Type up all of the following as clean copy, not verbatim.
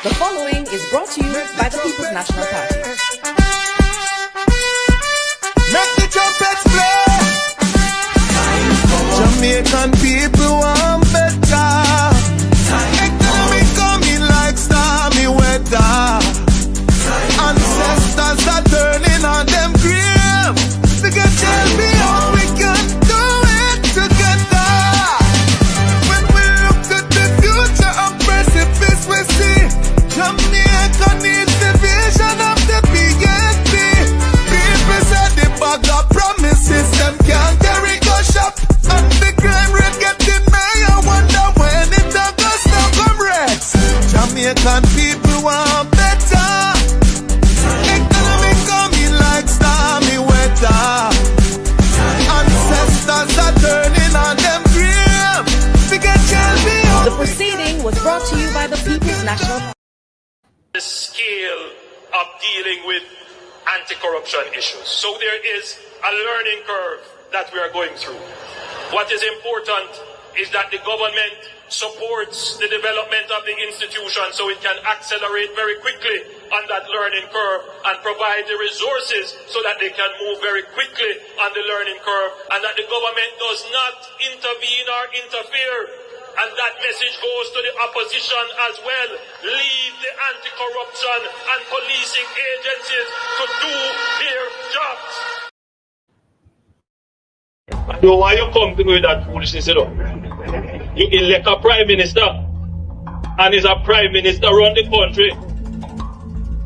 The following is brought to you by the People's National Party. Make the trumpets play. Jamaican people want better. Economy coming like stormy weather. Ancestors are turning on them grave. They can tell me how we can do it together. When we look at the future of precipice, we see Jamaica needs the vision of the PNP. People said the bag of promises, them can't carry go shop. And the crime rate getting high, I wonder when it all goes now, comrades. Jamaican people want better. Economy coming like stormy weather. Ancestors are turning on them grave. We can tell me how. The proceeding was brought to you by the People's National Party. The scale of dealing with anti-corruption issues. So there is a learning curve that we are going through. What is important is that the government supports the development of the institution so it can accelerate very quickly on that learning curve and provide the resources so that they can move very quickly on the learning curve, and that the government does not intervene or interfere. And that message goes to the opposition as well. Leave the anti-corruption and policing agencies to do their jobs. I know why you come to me with that foolishness, you know. You elect a prime minister, and is a prime minister run the country.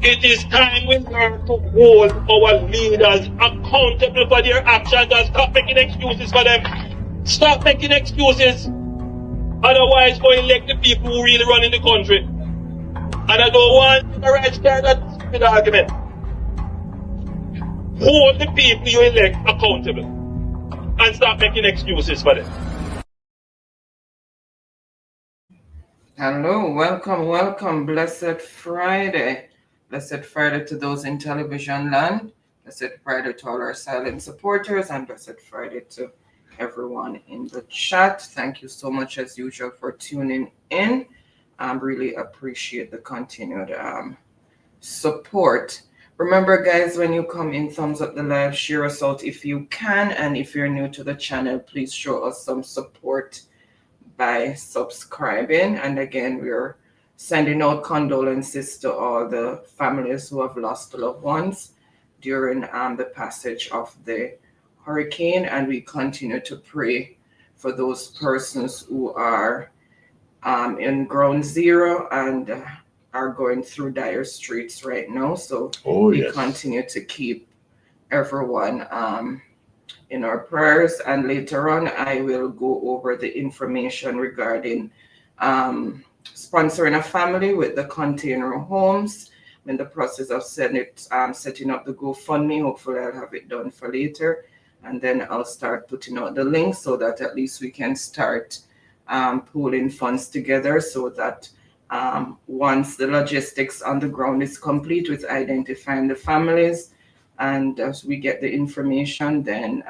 It is time we learn to hold our leaders accountable for their actions and stop making excuses for them. Stop making excuses. Otherwise, go elect the people who really run in the country. And I don't want the right start that stupid argument. Hold the people you elect accountable and stop making excuses for them. Hello, welcome. Blessed Friday. Blessed Friday to those in television land. Blessed Friday to all our silent supporters, and blessed Friday to everyone in the chat. Thank you so much as usual for tuning in. I really appreciate the continued support. Remember guys, when you come in, thumbs up the live, share us out if you can, and if you're new to the channel, please show us some support by subscribing. And again, we're sending out condolences to all the families who have lost loved ones during the passage of the hurricane, and we continue to pray for those persons who are in ground zero and are going through dire straits right now. So we continue to keep everyone in our prayers, and later on I will go over the information regarding sponsoring a family with the container homes. I'm in the process of setting up the GoFundMe. Hopefully I'll have it done for later. And then I'll start putting out the link so that at least we can start pooling funds together, so that once the logistics on the ground is complete with identifying the families, and as we get the information, then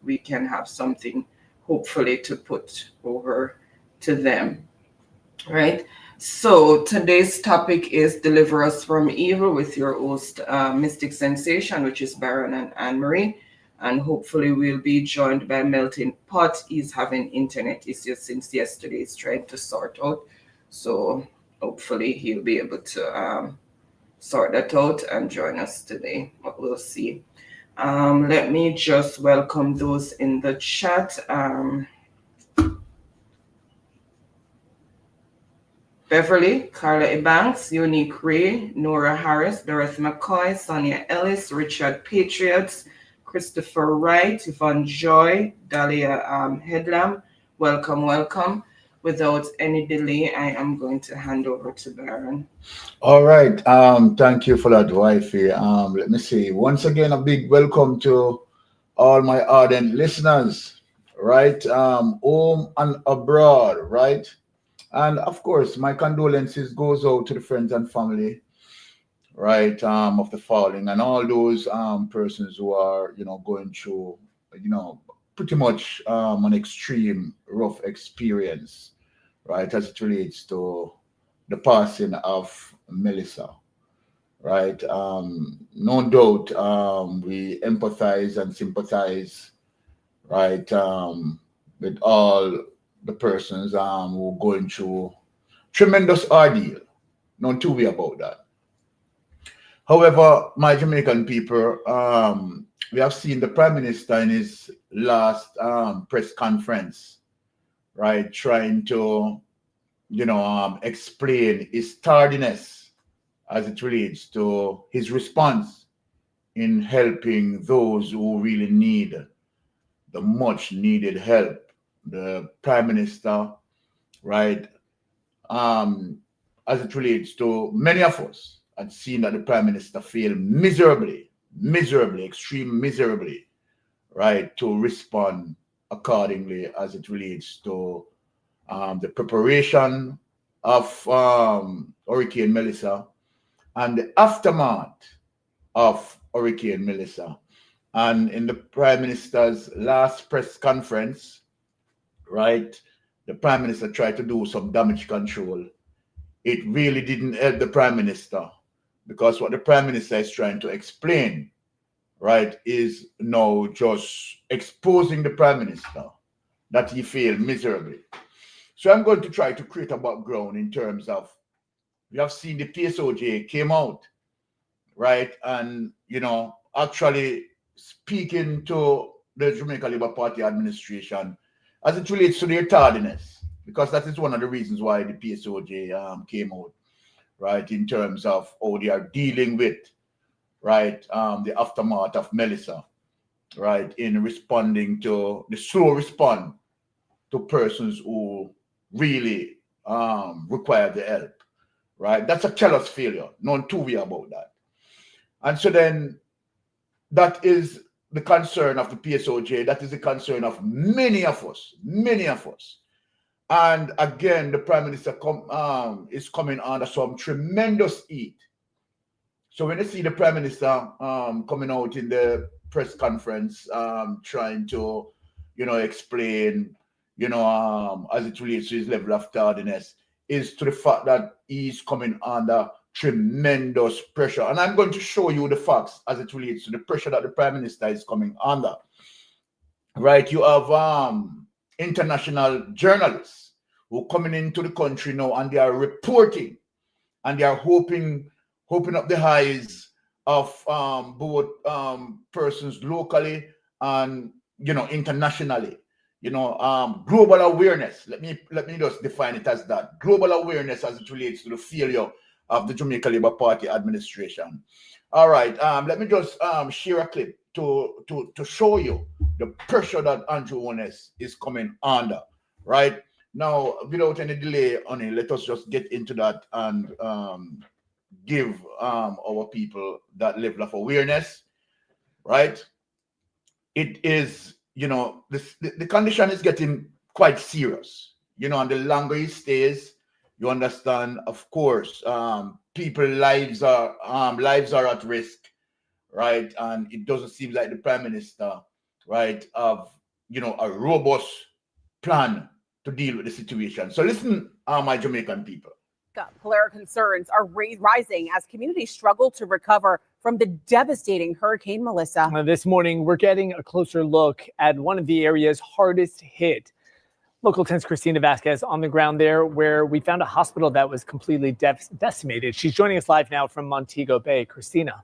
we can have something hopefully to put over to them. Right? So today's topic is Deliver Us from Evil with your host, Mystic Sensation, which is Baron and Anne-Marie. And hopefully we'll be joined by Melting Pot. He's having internet issues since yesterday. He's trying to sort out. So hopefully he'll be able to sort that out and join us today. But we'll see. Let me just welcome those in the chat. Beverly, Carla Ebanks, Unique Ray, Nora Harris, Dorothy McCoy, Sonia Ellis, Richard Patriots, Christopher Wright, Yvonne Joy, Dahlia Headlam. Welcome. Without any delay, I am going to hand over to Baron. All right. Thank you for that, wifey. Let me see. Once again, a big welcome to all my ardent listeners, right? Home and abroad, right? And of course, my condolences goes out to the friends and family, right, of the falling, and all those persons who are, going through, pretty much an extreme rough experience, right, as it relates to the passing of Melissa, right? No doubt we empathize and sympathize, right, with all the persons who are going through tremendous ordeal. No two way about that. However, my Jamaican people, we have seen the Prime Minister in his last press conference, right, trying to, explain his tardiness as it relates to his response in helping those who really need the much needed help. The Prime Minister, right, as it relates to many of us, had seen that the Prime Minister failed miserably, extremely miserably, right, to respond accordingly as it relates to the preparation of Hurricane Melissa and the aftermath of Hurricane Melissa. And in the Prime Minister's last press conference, right, the Prime Minister tried to do some damage control. It really didn't help the Prime Minister, because what the Prime Minister is trying to explain, right, is now just exposing the Prime Minister that he failed miserably. So I'm going to try to create a background in terms of, we have seen the PSOJ came out, right, and, actually speaking to the Jamaica Labour Party administration as it relates to their tardiness, because that is one of the reasons why the PSOJ came out, right, in terms of how they are dealing with, right, the aftermath of Melissa, right, in responding to the slow response to persons who really require the help, right? That's a callous failure, no two way about that. And so then that is the concern of the PSOJ, that is the concern of many of us. And again, the Prime Minister is coming under some tremendous heat. So when you see the Prime Minister coming out in the press conference, trying to, explain, as it relates to his level of tardiness, is to the fact that he's coming under tremendous pressure. And I'm going to show you the facts as it relates to the pressure that the Prime Minister is coming under. Right, you have international journalists who are coming into the country now, and they are reporting, and they are hoping up the eyes of both persons locally and internationally. Global awareness. Let me just define it as that. Global awareness as it relates to the failure of the Jamaica Labour Party administration. All right, let me just share a clip to show you the pressure that Andrew Ones is coming under. Right now, without any delay, Oni, let us just get into that and give our people that level of awareness. Right, it is. The condition is getting quite serious, and the longer it stays, you understand, of course, people's lives are at risk, right? And it doesn't seem like the Prime Minister, right, have, a robust plan to deal with the situation. So listen, my Jamaican people. Polaric concerns are rising as communities struggle to recover from the devastating Hurricane Melissa. This morning, we're getting a closer look at one of the area's hardest hit. Local 10's Christina Vasquez on the ground there, where we found a hospital that was completely decimated. She's joining us live now from Montego Bay. Christina.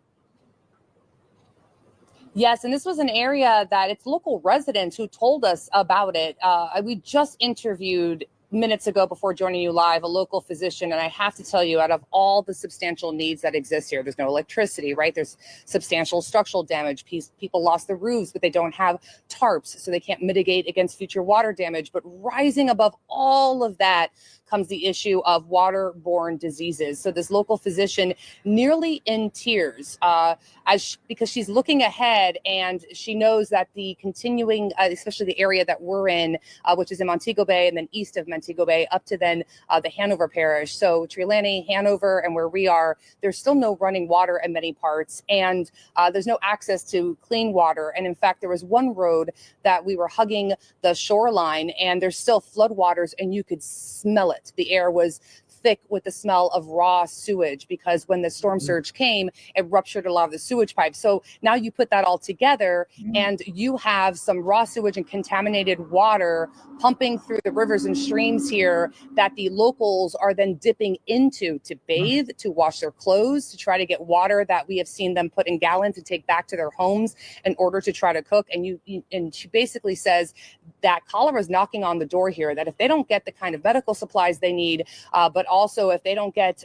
Yes, and this was an area that it's local residents who told us about it. We just interviewed minutes ago before joining you live a local physician, and I have to tell you, out of all the substantial needs that exist here, there's no electricity, right? There's substantial structural damage. People lost their roofs, but they don't have tarps, so they can't mitigate against future water damage. But rising above all of that comes the issue of waterborne diseases. So this local physician nearly in tears because she's looking ahead, and she knows that the continuing, especially the area that we're in, which is in Montego Bay and then east of Montego Bay up to then the Hanover Parish. So Trelawny, Hanover, and where we are, there's still no running water in many parts, and there's no access to clean water. And in fact, there was one road that we were hugging the shoreline, and there's still floodwaters, and you could smell it. The air was thick with the smell of raw sewage, because when the storm surge came, it ruptured a lot of the sewage pipes. So now you put that all together and you have some raw sewage and contaminated water pumping through the rivers and streams here that the locals are then dipping into to bathe, to wash their clothes, to try to get water that we have seen them put in gallons to take back to their homes in order to try to cook. And she basically says that cholera is knocking on the door here, that if they don't get the kind of medical supplies they need, but also if they don't get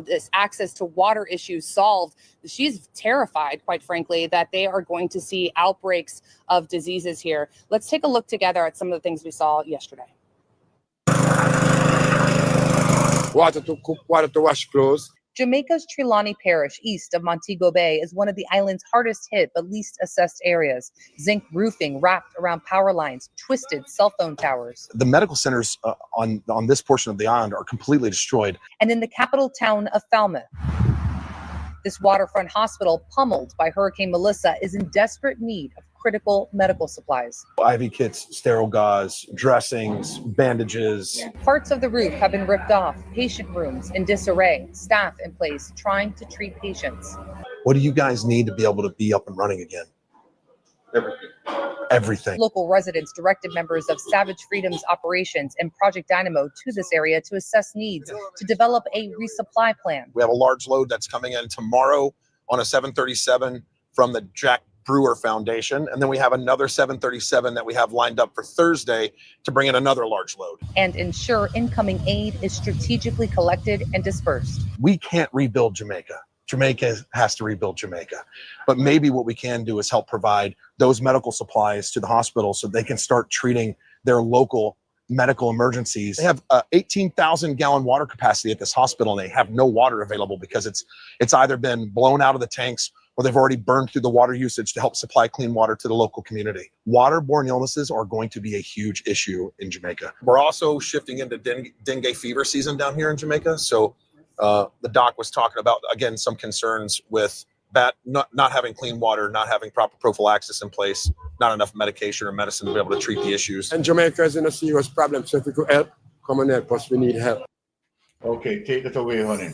this access to water issues solved, she's terrified, quite frankly, that they are going to see outbreaks of diseases here. Let's take a look together at some of the things we saw yesterday. Water to cook, water to wash clothes. Jamaica's Trelawney Parish, east of Montego Bay, is one of the island's hardest hit but least assessed areas. Zinc roofing wrapped around power lines, twisted cell phone towers. The medical centers on this portion of the island are completely destroyed. And in the capital town of Falmouth, this waterfront hospital, pummeled by Hurricane Melissa, is in desperate need of critical medical supplies. IV kits, sterile gauze, dressings, bandages. Parts of the roof have been ripped off, patient rooms in disarray, staff in place trying to treat patients. What do you guys need to be able to be up and running again? Everything. Local residents directed members of Savage Freedom's operations and Project Dynamo to this area to assess needs, to develop a resupply plan. We have a large load that's coming in tomorrow on a 737 from the Jack Brewer Foundation, and then we have another 737 that we have lined up for Thursday to bring in another large load. And ensure incoming aid is strategically collected and dispersed. We can't rebuild Jamaica. Jamaica has to rebuild Jamaica. But maybe what we can do is help provide those medical supplies to the hospital so they can start treating their local medical emergencies. They have 18,000 gallon water capacity at this hospital, and they have no water available because it's either been blown out of the tanks or they've already burned through the water usage to help supply clean water to the local community. Waterborne illnesses are going to be a huge issue in Jamaica. We're also shifting into dengue fever season down here in Jamaica. So the doc was talking about, again, some concerns with that, not having clean water, not having proper prophylaxis in place, not enough medication or medicine to be able to treat the issues. And Jamaica is in a serious problem, so if we could help, come and help us, we need help. Okay, take it away, honey.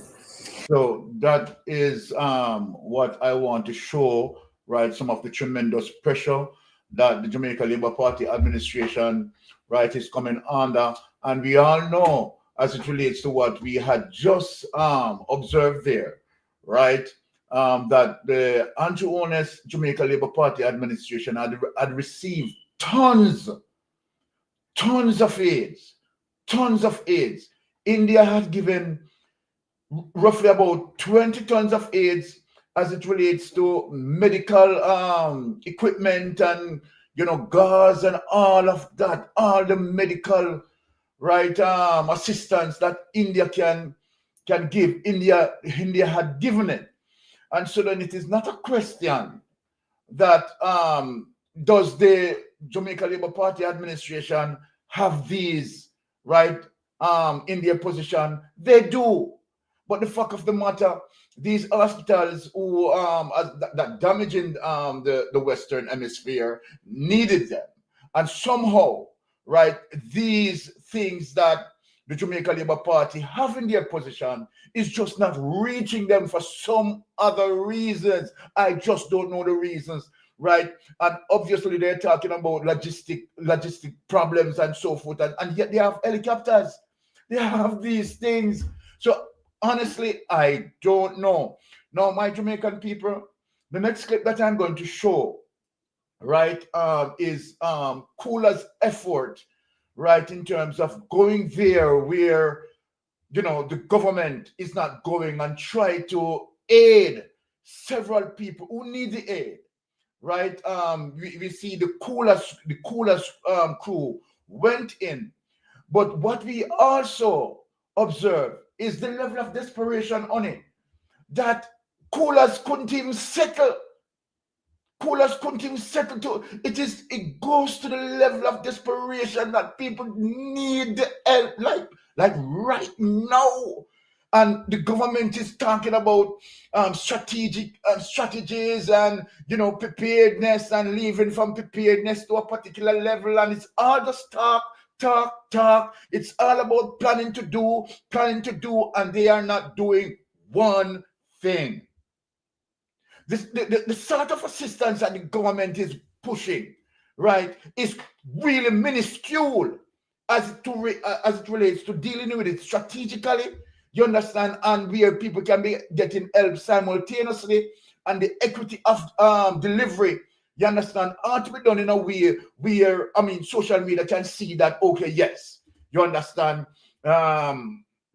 So that is what I want to show, right? Some of the tremendous pressure that the Jamaica Labour Party administration, right, is coming under. And we all know, as it relates to what we had just observed there, right, that the anti-honest Jamaica Labour Party administration had received tons of aids. India had given roughly about 20 tons of aids as it relates to medical equipment and, gauze and all of that, all the medical, right, assistance that India can give. India had given it. And so then it is not a question that does the Jamaica Labour Party administration have these, right, in their position? They do. But the fact of the matter, these hospitals who that damaging the Western Hemisphere needed them. And somehow, right, these things that the Jamaica Labour Party have in their position is just not reaching them for some other reasons. I just don't know the reasons, right? And obviously they're talking about logistic problems and so forth, and yet they have helicopters. They have these things. So honestly, I don't know. Now, my Jamaican people, the next clip that I'm going to show, right, is Cooler's effort, right, in terms of going there where, the government is not going, and try to aid several people who need the aid, right? We see the Cooler's crew went in. But what we also observe is the level of desperation on it, that Coolers couldn't even settle. It goes to the level of desperation that people need help, like right now. And the government is talking about strategies and, preparedness, and leaving from preparedness to a particular level. And it's all just talk. talk. It's all about planning to do, and they are not doing one thing. The sort of assistance that the government is pushing, right, is really minuscule as it relates to dealing with it strategically. You understand, and where people can be getting help simultaneously, and the equity of delivery. You understand, ought to be done in a way where, I mean, social media can see that, okay, yes, you understand,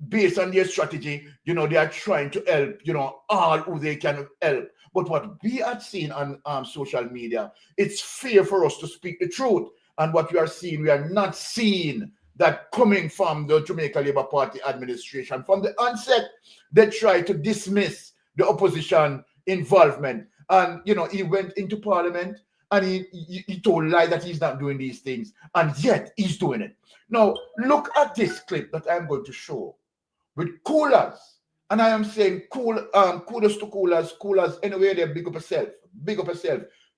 based on their strategy, you know, they are trying to help, you know, all who they can help. But what we are seeing on social media, it's fair for us to speak the truth. And what we are seeing, we are not seeing that coming from the Jamaica Labour Party administration. From the onset, they tried to dismiss the opposition involvement. And, you know, he went into parliament and he told lie that he's not doing these things. And yet he's doing it. Now, look at this clip that I'm going to show with coolers. And I am saying kudos to coolers anyway, they big up yourself.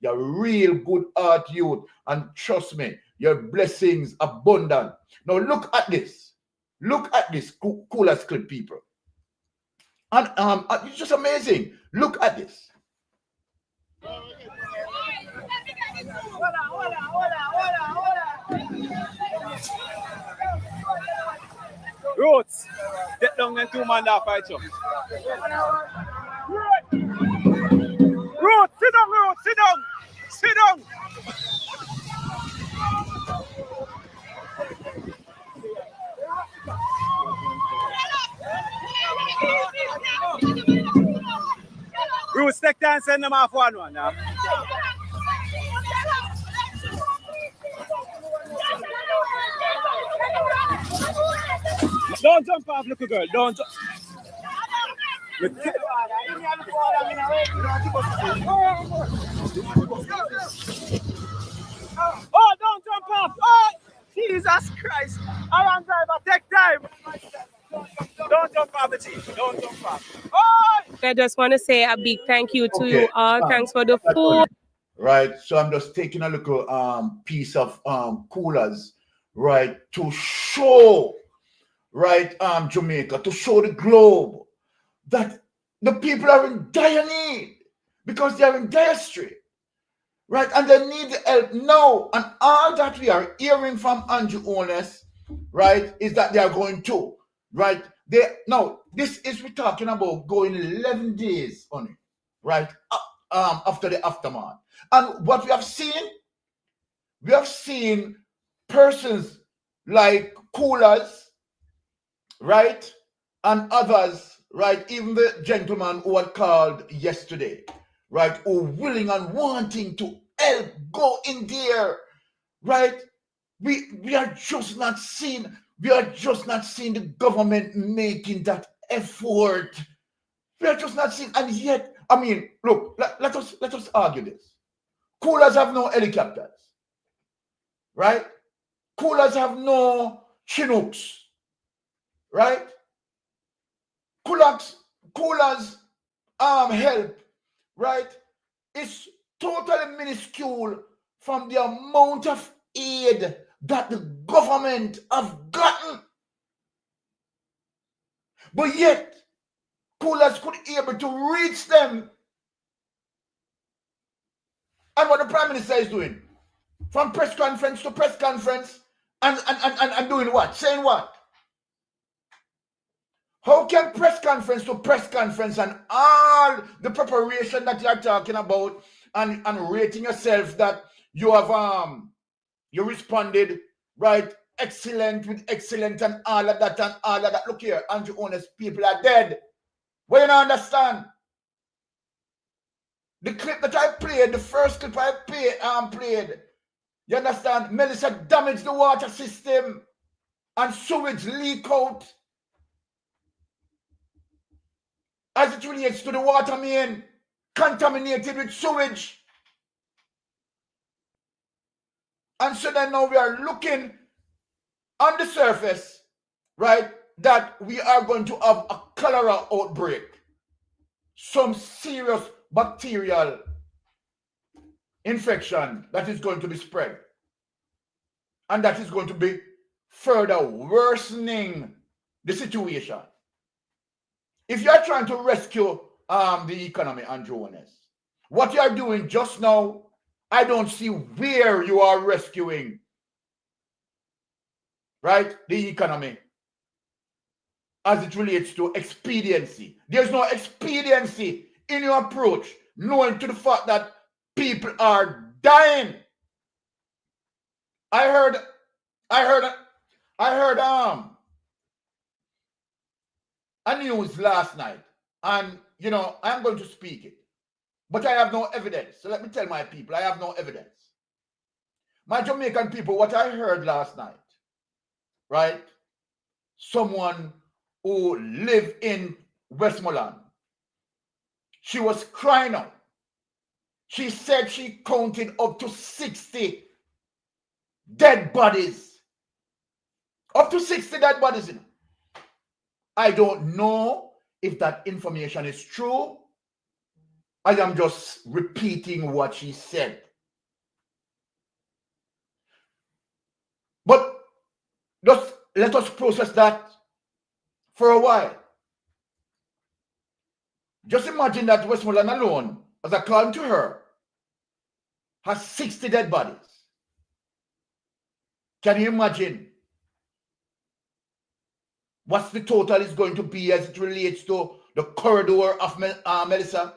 You're real good art youth. And trust me, your blessings abundant. Now look at this. Look at this coolers clip, people. And it's just amazing. Look at this. Roots, get down and 2 man that fight you. Roots, sit down, Roots, sit down. Sit down. Roots, take time and send them off one now. Don't jump off, little girl. Don't jump. Oh, don't jump off. Oh, Jesus Christ. Alan driver, take time. Don't jump off the chief. Don't jump off. Oh! I just want to say a big thank you to you all. Thanks for the food. Right. So I'm just taking a little piece of coolers, right, to show, right, Jamaica, to show the globe that the people are in dire need because they are in dire strait, right, and they need the help now. And all that we are hearing from Andrew Honest, right, is that they are going to, right, now this is we're talking about going 11 days on it, right, after the aftermath. And what we have seen persons like coolers, right, and others, right, even the gentleman who had called yesterday, right, who willing and wanting to help go in there, right. We are just not seeing the government making that effort. We are just not seeing, and yet, I mean, look, let us argue this. Coolers have no helicopters, right? Coolers have no Chinooks, right? Coolers help, right? It's totally minuscule from the amount of aid that the government have gotten. But yet, coolers could be able to reach them. And what the Prime Minister is doing, from press conference to press conference, and doing what? Saying what? How can press conference to press conference and all the preparation that you are talking about and rating yourself that you have you responded, right, excellent with excellent and all of that. Look here, Andrew Honest, people are dead. Well, you don't understand. The clip that I played, the first clip I played, you understand? Melissa damaged the water system and sewage leak out as it relates to the water main contaminated with sewage. And so then now we are looking on the surface, right, that we are going to have a cholera outbreak. Some serious bacterial infection that is going to be spread. And that is going to be further worsening the situation. If you're trying to rescue the economy, Andrew Ones, what you're doing just now, I don't see where you are rescuing, right, the economy as it relates to expediency. There's no expediency in your approach, knowing to the fact that people are dying. I heard a news last night, and you know, I'm going to speak it, but I have no evidence. So let me tell my people, I have no evidence. My Jamaican people, what I heard last night, right? Someone who lived in Westmoreland, she was crying out. She said she counted up to 60 dead bodies. Up to 60 dead bodies. I don't know if that information is true. I am just repeating what she said. But just let us process that for a while. Just imagine that Westmoreland alone, as according to her, has 60 dead bodies. Can you imagine what's the total is going to be as it relates to the corridor of Melissa?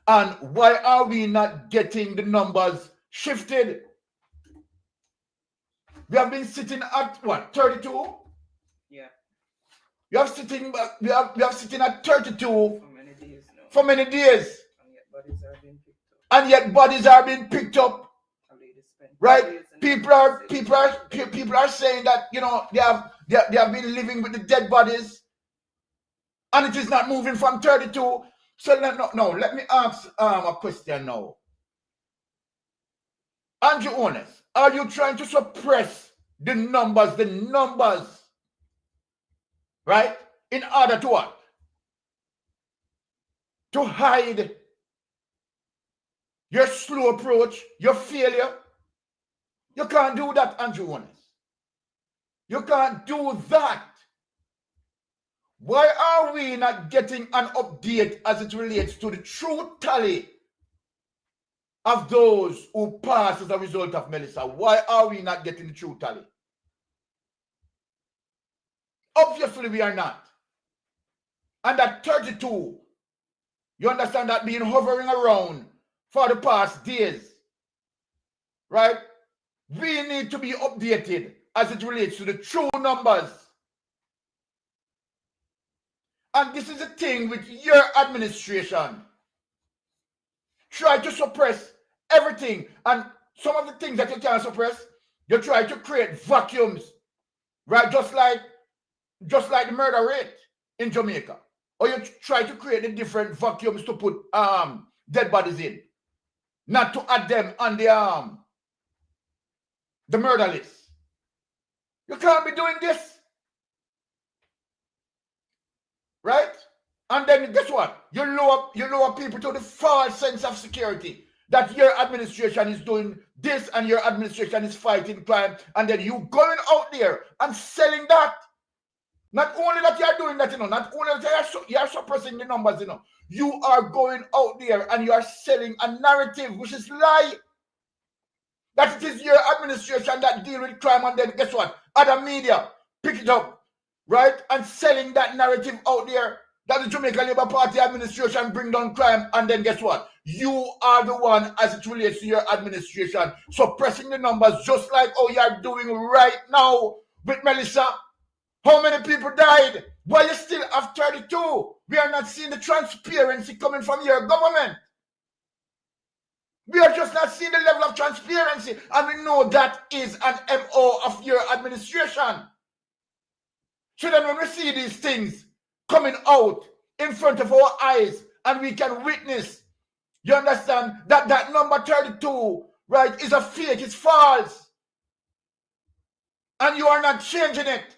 And why are we not getting the numbers shifted? We have been sitting at what, 32? Yeah. We have sitting at 32 For many days now. for many days. And yet bodies are being picked up. And yet bodies are being picked up. Right? People are saying that, you know, they have been living with the dead bodies, and it is not moving from 32. So let me ask a question now. Andrew Ones, are you trying to suppress the numbers, right? In order to what? To hide your slow approach, your failure? You can't do that, Andrew Ones. You can't do that. Why are we not getting an update as it relates to the true tally of those who passed as a result of Melissa? Why are we not getting the true tally? Obviously, we are not. And that 32, you understand that being hovering around for the past days, right? We need to be updated as it relates to the true numbers. And this is the thing with your administration. Try to suppress everything. And some of the things that you can't suppress, you try to create vacuums, right? Just like the murder rate in Jamaica. Or you try to create the different vacuums to put dead bodies in. Not to add them on the murder list. You can't be doing this. Right? And then guess what? You lower people to the false sense of security that your administration is doing this and your administration is fighting crime, and then you going out there and selling that. Not only that you are doing that, not only that you are suppressing the numbers, you are going out there and you are selling a narrative which is lie. That it is your administration that deal with crime, and then guess what? Other media pick it up, right? And selling that narrative out there that the Jamaica Labour Party administration bring down crime, and then guess what? You are the one, as it relates to your administration, suppressing the numbers just like how you are doing right now with Melissa. How many people died? Why you still have 32? We are not seeing the transparency coming from your government. We are just not seeing the level of transparency, and we know that is an MO of your administration. So then when we see these things coming out in front of our eyes and we can witness, you understand, that number 32, right, is a fake, it's false. And you are not changing it.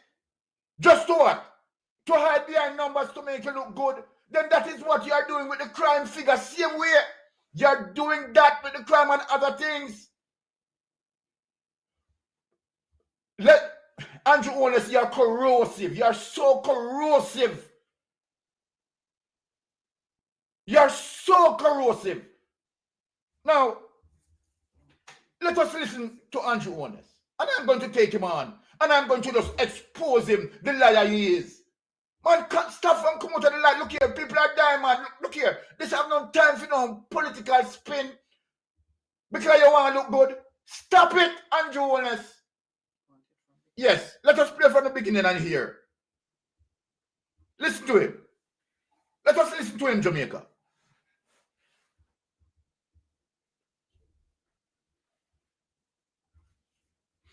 Just to what? To hide behind numbers to make you look good. Then that is what you are doing with the crime figure. Same way. You're doing that with the crime and other things. Andrew Holness, you're corrosive. You're so corrosive. You're so corrosive. Now, let us listen to Andrew Holness. And I'm going to take him on. And I'm going to just expose him, the liar he is. Man, can't stop and come out of the light. Look here, people are dying, man. Look here. This have no time for no political spin. Because you want to look good. Stop it, Andrew Holness. Yes, let us play from the beginning and hear. Listen to him. Let us listen to him, Jamaica.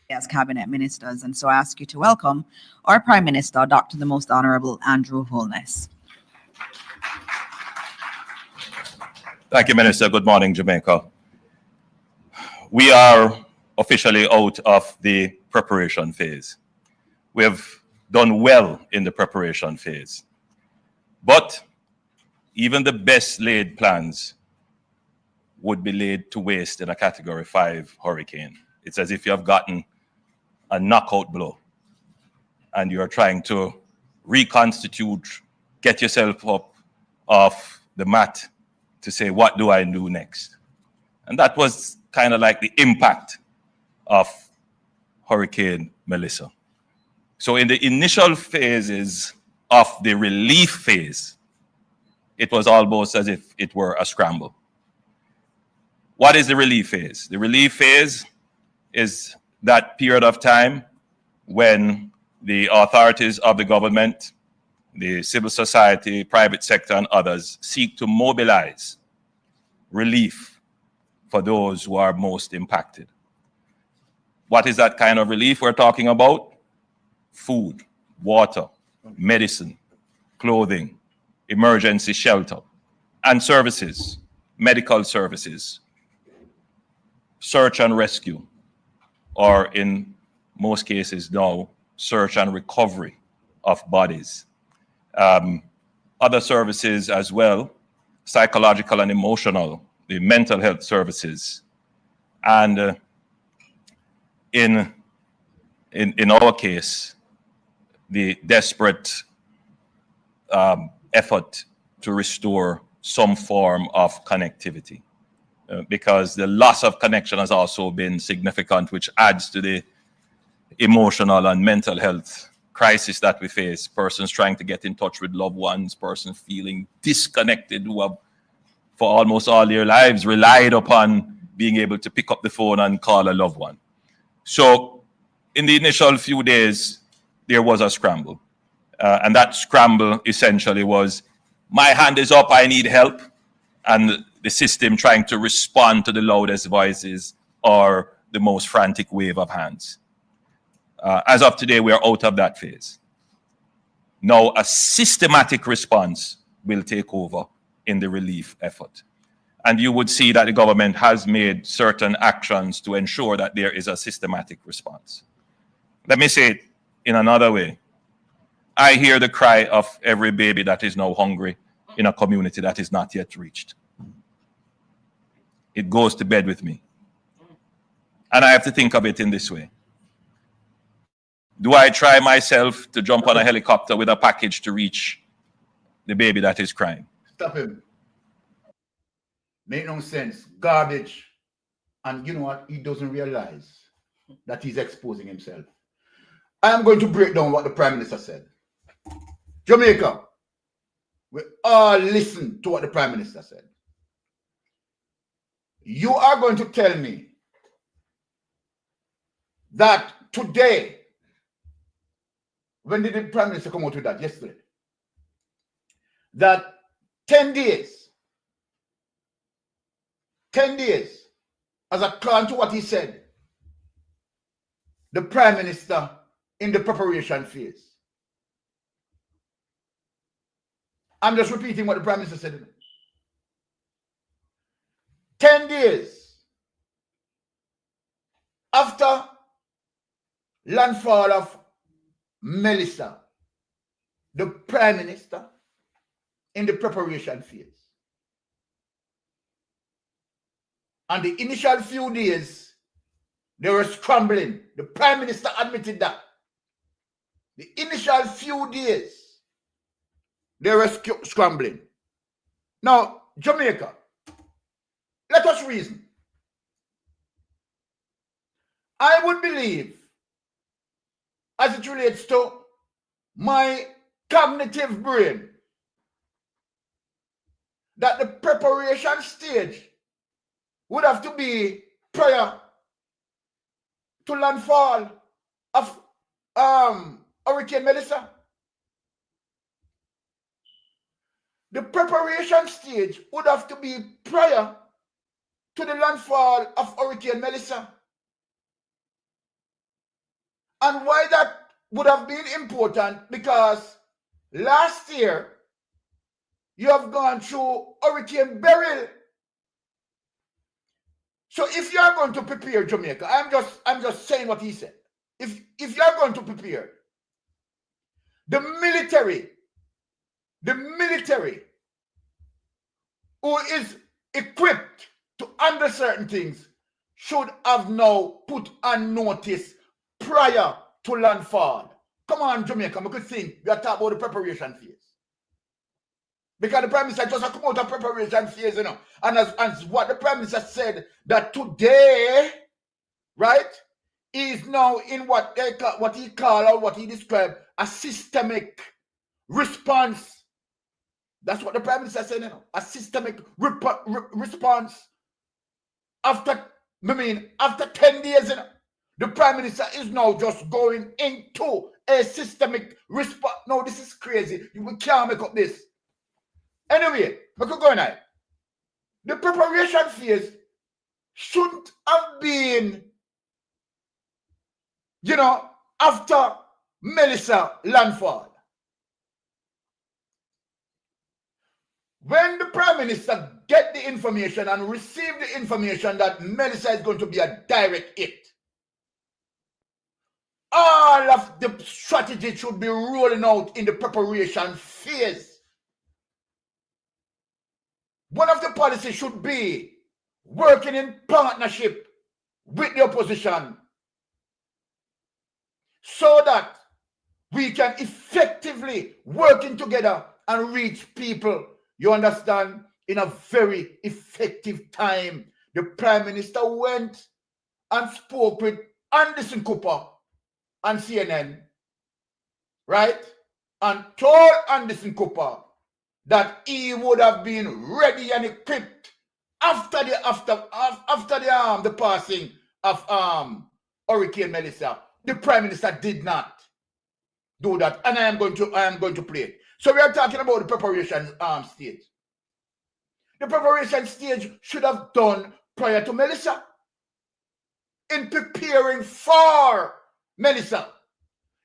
As cabinet ministers, and so I ask you to welcome our Prime Minister, Dr. the Most Honorable Andrew Holness. Thank you, Minister. Good morning, Jamaica. We are officially out of the preparation phase. We have done well in the preparation phase. But even the best laid plans would be laid to waste in a Category 5 hurricane. It's as if you have gotten a knockout blow and you are trying to reconstitute, get yourself up off the mat to say, what do I do next? And that was kind of like the impact of Hurricane Melissa. So in the initial phases of the relief phase, it was almost as if it were a scramble. What is the relief phase? The relief phase is that period of time when the authorities of the government, the civil society, private sector, and others seek to mobilize relief for those who are most impacted. What is that kind of relief we're talking about? Food, water, medicine, clothing, emergency shelter, and services, medical services, search and rescue, or in most cases now, search and recovery of bodies. Other services as well, psychological and emotional, the mental health services. And in our case, the desperate effort to restore some form of connectivity. Because the loss of connection has also been significant, which adds to the emotional and mental health crisis that we face. Persons trying to get in touch with loved ones, persons feeling disconnected, who have, for almost all their lives, relied upon being able to pick up the phone and call a loved one. So in the initial few days, there was a scramble. And that scramble essentially was, my hand is up, I need help. And the system trying to respond to the loudest voices or the most frantic wave of hands. As of today, we are out of that phase. Now, a systematic response will take over in the relief effort. And you would see that the government has made certain actions to ensure that there is a systematic response. Let me say it in another way. I hear the cry of every baby that is now hungry in a community that is not yet reached. It goes to bed with me. And I have to think of it in this way. Do I try myself to jump on a helicopter with a package to reach the baby that is crying? Stop him. Make no sense. Garbage. And you know what? He doesn't realize that he's exposing himself. I am going to break down what the Prime Minister said. Jamaica, we all listen to what the Prime Minister said. You are going to tell me that today, when did the Prime Minister come out with that? Yesterday. That 10 days, as according to what he said, the Prime Minister in the preparation phase. I'm just repeating what the Prime Minister said. 10 days after landfall of Melissa, the Prime Minister in the preparation phase. And the initial few days, they were scrambling. The Prime Minister admitted that. The initial few days, they were scrambling. Now, Jamaica, let us reason. I would believe, as it relates to my cognitive brain, that the preparation stage would have to be prior to landfall of Hurricane Melissa. The preparation stage would have to be prior to the landfall of Hurricane Melissa. And why that would have been important? Because last year, you have gone through Hurricane Beryl. So if you are going to prepare Jamaica, I'm just saying what he said. If you are going to prepare, the military who is equipped to handle certain things should have now put on notice prior to landfall. Come on, Jamaica, we could think we are talking about the preparation phase. Because the Prime Minister just come out of preparation phase, you know. And as what the Prime Minister said, that today, right, is now in what he called or what he described a systemic response. That's what the Prime Minister said, you know, a systemic response. After 10 days, you know, the Prime Minister is now just going into a systemic response. No, this is crazy. We can't make up this. Anyway, we could go now. The preparation phase shouldn't have been, you know, after Melissa landfall. When the Prime Minister get the information and receive the information that Melissa is going to be a direct hit, all of the strategy should be rolling out in the preparation phase. One of the policies should be working in partnership with the opposition so that we can effectively working together and reach people, you understand, in a very effective time. The Prime Minister went and spoke with Anderson Cooper on CNN, right? And told Anderson Cooper that he would have been ready and equipped after the passing of Hurricane Melissa. The Prime Minister did not do that, and I am going to play it. So we are talking about the preparation stage. The preparation stage should have done prior to Melissa. In preparing for Melissa,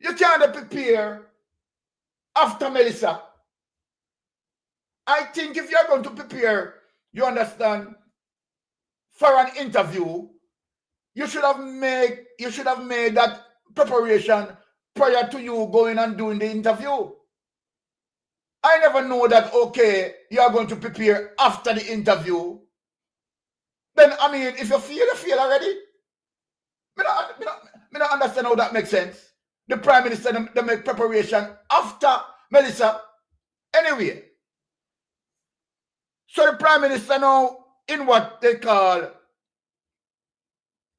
you can't prepare after Melissa. I think if you're going to prepare, you understand, for an interview, you should have made that preparation prior to you going and doing the interview. I never know that, okay, you are going to prepare after the interview. Then, I mean, if you feel already. I don't understand how that makes sense. The Prime Minister, they make preparation after Melissa. Anyway. So the Prime Minister now in what they call,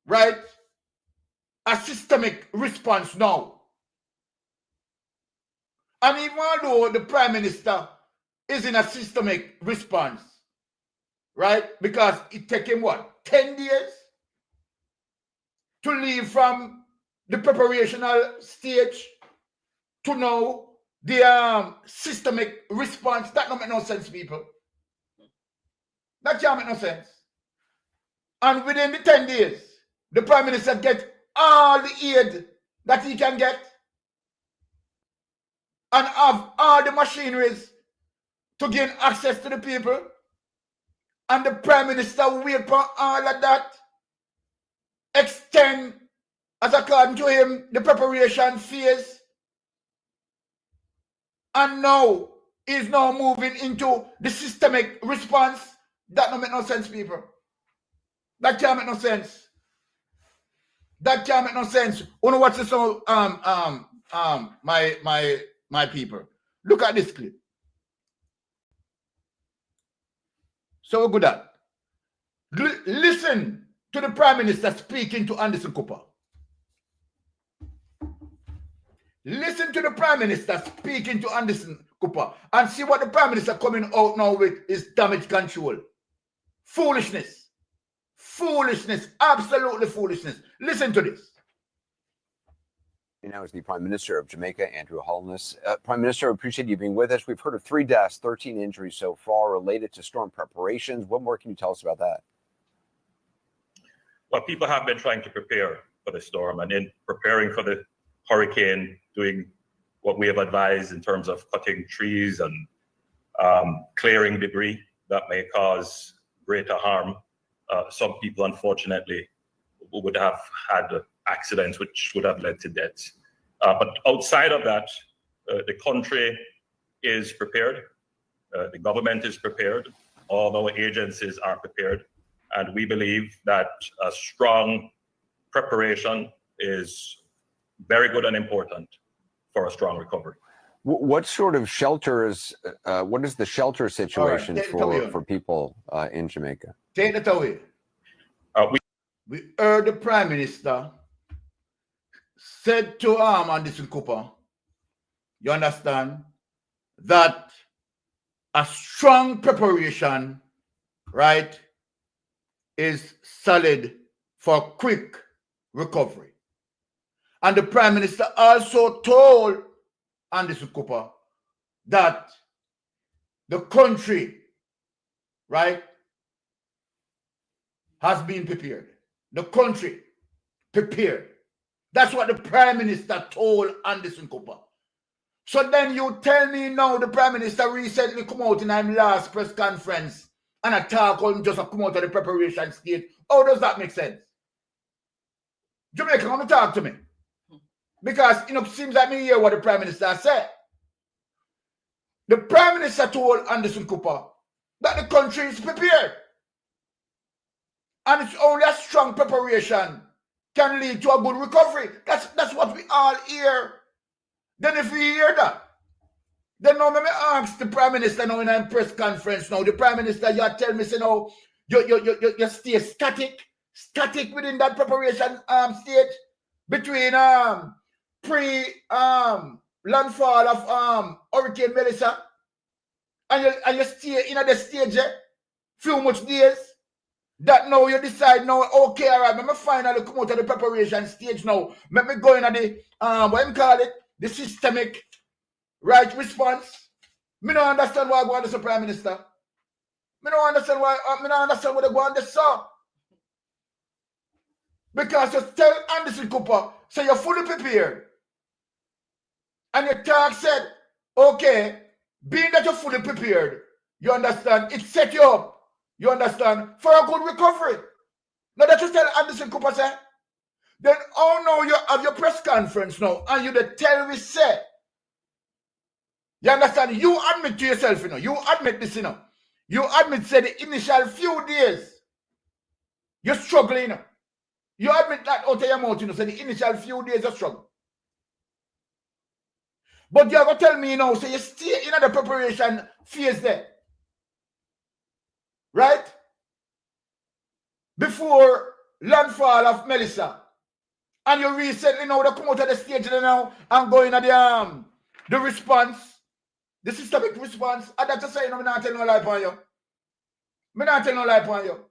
right, a systemic response now. And even though the Prime Minister is in a systemic response, right, because it took him what, 10 days to leave from the preparational stage to now the systemic response. That don't make no sense, people. That can't make no sense. And within the 10 days, the Prime Minister gets all the aid that he can get and have all the machineries to gain access to the people. And the Prime Minister wait for all of that, extend, as according to him, the preparation phase. And now is now moving into the systemic response. That don't make no sense, people. That can't make no sense. That can't make no sense. You know what's some my people. Look at this clip. So we're good at. Listen to the Prime Minister speaking to Anderson Cooper. Listen to the Prime Minister speaking to Anderson Cooper and see what the Prime Minister coming out now with is damage control. Foolishness. Foolishness. Absolutely foolishness. Listen to this. Now is the Prime Minister of Jamaica, Andrew Holness. Prime Minister, I appreciate you being with us. We've heard of 3 deaths, 13 injuries so far related to storm preparations. What more can you tell us about that? Well, people have been trying to prepare for the storm, and in preparing for the hurricane, doing what we have advised in terms of cutting trees and clearing debris that may cause greater harm. Some people, unfortunately, would have had accidents which would have led to deaths. But outside of that, the country is prepared. The government is prepared. All our agencies are prepared. And we believe that a strong preparation is very good and important for a strong recovery. What sort of shelters, what is the shelter situation for people in Jamaica? Take it away. We heard the Prime Minister said to Anderson Cooper, you understand, that a strong preparation, right, is solid for quick recovery. And the Prime Minister also told Anderson Cooper that the country, right, has been prepared. The country prepared. That's what the Prime Minister told Anderson Cooper. So then you tell me now the Prime Minister recently come out in his last press conference and a talk on just come out of the preparation state. How does that make sense? Jamaica, come and talk to me. Because, it seems like me hear what the Prime Minister said. The Prime Minister told Anderson Cooper that the country is prepared. And it's only a strong preparation can lead to a good recovery. That's what we all hear. Then if we hear that, then now let me ask the Prime Minister now in a press conference now. The Prime Minister, you tell me, say now, you stay static within that preparation stage between landfall of Hurricane Melissa and you stay in the stage few much days. That now you decide now, okay, all right, let me finally come out of the preparation stage now. Let me go in at the, what you call it, the systemic right response. Me don't understand why I go on this Prime Minister. Me don't understand why, me don't understand what they go on this, sir. Because you tell Anderson Cooper, so you're fully prepared. And your talk said, okay, being that you're fully prepared, you understand, it set you up. You understand? For a good recovery. Now that you tell Anderson Cooper, say, then oh no, you have your press conference now, and you the tell we say. You understand? You admit to yourself, you admit this, You admit, say, the initial few days, you're struggling, You admit that out of your mouth, say, the initial few days you struggle. But you're going to tell me, say, you stay in the preparation phase there. Right? Before landfall of Melissa. And you recently now they come out of the stage now and going at the response, the systemic response. And that's to say, I'm not telling no lie upon you. I'm not telling no lie upon you.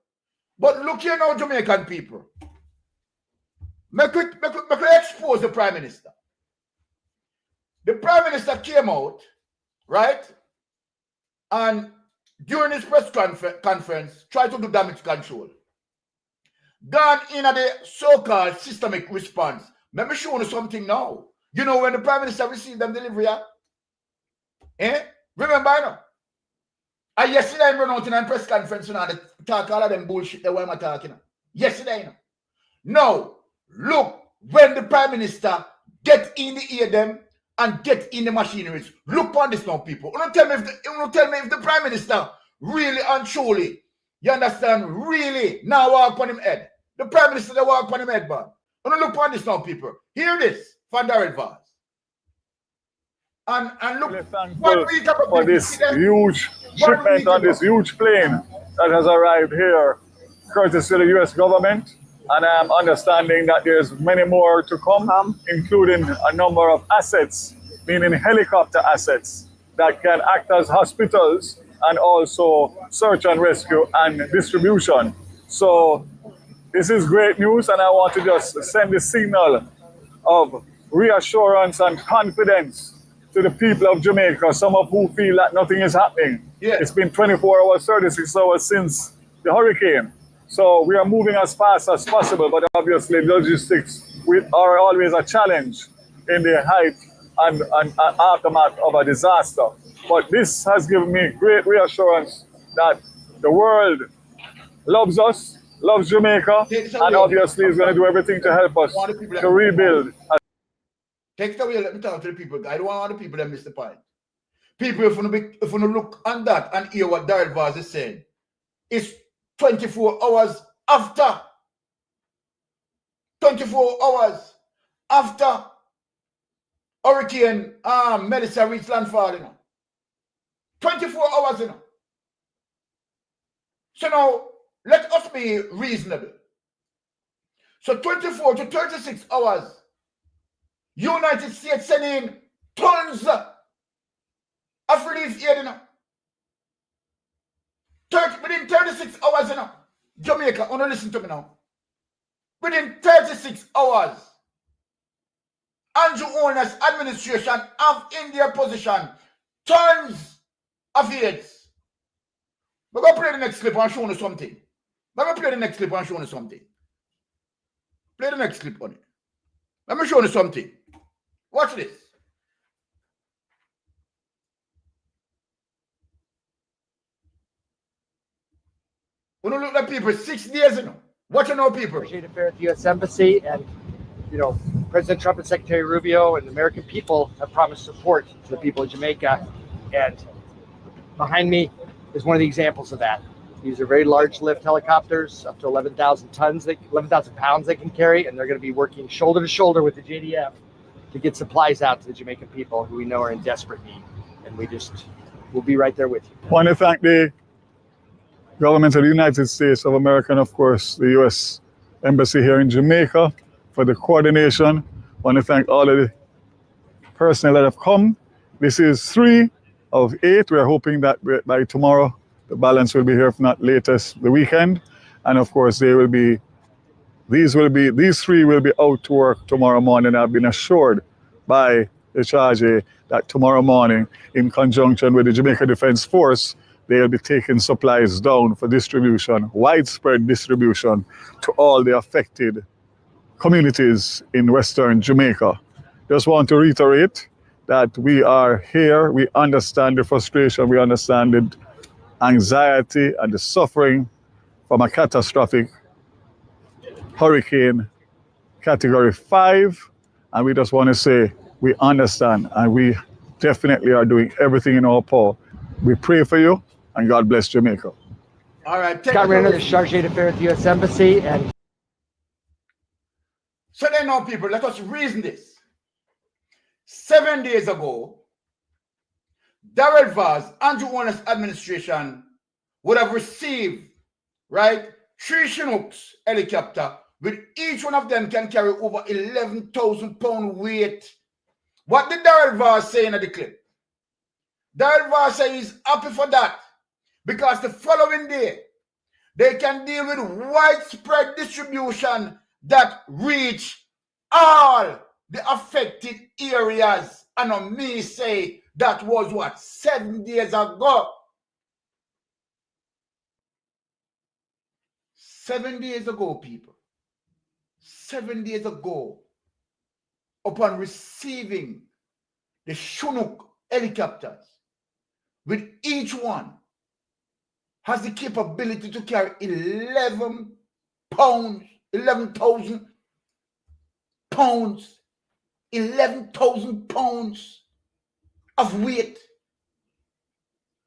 But look here now, Jamaican people. Make it expose the Prime Minister. The Prime Minister came out, right? And during his press conference, tried to do damage control. Gone in at the so-called systemic response. Let me show you something now. You know when the Prime Minister received them delivery, Remember, And yesterday I run out in a press conference and they talk all of them bullshit that why am I talking. Yesterday, Now, look, when the Prime Minister get in the ear them and get in the machineries. Look on this now, people. You don't tell me if the Prime Minister really and truly, you understand, really now walk on him head. The Prime Minister they walk on him head, man. You don't look on this now, people. Hear this, Van der Vaz. And look, Thankful for this huge shipment on this huge plane that has arrived here, courtesy of the U.S. government. And I'm understanding that there's many more to come, including a number of assets, meaning helicopter assets that can act as hospitals and also search and rescue and distribution. So this is great news, and I want to just send a signal of reassurance and confidence to the people of Jamaica, some of who feel that nothing is happening. Yeah. It's been 24 hours, 36 hours since the hurricane. So we are moving as fast as possible, but obviously logistics are always a challenge in the height and aftermath of a disaster. But this has given me great reassurance that the world loves us, loves Jamaica, and obviously is going to do everything to help us to rebuild. Take it away, let me talk to the people. I don't want all the people that miss the point. People, if you look on that and hear what Darrell Vaz is saying, it's 24 hours after. 24 hours after Hurricane Melissa reached landfall, you know. 24 hours, you know. So now, let us be reasonable. So 24 to 36 hours, United States sending tons of relief aid, you know. Within 36 hours, you know. Jamaica, want to listen to me now. Within 36 hours, Andrew Holness administration have in their position tons of aids. We're going to play the next clip and show you something. We're going to play the next clip and show you something. Play the next clip on it. Let me show you something. Watch this. We don't look like people 6 days, you know. What you know, people? Negotiated affair at the U.S. Embassy, and you know, President Trump and Secretary Rubio and the American people have promised support to the people of Jamaica, and behind me is one of the examples of that. These are very large lift helicopters, up to 11,000 pounds they can carry, and they're going to be working shoulder to shoulder with the JDF to get supplies out to the Jamaican people who we know are in desperate need, and we'll be right there with you. I want to thank the government of the United States of America and, of course, the U.S. Embassy here in Jamaica for the coordination. I want to thank all of the personnel that have come. This is 3 of 8. We're hoping that by tomorrow, the balance will be here, if not latest the weekend. And of course, these 3 will be out to work tomorrow morning. I've been assured by the charge that tomorrow morning, in conjunction with the Jamaica Defense Force, they'll be taking supplies down for distribution, widespread distribution to all the affected communities in Western Jamaica. Just want to reiterate that we are here. We understand the frustration. We understand the anxiety and the suffering from a catastrophic hurricane category 5. And we just want to say we understand, and we definitely are doing everything in our power. We pray for you, and God bless Jamaica. All right. Got rid of the charge affair at the U.S. Embassy, and so then now, people, let us reason this. 7 days ago, Darrell Vaz, Andrew Holness administration would have received, right, 3 Chinooks helicopter, with each one of them can carry over 11,000 pound weight. What did Darrell Vaz say in the clip? Darrell Vaz said he's happy for that because the following day, they can deal with widespread distribution that reach all the affected areas. And on me say that was what, 7 days ago. 7 days ago, people. 7 days ago, upon receiving the Chinook helicopters, with each one has the capability to carry 11,000 pounds, 11,000 pounds of weight,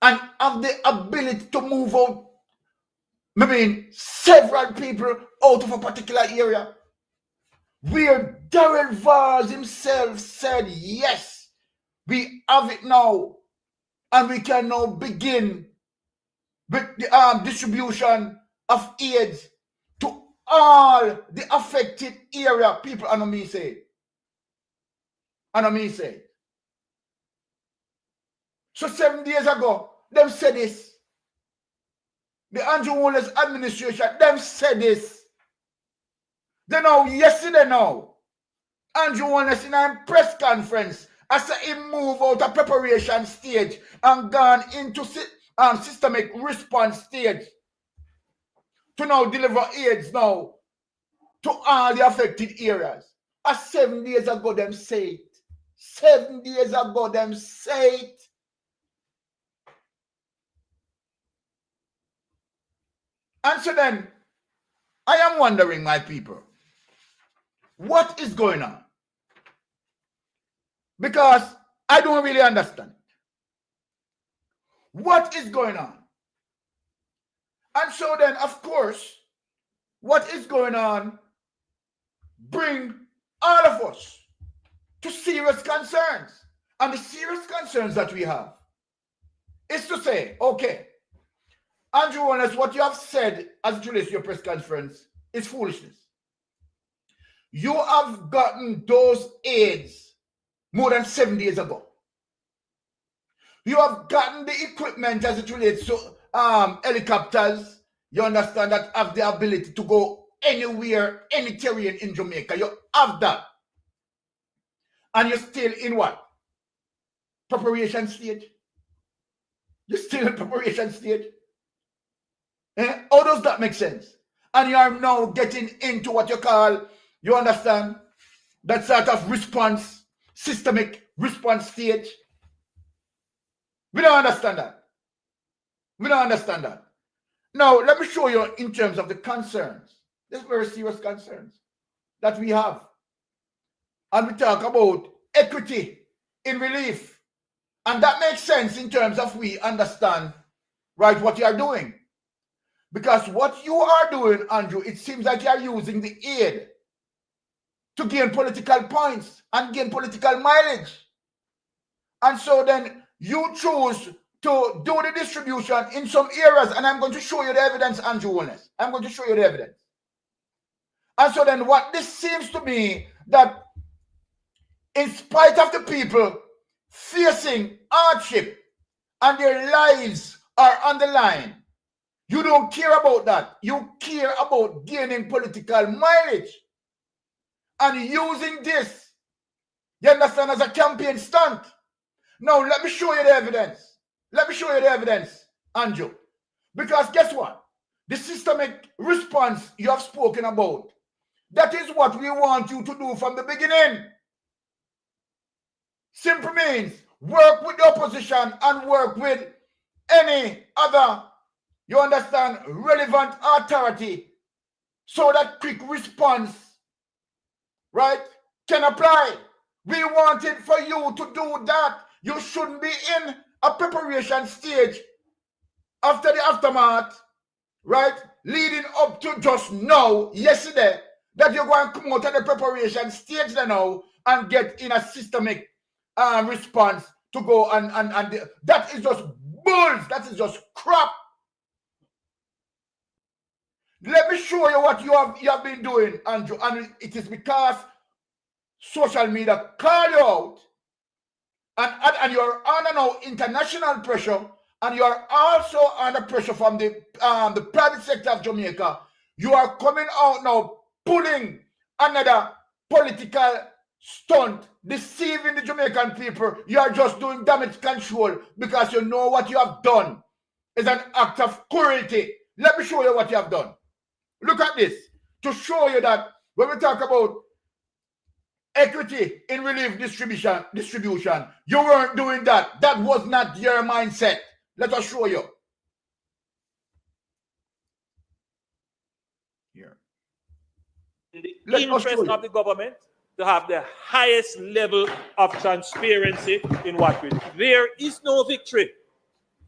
and have the ability to move out, several people out of a particular area, where Darrell Vaz himself said, yes, We have it now, and we can now begin with the distribution of aids to all the affected area. People, I know me say. I know me say. So 7 days ago, them said this. The Andrew Wallace administration, them said this. They know yesterday now. Andrew Wallace in a press conference, I said he moved out of preparation stage and gone into systemic response stage to now deliver aids now to all the affected areas. 7 days ago, them say it. 7 days ago, them say it. And so then, I am wondering, my people, what is going on? Because I don't really understand. What is going on? And so then, of course, what is going on bring all of us to serious concerns. And the serious concerns that we have is to say, okay, Andrew Wallace, what you have said as it relates to your press conference is foolishness. You have gotten those aids more than 7 days ago. You have gotten the equipment as it relates to helicopters, you understand, that have the ability to go anywhere, any terrain in Jamaica. You have that. And you're still in what? Preparation stage? You're still in preparation stage? How does that make sense? And you are now getting into what you call, you understand, that sort of response, systemic response stage. We don't understand that. We don't understand that. Now, let me show you in terms of the concerns. There's very serious concerns that we have. And we talk about equity in relief. And that makes sense in terms of we understand, right, what you are doing. Because what you are doing, Andrew, it seems like you are using the aid to gain political points and gain political mileage. And so then you choose to do the distribution in some areas, and I'm going to show you the evidence, Andrew Wallace. I'm going to show you the evidence. And so then what this seems to be, that in spite of the people facing hardship and their lives are on the line, you don't care about that. You care about gaining political mileage and using this, you understand, as a campaign stunt. Now, let me show you the evidence. Let me show you the evidence, Andrew. Because guess what? The systemic response you have spoken about, that is what we want you to do from the beginning. Simple means work with the opposition and work with any other, you understand, relevant authority so that quick response, right, can apply. We wanted for you to do that. You shouldn't be in a preparation stage after the aftermath, right, leading up to just now, yesterday, that you're going to come out of the preparation stage now and get in a systemic response to go and that is just bulls. That is just crap. Let me show you what you have been doing, Andrew, and it is because social media call you out, and you're under now international pressure, and you are also under pressure from the private sector of Jamaica. You are coming out now, pulling another political stunt, deceiving the Jamaican people. You are just doing damage control because you know what you have done is an act of cruelty. Let me show you what you have done. Look at this to show you that when we talk about equity in relief distribution, you weren't doing that. That was not your mindset. Let us show you. Here. In the interest of the government to have the highest level of transparency in what we do. There is no victory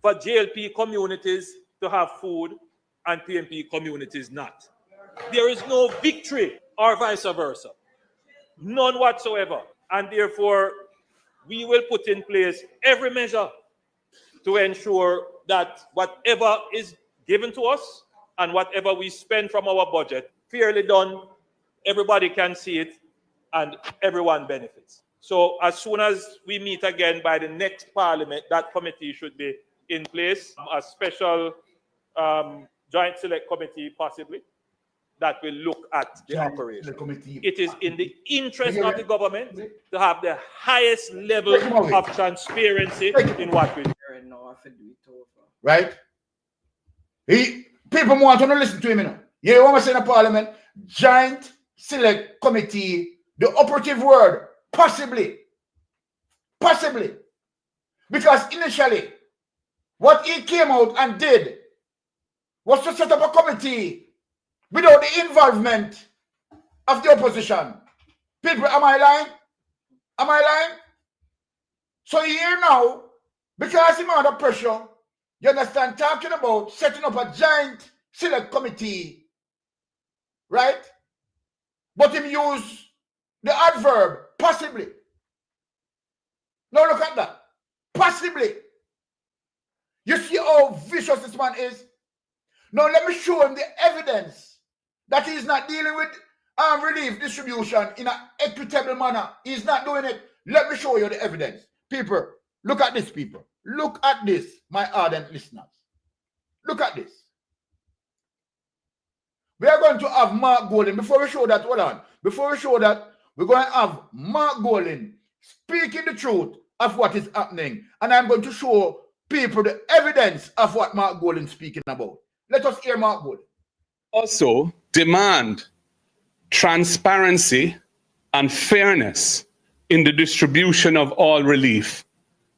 for JLP communities to have food and PMP communities not. There is no victory or vice versa. None whatsoever. And therefore, we will put in place every measure to ensure that whatever is given to us and whatever we spend from our budget, fairly done, everybody can see it, and everyone benefits. So as soon as we meet again by the next parliament, that committee should be in place, a special joint select committee possibly, that will look at the operation. It is in the interest of the government to have the highest level of transparency in what we do. Right? People want to listen to him, you know. You know what I'm saying in Parliament? Joint select committee, the operative word, possibly. Possibly. Because initially, what he came out and did was to set up a committee without the involvement of the opposition. People, am I lying? Am I lying? So here now, because he's under pressure, you understand, talking about setting up a giant select committee, right? But him use the adverb, possibly. Now look at that. Possibly. You see how vicious this man is? Now let me show him the evidence that he's not dealing with relief distribution in an equitable manner. He's not doing it. Let me show you the evidence. People, look at this, people. Look at this, my ardent listeners. Look at this. We are going to have Mark Golden. Before we show that, hold on. Before we show that, we're going to have Mark Golden speaking the truth of what is happening. And I'm going to show people the evidence of what Mark Golden is speaking about. Let us hear Mark Golden. Also demand transparency and fairness in the distribution of all relief.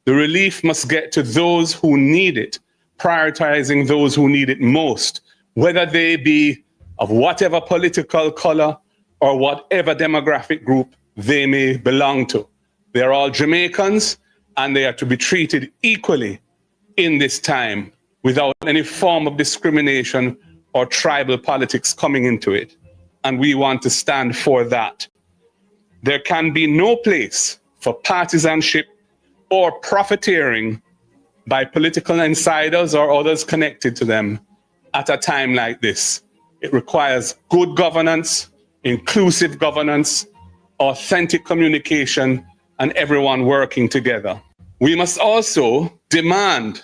The relief must get to those who need it, prioritizing those who need it most, whether they be of whatever political color or whatever demographic group they may belong to. They are all Jamaicans, and they are to be treated equally in this time without any form of discrimination or tribal politics coming into it. And we want to stand for that. There can be no place for partisanship or profiteering by political insiders or others connected to them at a time like this. It requires good governance, inclusive governance, authentic communication, and everyone working together. We must also demand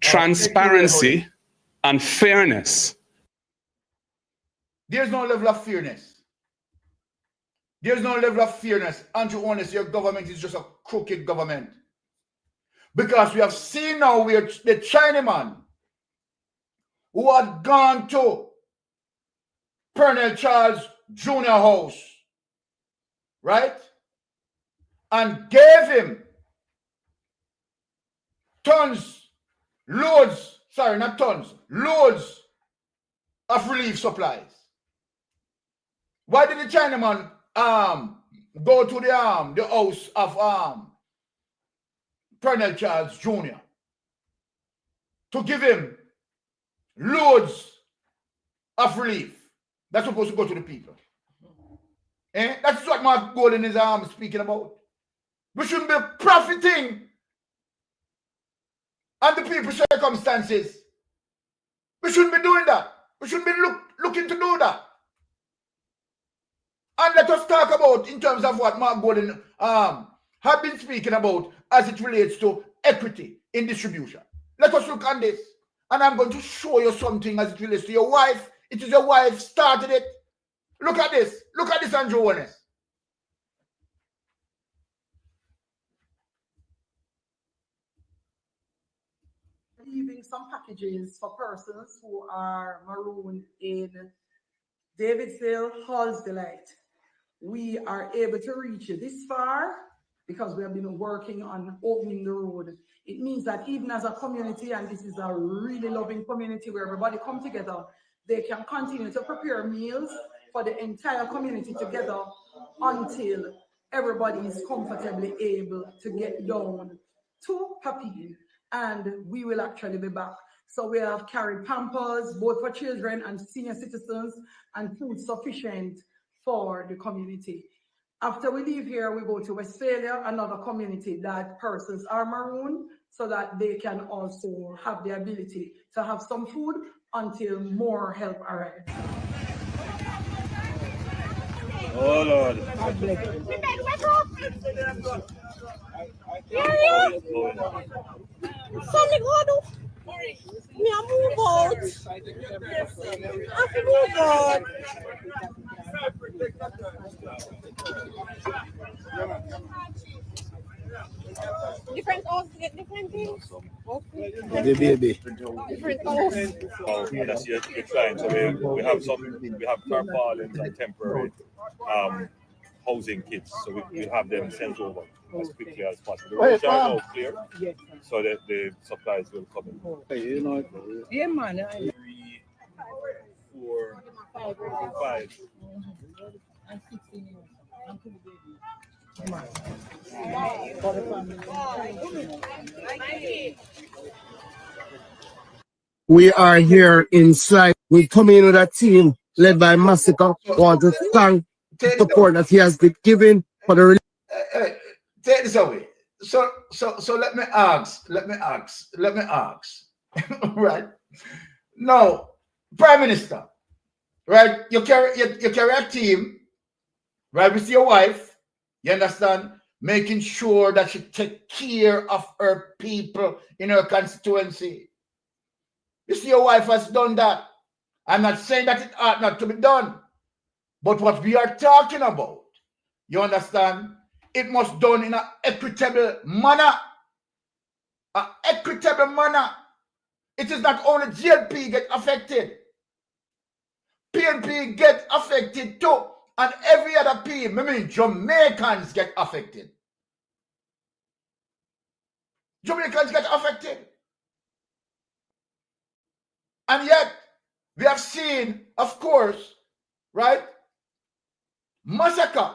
transparency and fairness. There's no level of fairness. There's no level of fairness. Andrew Honest, your government is just a crooked government. Because we have seen now where the Chinaman who had gone to Colonel Charles Jr. house, right? And gave him loads of relief supplies. Why did the Chinaman go to the house of Colonel Charles Jr. to give him loads of relief that's supposed to go to the people? That's what Mark Golden is speaking about. We shouldn't be profiting on the people's circumstances. We shouldn't be doing that. We shouldn't be looking to do that. And let us talk about in terms of what Mark Golden have been speaking about as it relates to equity in distribution. Let us look on this. And I'm going to show you something as it relates to your wife. It is your wife started it. Look at this. Look at this, Andrew Honest. Leaving some packages for persons who are marooned in Davidsdale, Hall's Delight. We are able to reach this far because we have been working on opening the road. It means that even as a community, and this is a really loving community where everybody come together, they can continue to prepare meals for the entire community together until everybody is comfortably able to get down to Papine, and we will actually be back. So we have carried Pampers, both for children and senior citizens, and food sufficient for the community. After we leave here, we go to Westphalia, another community that persons are marooned, so that they can also have the ability to have some food until more help arrives. Oh Lord. Something good. Me a move out. I can move out. Different house get different things. The baby. Different house. And that's your client. So we have tarpaulins and temporary housing kits. So we have them sent over as quickly as possible. The roads are now clear, so that the supplies will come in. Yeah, man. 3, 4, 5. We are here inside. We come in with a team led by Massacre. Want to thank the support that he has been giving for the relief. Take this away. So let me ask. Right now, Prime Minister, right? You carry a team, right, with your wife. You understand? Making sure that she take care of her people in her constituency. You see, your wife has done that. I'm not saying that it ought not to be done, but what we are talking about, you understand? It must done in an equitable manner. An equitable manner. It is not only GLP get affected. PNP get affected too. And every other people, I mean Jamaicans get affected. Jamaicans get affected. And yet, we have seen, of course, right, Massacre,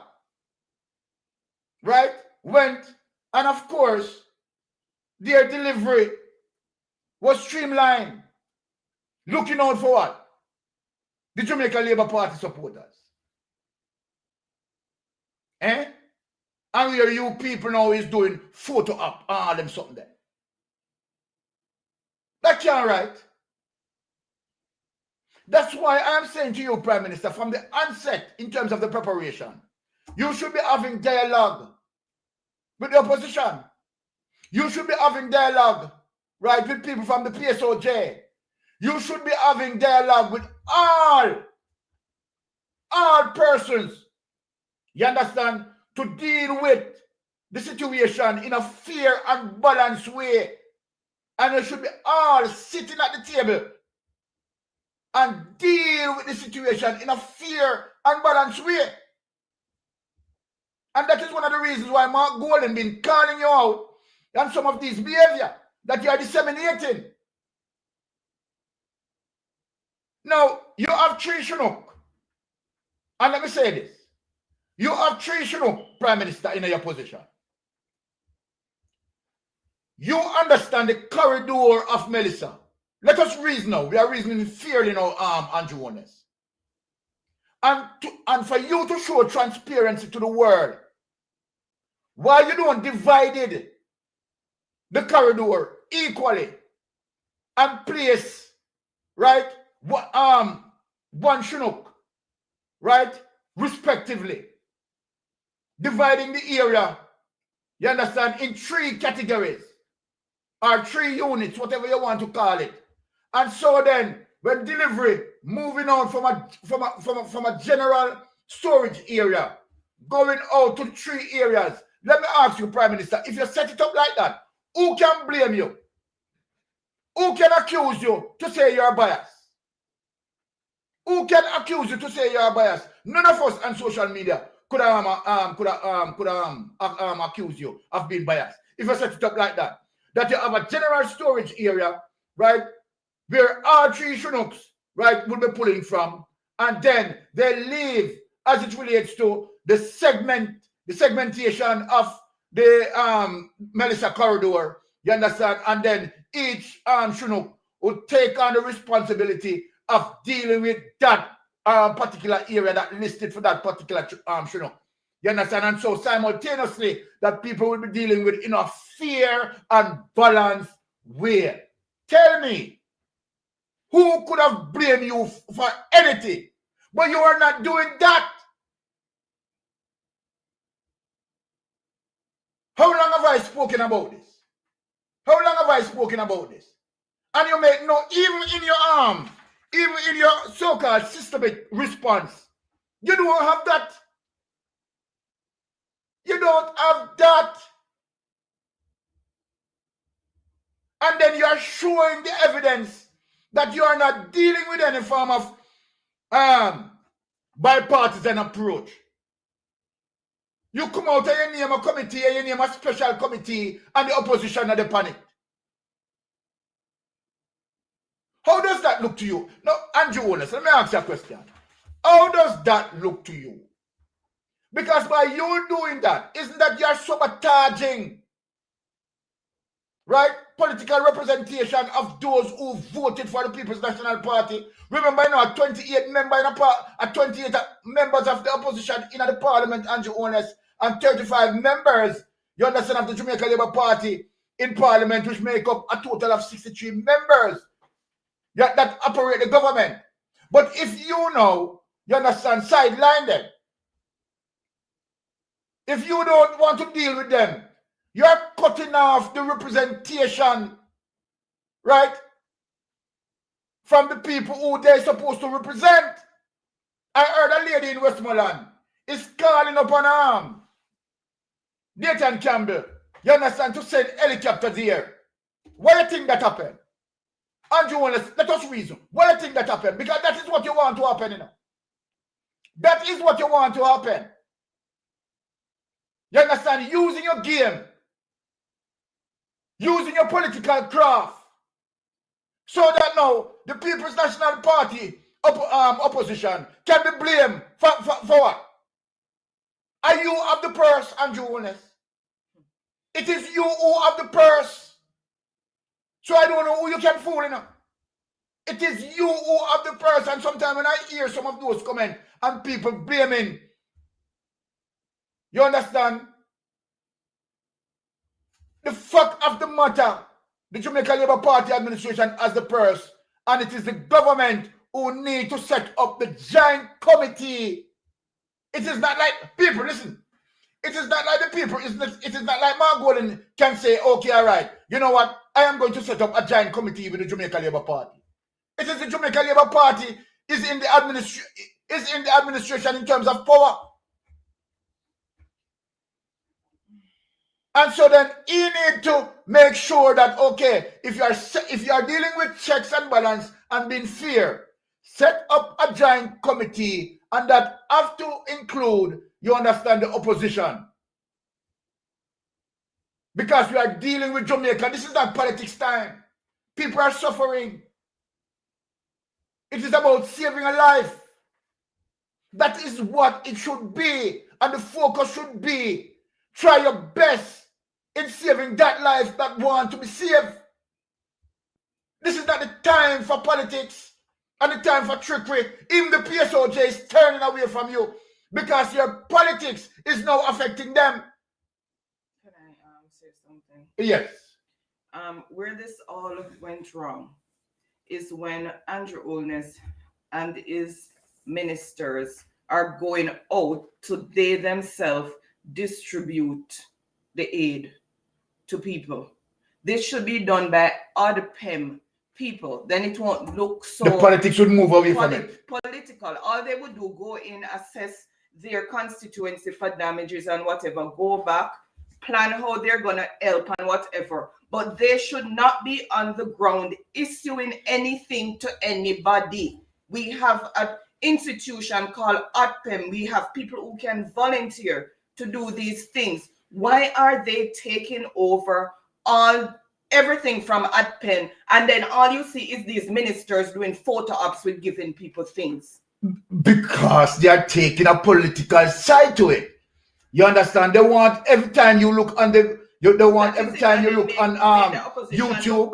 right, went, and of course, their delivery was streamlined. Looking out for what? The Jamaica Labour Party supporters. Eh? And where you people now is doing photo up, all them something there. That can't right. That's why I'm saying to you, Prime Minister, from the onset, in terms of the preparation, you should be having dialogue with the opposition. You should be having dialogue, right, with people from the PSOJ. You should be having dialogue with all persons, you understand, to deal with the situation in a fair and balanced way. And you should be all sitting at the table and deal with the situation in a fair and balanced way. And that is one of the reasons why Mark Golden been calling you out on some of these behavior that you are disseminating. Now, you have three Chinook. And let me say this. You have three Chinook, Prime Minister, in your position. You understand the corridor of Melissa. Let us reason now. We are reasoning fairly now, Andrew Honest. And for you to show transparency to the world, why you don't divided the corridor equally and place, right, one Chinook, right, respectively, dividing the area, you understand, in 3 categories or 3 units, whatever you want to call it. And so then, when delivery moving on from a general storage area, going out to 3 areas, let me ask you, Prime Minister, if you set it up like that, who can blame you? Who can accuse you to say you're biased? Who can accuse you to say you're biased? None of us on social media could accuse you of being biased. If you set it up like that, that you have a general storage area, right, where all 3 Chinooks, right, will be pulling from, and then they leave as it relates to the segmentation of the Melissa corridor, you understand, and then each Chinook will take on the responsibility of dealing with that particular area that listed for that particular Chinook. You understand? And so simultaneously, that people will be dealing with in a fair and balanced way. Tell me, who could have blamed you for anything? But you are not doing that. How long have I spoken about this? How long have I spoken about this? And you make no, even in your even in your so-called systemic response, you don't have that. You don't have that. And then you are showing the evidence that you are not dealing with any form of bipartisan approach. You come out and you name a committee, and you name a special committee, and the opposition are the panic. How does that look to you? Now, Andrew Holness, let me ask you a question. How does that look to you? Because by you doing that, isn't that you're sabotaging, right, political representation of those who voted for the People's National Party? Remember, you know, 28 members of the opposition in the parliament, Andrew Holness, and 35 members, you understand, of the Jamaica Labour Party in parliament, which make up a total of 63 members that operate the government. But if you know, you understand, sideline them. If you don't want to deal with them, you're cutting off the representation, right, from the people who they're supposed to represent. I heard a lady in Westmoreland is calling upon Nathan Campbell, you understand, to send helicopters here. Why do you think that happened? Andrew Holness, let us reason. Why do you think that happened? Because that is what you want to happen, you know. That is what you want to happen. You understand? Using your game, using your political craft, so that now the People's National Party opposition can be blamed for what? Are you of the purse, Andrew Holness? It is you who have the purse. So I don't know who you can fool, you know. It is you who have the purse, and sometimes when I hear some of those comments and people blaming, you understand? The fact of the matter, the Jamaica Labour Party administration has the purse, and it is the government who need to set up the giant committee. It is not like people, listen, it is not like the people, it is not like Mark Golden can say, okay, all right, you know what, I am going to set up a giant committee with the Jamaica Labour Party. It is the Jamaica Labour Party is in the administration in terms of power. And so then you need to make sure that, okay, if you are dealing with checks and balance and being fair, set up a giant committee, and that have to include, you understand, the opposition. Because we are dealing with Jamaica. This is not politics time. People are suffering. It is about saving a life. That is what it should be. And the focus should be, try your best in saving that life that want to be saved. This is not the time for politics and the time for trickery. Even the PSOJ is turning away from you because your politics is now affecting them. Can I say something? Yes. Where this all went wrong is when Andrew Holness and his ministers are going out to they themselves distribute the aid to people. This should be done by other PEM people. Then it won't look so... The politics would move away from it. Political. All they would do, go in, assess their constituency for damages and whatever, go back, plan how they're going to help and whatever. But they should not be on the ground issuing anything to anybody. We have an institution called ATPEM. We have people who can volunteer to do these things. Why are they taking over everything from ATPEN, and then all you see is these ministers doing photo ops with giving people things? Because they are taking a political side to it. You understand? They want every time you look on the every time you look on YouTube,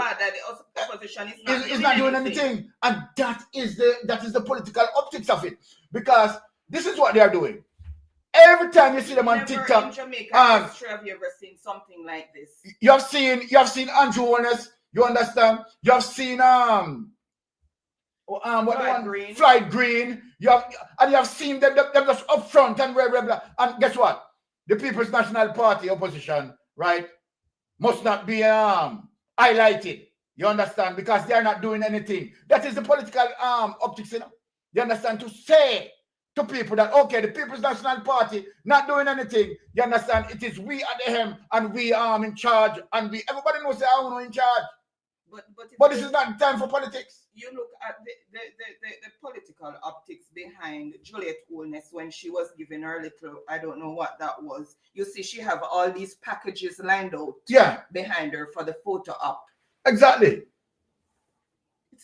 is not doing anything, and that is the political optics of it. Because this is what they are doing. every time you see them on Never TikTok, in Jamaica history have you ever seen something like this? you have seen Andrew Holness, you understand? You have seen Floyd Green. You have seen them just up front and blah. And guess what? The People's National Party opposition, right, must not be highlighted. You understand? Because they are not doing anything. That is the political optics, you know. You understand? To say to people that, okay, the People's National Party not doing anything. You understand? It is we at the helm and we are in charge, and everybody knows they are in charge. But this is not time for politics. You look at the political optics behind Juliet Holness when she was giving her little, I don't know what that was. You see, she have all these packages lined out behind her for the photo op. Exactly.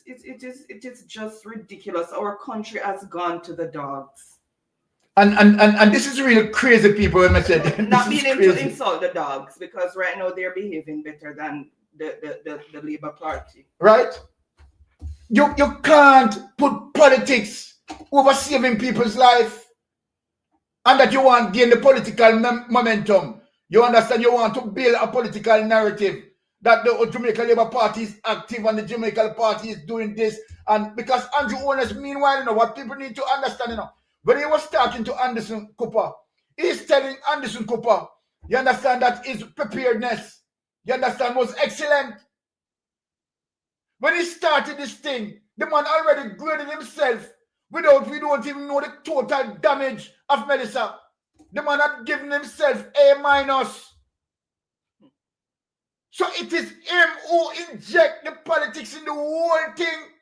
It is just ridiculous. Our country has gone to the dogs. And this is really crazy, people. When I said not meaning to insult the dogs, because right now they're behaving better than the Labour Party. Right? You can't put politics over saving people's life, and that you want to gain the political momentum. You understand? You want to build a political narrative that the Jamaica Labour Party is active and the Jamaica Party is doing this. And because Andrew Holness, meanwhile, you know what people need to understand, you know, when he was talking to Anderson Cooper, he's telling Anderson Cooper, you understand, that his preparedness, you understand, was excellent. When he started this thing, the man already graded himself without we don't even know the total damage of Melissa. The man had given himself A-. So it is him who inject the politics in the whole thing.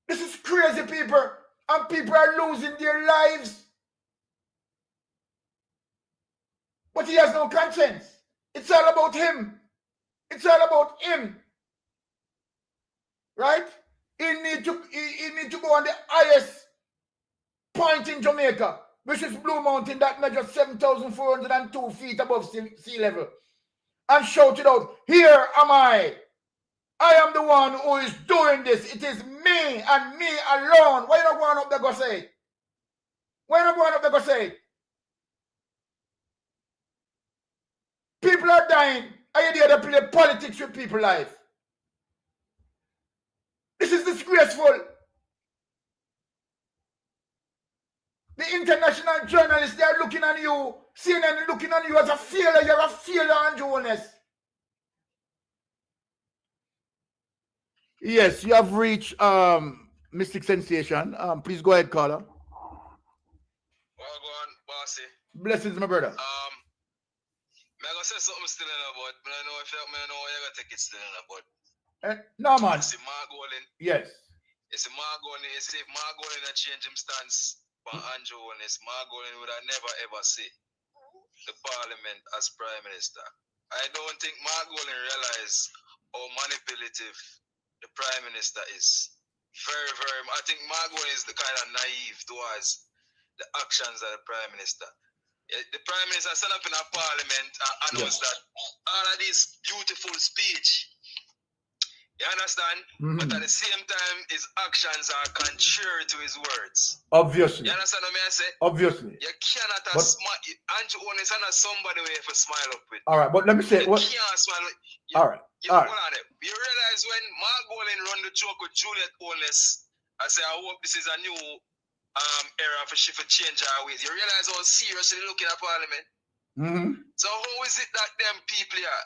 This is crazy, people. And people are losing their lives. But he has no conscience. It's all about him. It's all about him. Right? He need to go on the highest point in Jamaica, which is Blue Mountain, that measures 7,402 feet above sea level, and shout it out, here am I. I am the one who is doing this. It is me and me alone. Why not going up there go say it? Why not going up there go say it? People are dying. Are you there to play politics with people's life? This is disgraceful. The international journalists, they are looking at you, CNN looking at you as a failure. You're a failure, Andrew Holness. Yes, you have reached Mystic Sensation. Please go ahead, caller. Well, go on, bossy. Blessings, my brother. I'm going to say something still in about, but I know if you're going to take it still in about. No, man. You see Margolin? Yes. You see Margolin, you see if Margolin had changed his stance for Andrew Holness, Margolin would have never ever see the parliament as prime minister. I don't think Margolin realized how manipulative the prime minister is. Very, very. I think Margolin is the kind of naive towards the actions of the prime minister. The prime minister stand up in a parliament and announced that all of this beautiful speech. You understand? But at the same time, his actions are contrary to his words. Obviously. You understand what I say? Obviously. You cannot have Andrew Holness is not somebody where you smile up with. All right, but let me say what. You can't smile with. All right. Hold on. You realize when Margolin run the joke with Juliet Holness, I say, I hope this is a new era for shift and change our ways. You realize how seriously they looking at Parliament? So how is it that them people here,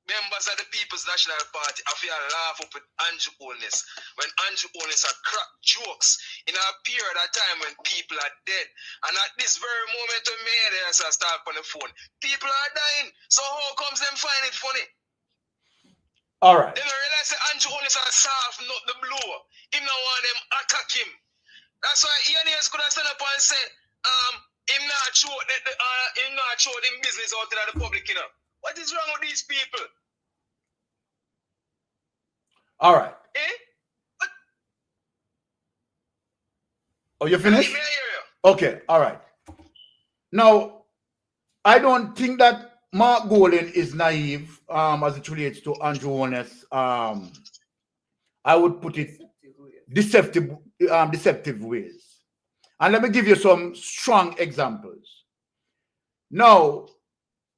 members of the People's National Party, I feel laugh up with Andrew Holness when Andrew Holness are crack jokes in a period of time when people are dead. And at this very moment when me there start on the phone, people are dying. So how comes them find it funny? All right. Then I realize that Andrew Holness are soft, not the blow. Him no want them attack him. That's why Ian could have stand up and say, him not show them business out to the public, you know. What is wrong with these people? All right. Oh, you finished? Okay, all right. Now, I don't think that Margolin is naive as it relates to Andrew Holness. I would put it deceptive ways. And let me give you some strong examples. Now,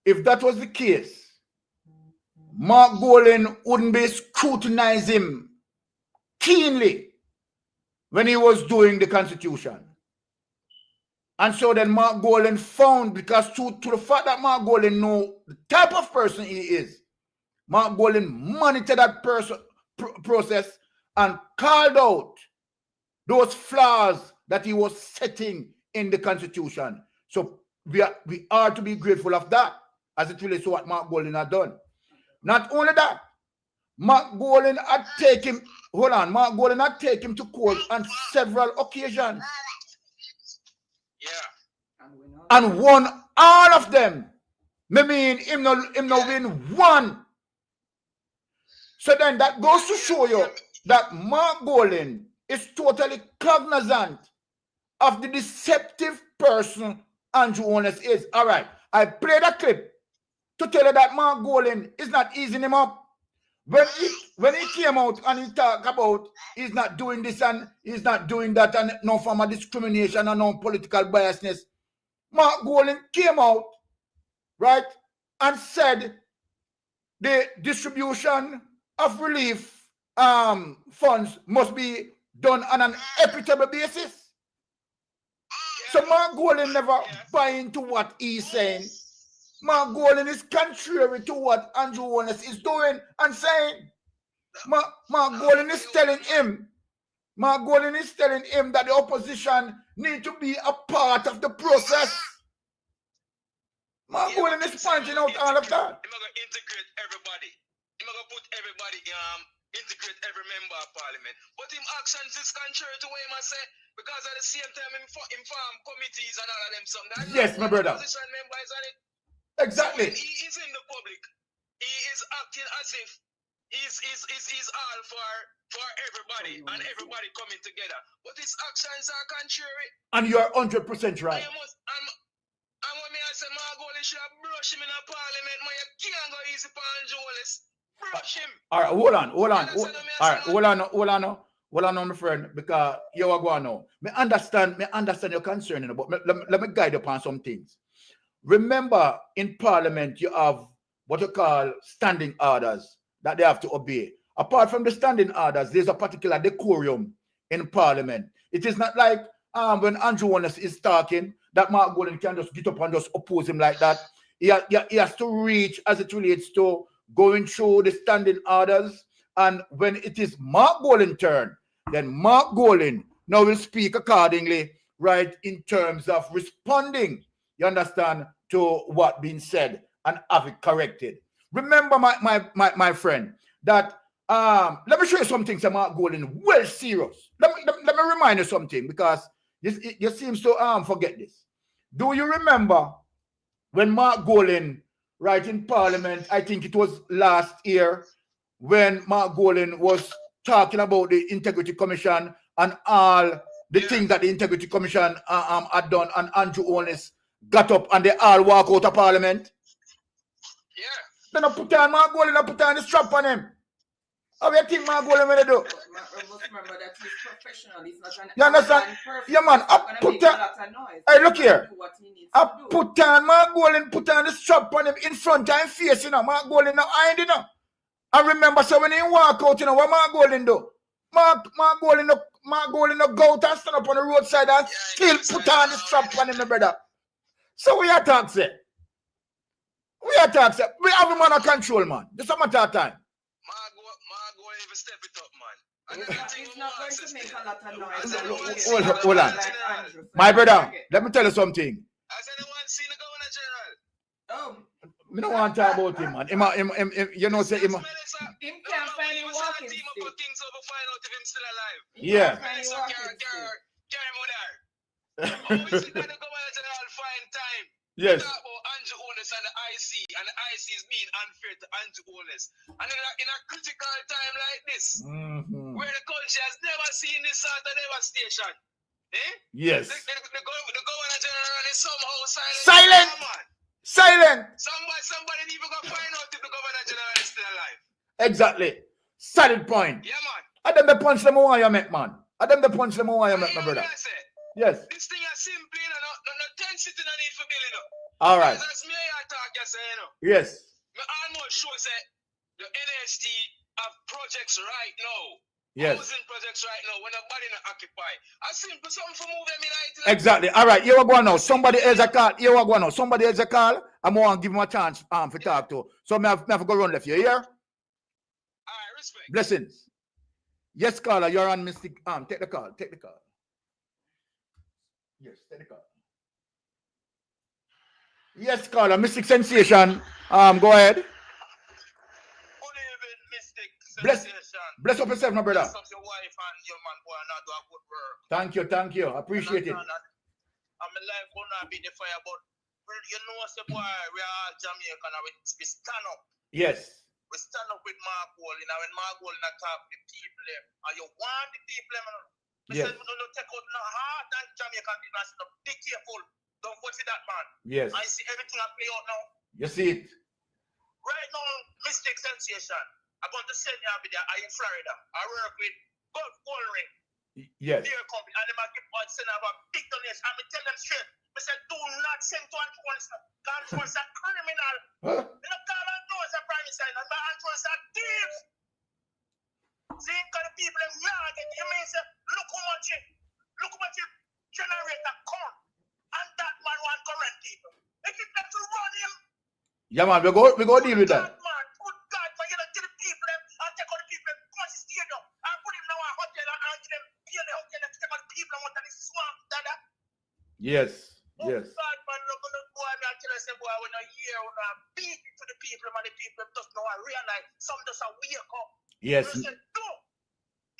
if that was the case, Mark Golan wouldn't be scrutinizing him keenly when he was doing the Constitution. And so then Mark Golan found, because to the fact that Mark Golan knew the type of person he is, Mark Golan monitored that process and called out those flaws that he was setting in the Constitution. So we are to be grateful of that, as it relates to what Mark Golan had done. Not only that, Mark Golan had taken Mark Golan had taken him to court on several occasions. And won all of them. I mean, him no win one. So then that goes to show you that Mark Golan is totally cognizant of the deceptive person Andrew Holness is. All right, I played a clip to tell you that Mark Golan is not easing him up. When he came out and he talked about he's not doing this and he's not doing that and no form of discrimination and no political biasness, Mark Golan came out, right, and said the distribution of relief funds must be done on an equitable basis. So Mark Golan never buy into what he's saying. Mark Golan is contrary to what Andrew Holness is doing and saying. Mark Golan is telling him that the opposition need to be a part of the process. Mark Golan is pointing out all of that. I'm gonna integrate everybody. I'm gonna put everybody integrate every member of parliament. But him actions is contrary to what he must say, because at the same time him form committees and all of them something. Yes, my brother. Opposition members on it. Exactly. So he is in the public. He is acting as if he's all for everybody and everybody coming together. But his actions are contrary. And you are 100% right. And when I say Mark Golan should have brushed him in a parliament, man, you can't go easy for Andrew Holness. Brush him. All right, hold on. Hold on, my friend, because you are going now. Me understand your concern, but let me guide you upon some things. Remember, in Parliament, you have what you call standing orders that they have to obey. Apart from the standing orders, there's a particular decorum in Parliament. It is not like when Andrew Holness is talking, that Mark Golan can just get up and just oppose him like that. He has to reach as it relates to going through the standing orders. And when it is Mark Golan's turn, then Mark Golan now will speak accordingly, right, in terms of responding, you understand, to what being said and have it corrected. Remember, my friend, that let me show you something, Mark Golan, well serious. Let me remind you something, because you seem to forget this. Do you remember when Mark Golan, right, in Parliament, I think it was last year, when Mark Golan was talking about the Integrity Commission and all the things that the Integrity Commission had done, and Andrew Holness got up and they all walk out of Parliament? Yeah. Then I put on Mark Golan, I put on the strap on him. How do you think Mark Golan will do? Remember that he's professional. He's not an you understand? Yeah, man. I put on. Hey, look here. I put on Mark Golan, put on the strap on him in front of him face, you know. Mark Golan now iron, you know. I remember, so when he walk out, you know, what Mark Golan do? Mark Golan no go out and stand up on the roadside and still put on the strap on him, my brother. So we attack, say. We have him under control, man. This is a matter of time. Mark Golan even step it up, man. He's not going to make a lot of noise. Hold on. My brother, let me tell you something. Has anyone seen the Governor General? I don't want to talk about him, man. You know, say him. Him can't find him walking stick. Things over find out if him still alive. Yeah. Carry him there. We see that the Governor General find time. Yes. Talk about Andrew Holness and the IC, and the IC is being unfair to Andrew Holness. And in a critical time like this, where the country has never seen this sort of devastation, yes. The Governor General is somehow silent. Silent. Somebody need to go find out if the Governor General is still alive. Exactly. Solid point. Yeah, man. I them the punch them why you make, man. I them the punch them why you make, my brother. Yes. This thing is simple, you know, no 10 city no need for building up. All right. As me I talk, you say, you know. Yes. Me almost sure say the NST have projects right now. Yes. Housing projects right now when nobody not occupy. I simple something for move them in IT. Exactly. All right. You are going now. Somebody else a call. You are going now. Somebody else a call. I'm going to give him a chance to talk to. So I have to go run left. You hear? All right. Respect. Blessings. Yes, caller. You're on Mystic. Take the call. Take the call. Yes, take the call. Yes, caller. Mystic Sensation. Go ahead. Good evening, Mystic Bless Sensation. up yourself, my brother. Bless up your wife and your man boy and do a good work. Thank you. Appreciate it. I'm life gonna be the fire, but you know, say boy, we are all Jamaican and we stand up. Yes. We stand up with Mark Wall, you know, when Mark Wall not talk to the people there, and you want the people there, Yes. we don't take out no heart and Jamaican people and say, be careful, don't vote for that man. Yes. I see everything I play out now. You see it. Right now, Mystic Sensation, I'm going to send you over there. I'm in Florida. I work with GOFUNDME. Yes. Their company, and they might give out send over big donation. I'm tell them straight. I said, do not send to Antoine's. Antoine's a criminal. Huh? You know, call Antoine's a prime minister, and Antoine's a thief. See, because the people in yard, you mean, say, look how much generator come. And that man want current people. If it's not to run him, Yeah, man. We go deal with that. man, put God, man, you know, get the people them, and take out the people them, come to stadium, and put him now in a hotel, and answer them, pay the hotel, and take out the people, and want to this swamp, dada. Yes. Yes. God, man, look, boy, I tell you, say, boy, when I hear, when I beat it to the people, man, the people just know I realize, some just a wake up. Yes. They say, no,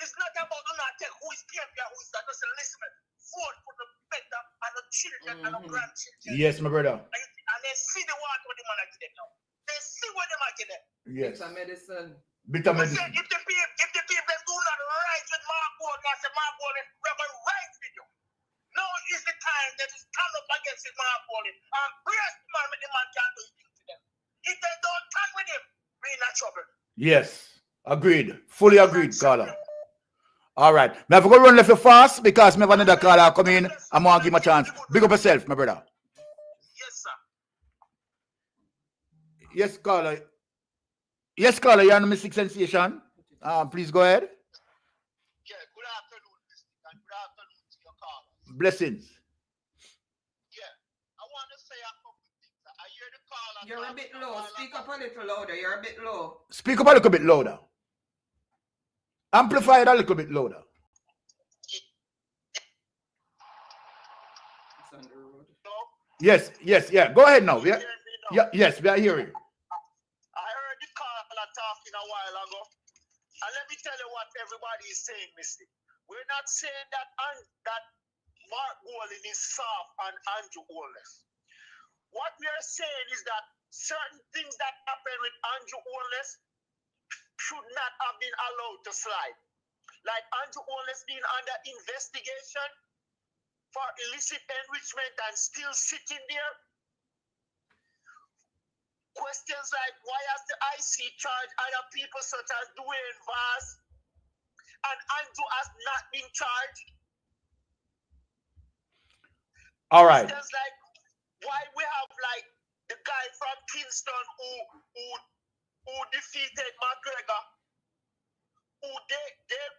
it's not about do not take who is champion, who is that. Just listen, vote for the better, and the children, and the grandchildren. Yes, my brother. And they see the water what the man are getting now. They see what they are getting. Yes. Bitter medicine. Bitter If medicine. the people do not rise with Mark Ward, I say Mark Ward, we're going to rise with you. Now is the time that to stand up against the Mark Ward and brace the man with the man can't do anything to them. If they don't stand with him, we're in trouble. Yes. Agreed. Fully agreed, caller. All right. Now, if we go run left fast because me have another caller come in, I'm going to give him a chance. Big up yourself, my brother. Yes, sir. Yes, caller. Yes, caller. You're on the Mystic Sensation. Please go ahead. Yeah, good afternoon, Mr. And good afternoon to your caller. Blessings. Yeah, I want to say a couple things. I hear the caller. You're a bit low. Speak up a little louder. You're a bit low. Speak up a little bit louder. Amplify it a little bit louder. Yes, yeah. Go ahead now. Yes, we are hearing. I heard the caller talking a while ago. And let me tell you what everybody is saying, Misty. We're not saying that Mark Wallin is soft and Andrew Holness. What we are saying is that certain things that happen with Andrew Holness should not have been allowed to slide. Like Andrew Holness being under investigation for illicit enrichment and still sitting there. Questions like, why has the IC charged other people such as Dwayne Vaz and Andrew has not been charged? All right. Questions like, why we have like the guy from Kingston who defeated McGregor, who they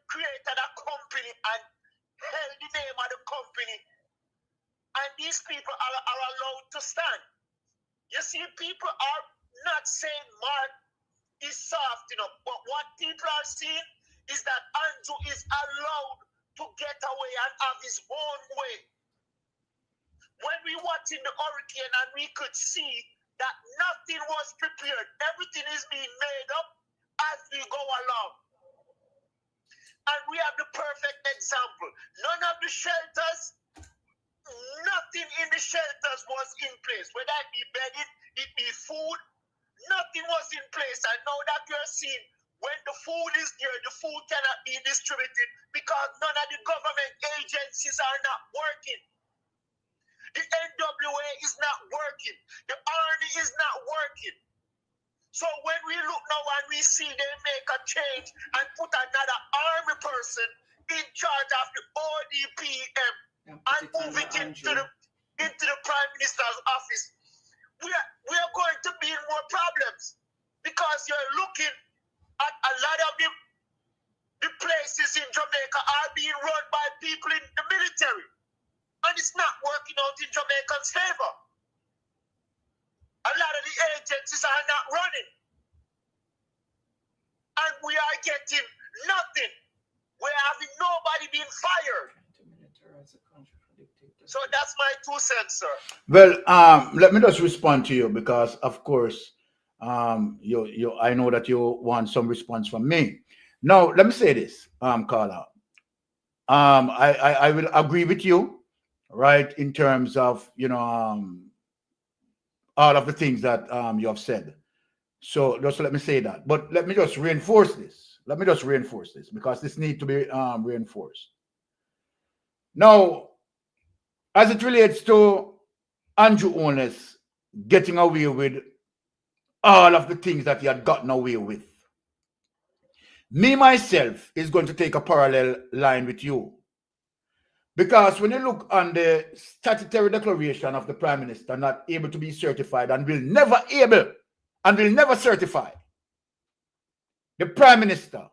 created a company and held the name of the company, and these people are allowed to stand. You see, people are not saying Mark is soft enough, but what people are seeing is that Andrew is allowed to get away and have his own way. When we watching the hurricane and we could see that nothing was prepared, everything is being made up as we go along. And we have the perfect example. None of the shelters, nothing in the shelters was in place. Whether it be bedding, it be food, nothing was in place. And now that you're seeing, when the food is there, the food cannot be distributed because none of the government agencies are not working. The NWA is not working. The Army is not working. So when we look now and we see they make a change and put another Army person in charge of the ODPM, and move it into the Prime Minister's office, we are going to be in more problems, because you're looking at a lot of the places in Jamaica are being run by people in the military, and it's not working out in Jamaicans' favor. A lot of the agencies are not running, and we are getting nothing. We're having nobody being fired. So that's my 2 cents, sir. Well, let me just respond to you, because of course, I know that you want some response from me. Now, let me say this, Carla. I will agree with you, right, in terms of, all of the things that you have said. So just let me say that. But let me just reinforce this. Because this needs to be reinforced. Now, as it relates to Andrew Holness getting away with all of the things that he had gotten away with, me, myself, is going to take a parallel line with you. Because when you look on the statutory declaration of the Prime Minister not able to be certified and will never certify, the Prime Minister,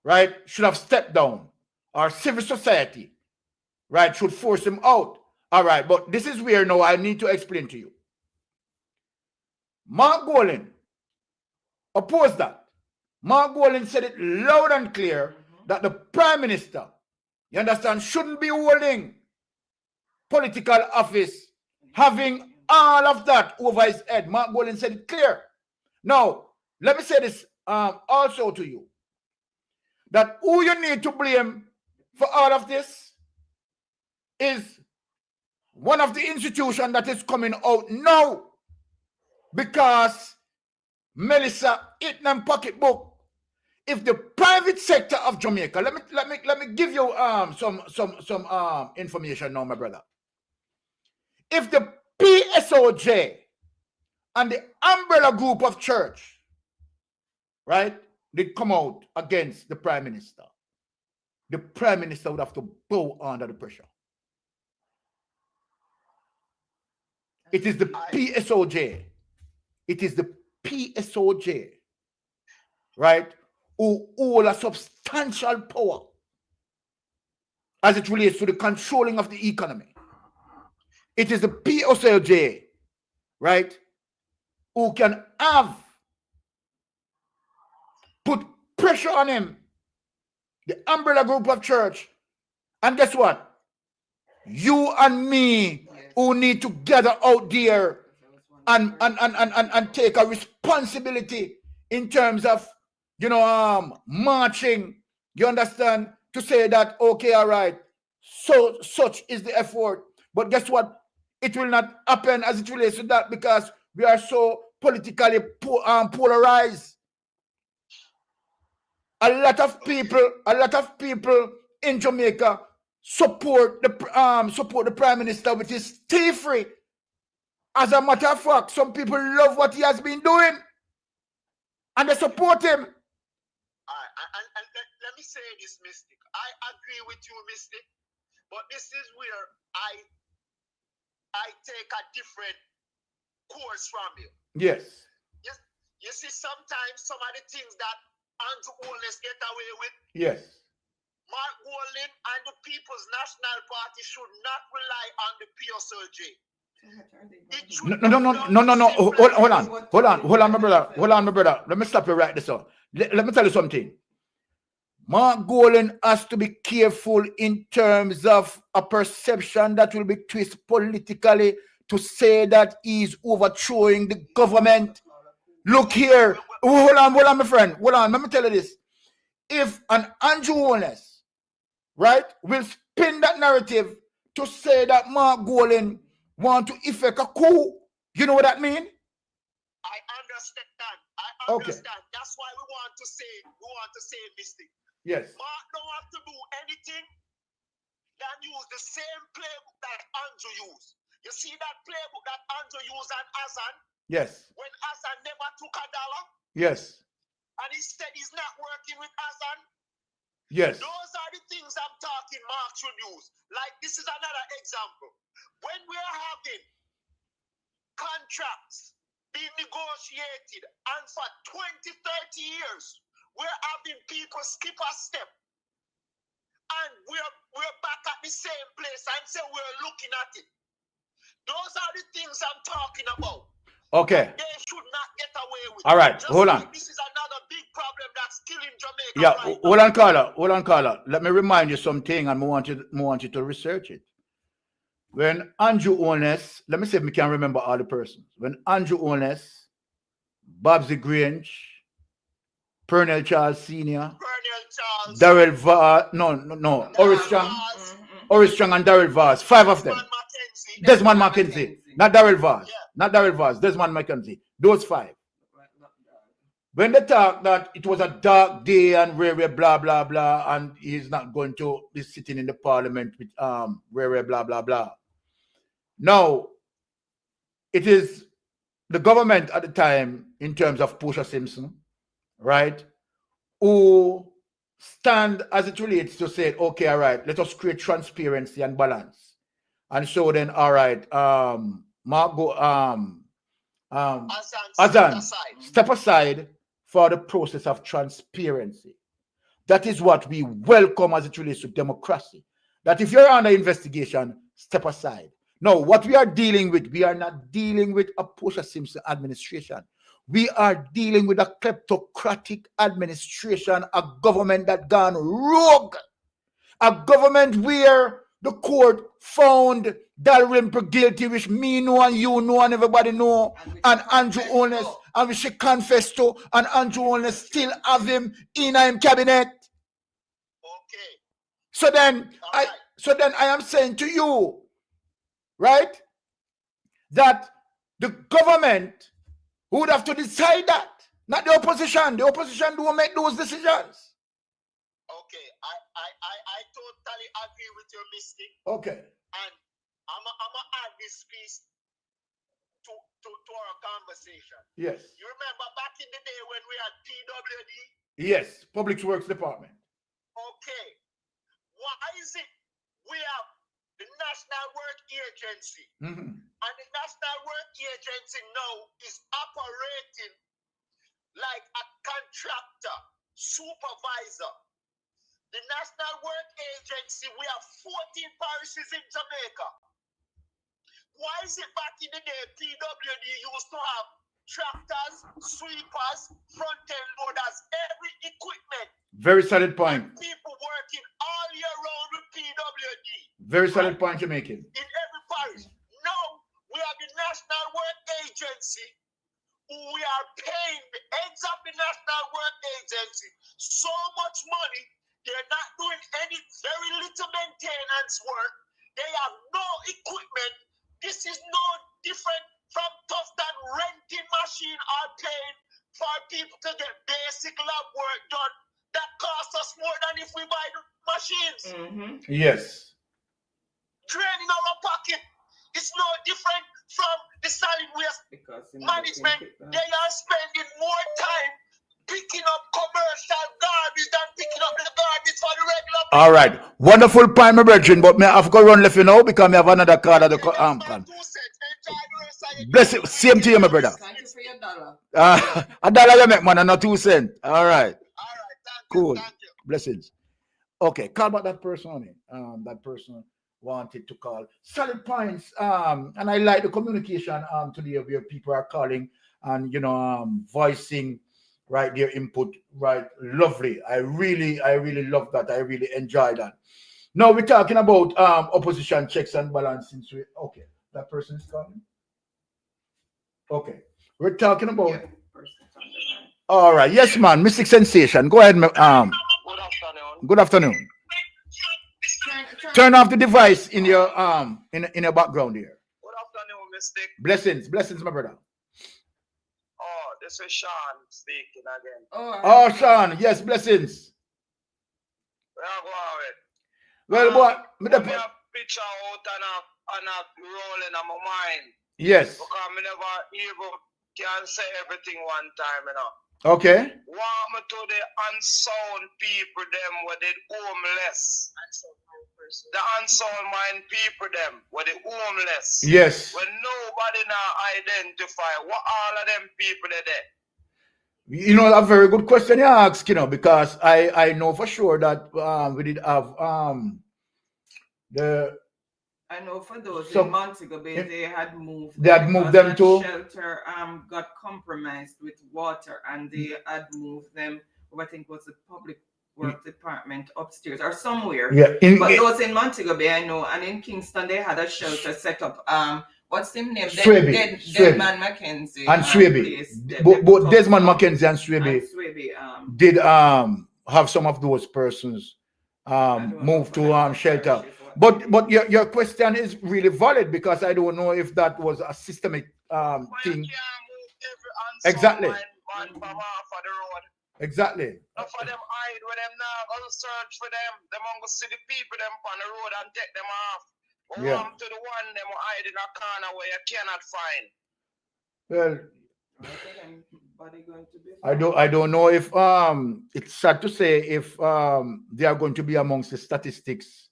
right, should have stepped down, or civil society, right, should force him out. All right, but this is where now I need to explain to you. Mark Golin opposed that. Mark Golin said it loud and clear that the Prime Minister, you understand, shouldn't be holding political office, having all of that over his head. Mark Golin said it clear. Now, let me say this also to you, that who you need to blame for all of this is one of the institutions that is coming out now, because Melissa eating them pocketbook. If the private sector of Jamaica, let me give you some information now, my brother. If the PSOJ and the umbrella group of church, right, did come out against the Prime Minister, the Prime Minister would have to bow under the pressure. It is the PSOJ. It is the PSOJ, right, who hold a substantial power as it relates to the controlling of the economy. It is the PSOJ, right, who can put pressure on him, the umbrella group of church. And guess what? You and me, who need to gather out there and take a responsibility in terms of, marching, you understand, to say that, okay, all right, so such is the effort. But guess what? It will not happen as it relates to that, because we are so politically polarized. A lot of people in Jamaica support the Prime Minister with his thievery. As a matter of fact, some people love what he has been doing, and they support him. And let me say this, Mystic. I agree with you, Mystic, but this is where I take a different course from you. Yes. You see, sometimes some of the things that Andrew Holness get away with. Yes. Mark Golin and the People's National Party should not rely on the PSOJ. No. Hold on, my brother. Let me stop you right there. Let me tell you something. Mark Golin has to be careful in terms of a perception that will be twisted politically to say that he's overthrowing the government. Look here. Hold on, my friend. Hold on. Let me tell you this. If an Andrew Holness, right, will spin that narrative to say that Mark Golin want to effect a coup, you know what that means? I understand. Okay. That's why we want to say Mystic. Yes. Mark don't have to do anything than use the same playbook that Andrew used. You see that playbook that Andrew used on Azan? Yes. When Azan never took $1? Yes. And he said he's not working with Azan? Yes. Those are the things I'm talking Mark should use. like this is another example. When we're having contracts being negotiated and for 20, 30 years, we're having people skip a step and we're back at the same place and say we're looking at it. Those are the things I'm talking about. Okay. They should not get away with. All right, Just hold like on. this is another big problem that's killing Jamaica. Yeah, right hold now. on, caller. Hold on, caller. Let me remind you something, and I want you to research it. When Andrew Ones, let me see if we can remember all the persons. When Andrew Ones, Babsy Grange, Pernell Charles Sr., Darrell Vaz, no, Oris Strong and Darrell Vaz, 5 of them. Desmond McKenzie, not Darrell Vaz, not Darrell Vaz, Desmond McKenzie, those 5. When they talk that it was a dark day and Ray blah blah blah, and he's not going to be sitting in the parliament with Ray blah blah blah. Now, it is the government at the time, in terms of Portia Simpson, right, who stand as it relates to say, okay, all right, let us create transparency and balance. And so then, all right, Azan, step aside for the process of transparency. That is what we welcome as it relates to democracy. That if you're under investigation, step aside. Now, what we are dealing with, we are not dealing with a Portia Simpson administration. We are dealing with a kleptocratic administration, a government that gone rogue, a government where the court found Dalrymple guilty, which me know and you know and everybody know, and Andrew Ones, and which she confessed to, and Andrew Ones still have him in him cabinet. Okay. So then I am saying to you, right, that the government would have to decide that, not the opposition. The opposition don't make those decisions. Okay, I totally agree with your mistake. Okay. And I'm gonna add this piece to our conversation. Yes. You remember back in the day when we had PWD? Yes, Public Works Department. Okay. Why is it we have the National Work Agency? And the National Work Agency now is operating like a contractor, supervisor. The National Work Agency, we have 14 parishes in Jamaica. Why is it back in the day PWD used to have tractors, sweepers, front-end loaders, every equipment? Very solid point. And people working all year round with PWD. Very solid point you're making. In every parish. Now, we have the National Work Agency, who we are paying the heads of the National Work Agency so much money. They're not doing any very little maintenance work. They have no equipment. This is no different from tough than renting machine or paying for people to get basic lab work done. That costs us more than if we buy the machines. Yes. Draining our pocket. It's no different from the solid waste management. They are spending more time picking up commercial garbage than picking up the garbage for the regular people. All right. Wonderful point, my brethren, but me have to run left you now because me have another card at the can. Bless it. Same to you, my brother. Thank you for your $1. $1 you make, man, and not 2 cents. All right. Cool. Blessings. Okay, call back that person on it. That person wanted to call. Solid points. And I like the communication today where people are calling and voicing right their input. Right, lovely. I really love that. I really enjoy that. Now we're talking about opposition checks and balances. Okay, that person is calling. Okay, we're talking about. All right, yes, man. Mystic Sensation. Go ahead, Good afternoon. Turn off the device in your in your background here. Good afternoon, Mystic. Blessings, my brother. Oh, this is Sean speaking again. Oh, Sean, yes, blessings. Well, what? Me a picture out and a rolling on my mind. Yes. Because I never even can say everything one time, Okay. Want me to the unsound people them where they homeless. the unsold mine people them, where the homeless. Yes. When nobody now identify what all of them people are there. You know, a very good question you ask, you know, because I know for sure that we did have the I know for those some in Montego Bay, they had moved. they had moved them because to that shelter got compromised with water, and they had moved them. I think it was the public work department upstairs or somewhere. Yeah, but those in Montego Bay, I know, and in Kingston, they had a shelter set up. What's his name? Desmond Mackenzie. And Swaby. Both Desmond Mackenzie and Swaby did have some of those persons moved to shelter. But your question is really valid, because I don't know if that was a systemic thing. Exactly. Exactly. Enough of them hide with them now. Go search for them. Them on go see the people them on the road and take them off. Go Yeah. to the one them who hide in a corner where you cannot find. Well, I don't know if it's sad to say if they are going to be amongst the statistics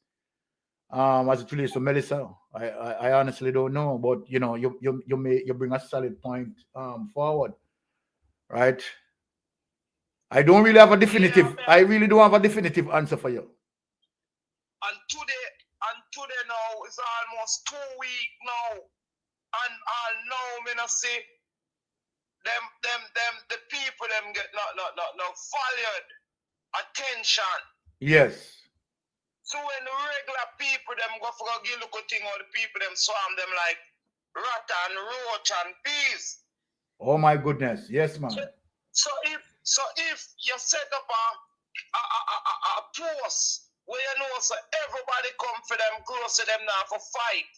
as it relates to Melissa. I honestly don't know, but you know, you bring a solid point forward, right? I don't really have a definitive. I really don't have a definitive answer for you. And today now is almost 2 weeks now, and now me not see them the people them get no valued attention. Yes. So when the regular people them go for a give look thing, or the people them swarm them like rat and roach and bees. Oh my goodness. Yes, man. So if you set up a post where you know so everybody come for them close to them now for fight,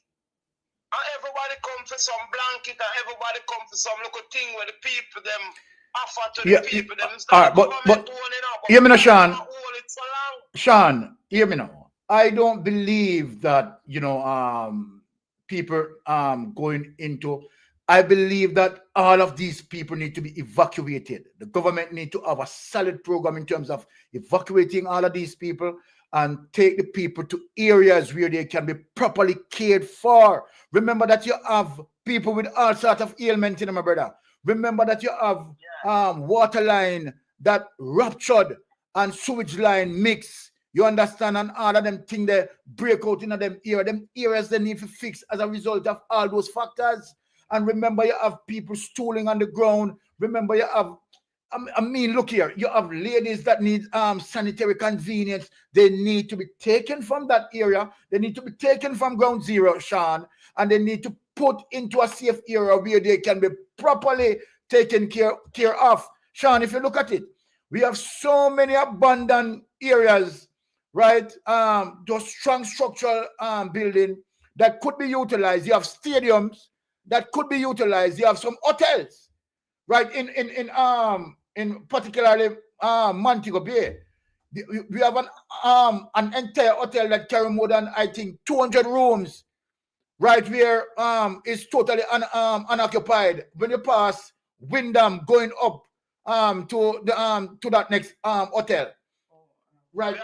and everybody come for some blanket, and everybody come for some little thing where the people them offer to the people them. All right, but hear me now, Sean. Sean, hear me now. I don't believe that, you know, people going into. I believe that all of these people need to be evacuated. The government need to have a solid program in terms of evacuating all of these people and take the people to areas where they can be properly cared for. Remember that you have people with all sorts of ailments, my brother. Remember that you have water line that ruptured and sewage line mix. You understand? And all of them things they break out in them areas. Them areas they need to fix as a result of all those factors. And remember, you have people stooling on the ground. Remember, you have, I mean, look here, you have ladies that need sanitary convenience. They need to be taken from that area. They need to be taken from ground zero, Sean, and they need to put into a safe area where they can be properly taken care of. Sean, if you look at it, we have so many abandoned areas, right? Those strong structural building that could be utilized. You have stadiums that could be utilized. You have some hotels, right? In particularly Montego Bay, we have an entire hotel that carry more than, I think, 200 rooms, right? Where is totally unoccupied. When you pass Wyndham going up to that next hotel, right?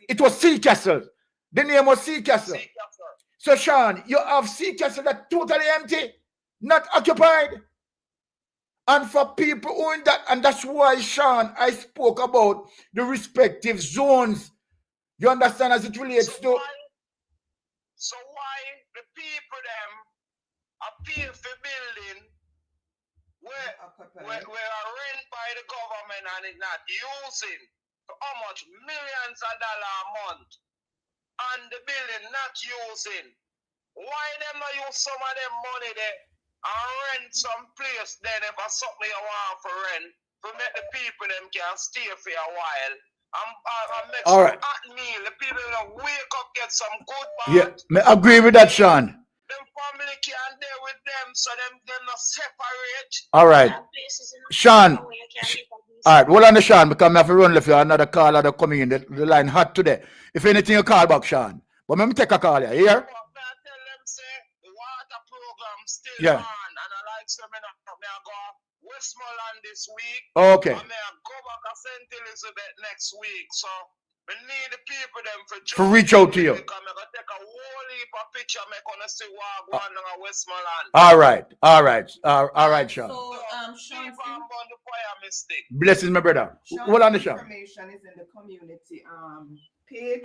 It was Sea Castle. The name was Sea Castle. So, Sean, you have Sea Castle that totally empty, not occupied. And for people who in that, and that's why, Sean, I spoke about the respective zones. You understand, as it relates to. So why the people them appeal for building where are rent by the government and it not using for how much millions of dollars a month? And the building not using. Why them not use some of them money there and rent some place then if a something you want for rent to make the people them can stay for a while and make All some right. hot meal. The people that wake up, get some good Yeah, I agree with that, Sean. Them family can deal with them so them not separate. All right. Sean. All right, hold on, Sean, because I have to run left you another caller that coming in. The line hot today. If anything, you call back, Sean. But let me take a call here. You hear? Yeah. And I like some I go Westmoreland this week. Okay. And I go back to St. Elizabeth next week. So We need the people them for reach out to you. Because I'm going to take a whole heap of picture. I'm going to see what going on in Westmoreland. All right, Sean. So, Sean, Blessings, my brother. Hold on, Sean. Information is in the community page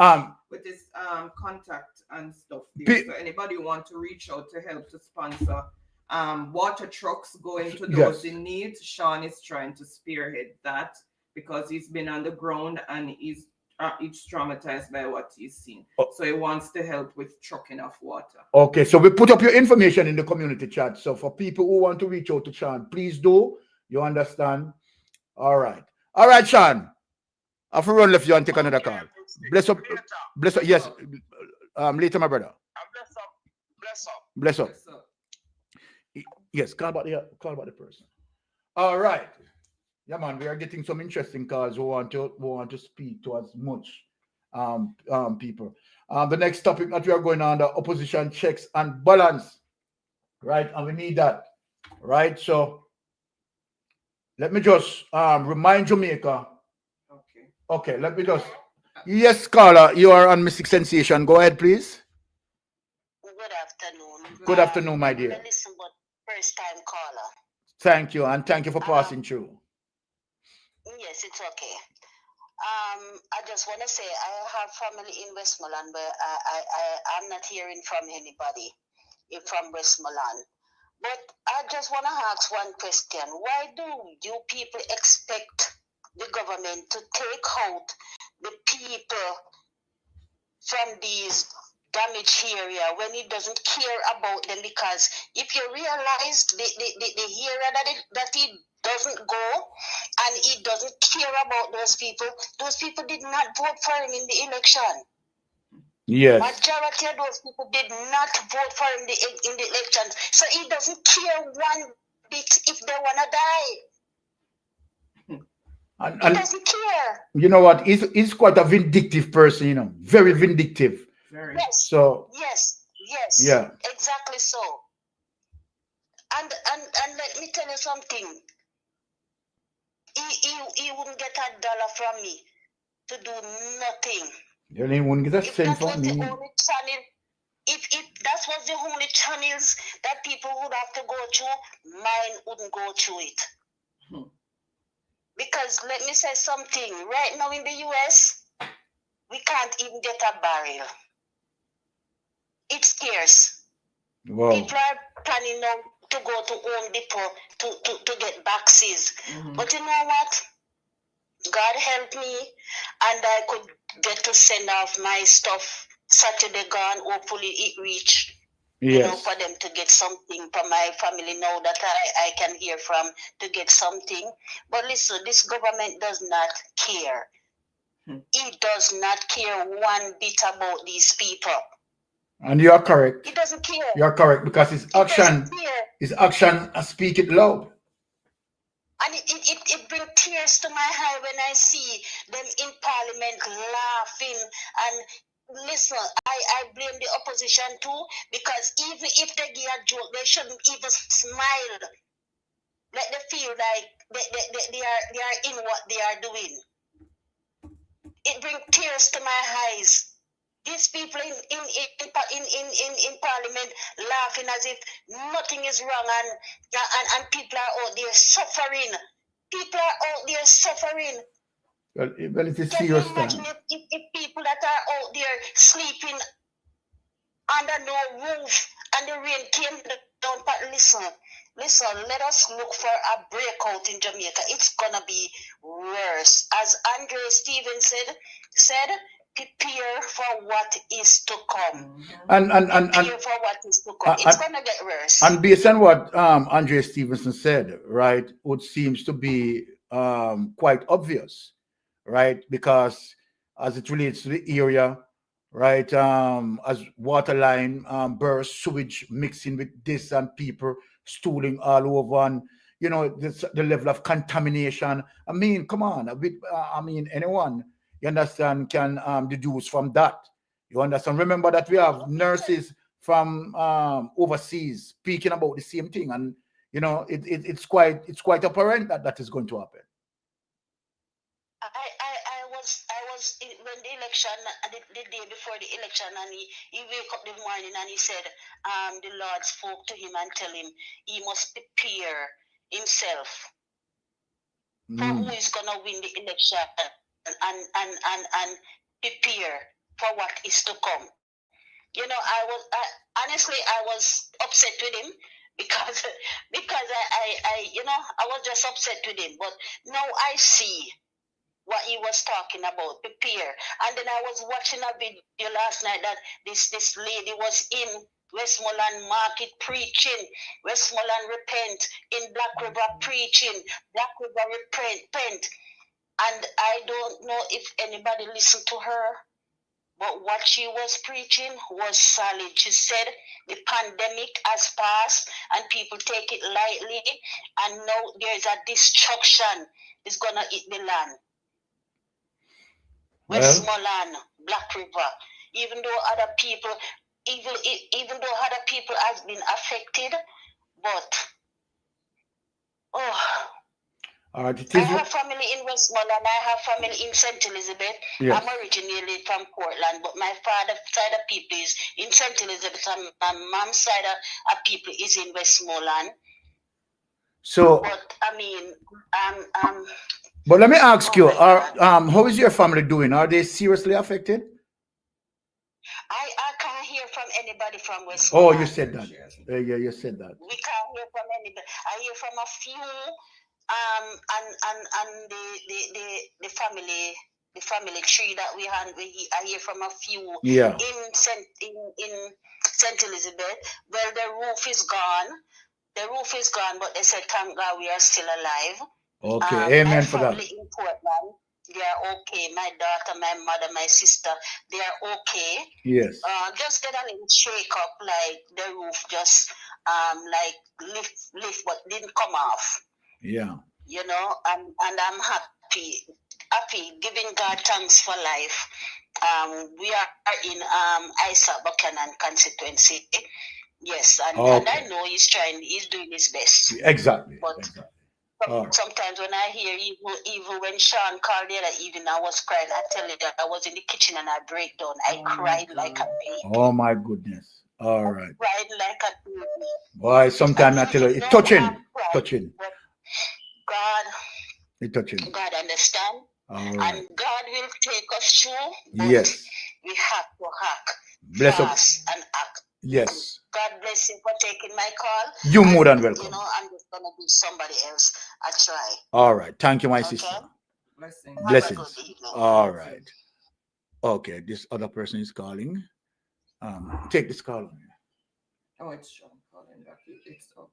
with this contact and stuff there. So anybody want to reach out to help to sponsor water trucks going to those in need, Sean is trying to spearhead that because he's been on the ground and he's traumatized by what he's seen. So he wants to help with trucking of water. Okay, so we put up your information in the community chat. So for people who want to reach out to Sean, please do. You understand? All right, Sean. I've run left you and take another call. Bless up. Yes. Later, my brother. Bless up. Yes, call about the person. All right. Yeah, man, we are getting some interesting calls who want to speak to as much people. The next topic that we are going on, the opposition checks and balance, right? And we need that, right? So let me just remind Jamaica. Okay, let me just. Yes, caller, you are on Mystic Sensation. Go ahead, please. Good afternoon. Good afternoon, my dear. Listen, but first time caller. Thank you, and thank you for passing through. Yes, it's okay. I just want to say I have family in Westmoreland, but I'm not hearing from anybody from Westmoreland. But I just want to ask one question. Why do you people expect the government to take out the people from these damaged area when it doesn't care about them? Because if you realize the area that it doesn't go and it doesn't care about those people did not vote for him in the election. Yes. Majority of those people did not vote for him in the elections. So he doesn't care one bit if they want to die. He doesn't care. You know what? He's quite a vindictive person, you know, very vindictive. Very. Yes. So. Yes. Yeah. Exactly so. And let me tell you something. He wouldn't get $1 from me to do nothing. You wouldn't get a cent from me. If that was the only channels that people would have to go through, mine wouldn't go through it. Because let me say something. Right now in the US, we can't even get a barrel. It's scarce. Wow. People are planning now to go to Home Depot to get boxes. But you know what? God help me, and I could get to send off my stuff Saturday gone. Hopefully it reach, you know, for them to get something for my family now that I can hear from to get something. But listen, this government does not care. It does not care one bit about these people. And you are correct. He doesn't care. You are correct because his action speak it loud. And it brings tears to my eye when I see them in Parliament laughing. And listen, I blame the opposition too, because even if they give a joke, they shouldn't even smile. Let them feel like they are in what they are doing. It brings tears to my eyes. These people in Parliament laughing as if nothing is wrong and people are out there suffering. People are out there suffering. Well, it is serious time. Imagine if people that are out there sleeping under no roof and the rain came down. But listen, let us look for a breakout in Jamaica. It's gonna be worse. As Andre Stevens said, prepare for what is to come. Prepare for what is to come. It's gonna get worse. And based on what Andre Stevenson said, right, what seems to be quite obvious, right, because as it relates to the area, right, as water line burst, sewage mixing with this and people stooling all over, and you know the level of contamination. I mean, come on, I mean, anyone, you understand, can deduce from that. You understand? Remember that we have nurses from overseas speaking about the same thing, and you know it's quite apparent that is going to happen. I when the election, the day before the election, and he wake up the morning and he said, the Lord spoke to him and tell him he must prepare himself for who is gonna win the election and prepare for what is to come. You know, honestly I was upset with him because I was just upset with him. But now I see what he was talking about, prepare. And then I was watching a video last night that this lady was in Westmoreland Market preaching, Westmoreland repent, in Black River preaching, Black River repent. And I don't know if anybody listened to her, but what she was preaching was solid. She said the pandemic has passed and people take it lightly, and now there's a destruction is gonna hit the land. Westmoreland, Black River, even though other people has been affected, but I have family in Westmoreland, I have family in St. Elizabeth. Yes. I'm originally from Portland, but my father's side of people is in St. Elizabeth and my mom's side of people is in Westmoreland. So, but I mean, but let me ask you, how is your family doing? Are they seriously affected? I can't hear from anybody from Westmoreland. Oh, you said that. Yeah, you said that. We can't hear from anybody. I hear from a few, and the family tree that we had. I hear from a few. Yeah. In St. Elizabeth. Well, the roof is gone. The roof is gone, but they said, thank God we are still alive. Okay, amen for that. My family in Portland, they are okay. My daughter, my mother, my sister, they are okay. Yes. Just get a little shake up, like the roof just like lift, but didn't come off. Yeah. You know, and I'm happy, giving God thanks for life. We are in ISAT BUCHANAN constituency. Yes, and I know he's doing his best. Exactly. But sometimes when I hear, even when Sean called the other evening, I was crying. I tell you that I was in the kitchen and I break down. I cried like a baby. Oh my goodness. All right. Cried like a baby. Boy, sometimes I tell you, it's touching. God. It's touching. God understand. All right. And God will take us through. Yes. We have to act. Bless fast and act. Yes. God bless you for taking my call. You're more than welcome. You know, I'm just gonna be somebody else. I try. All right. Thank you, my sister. Blessings. All right. Okay. This other person is calling. Take this call. Oh, it's Sean calling back. It's up.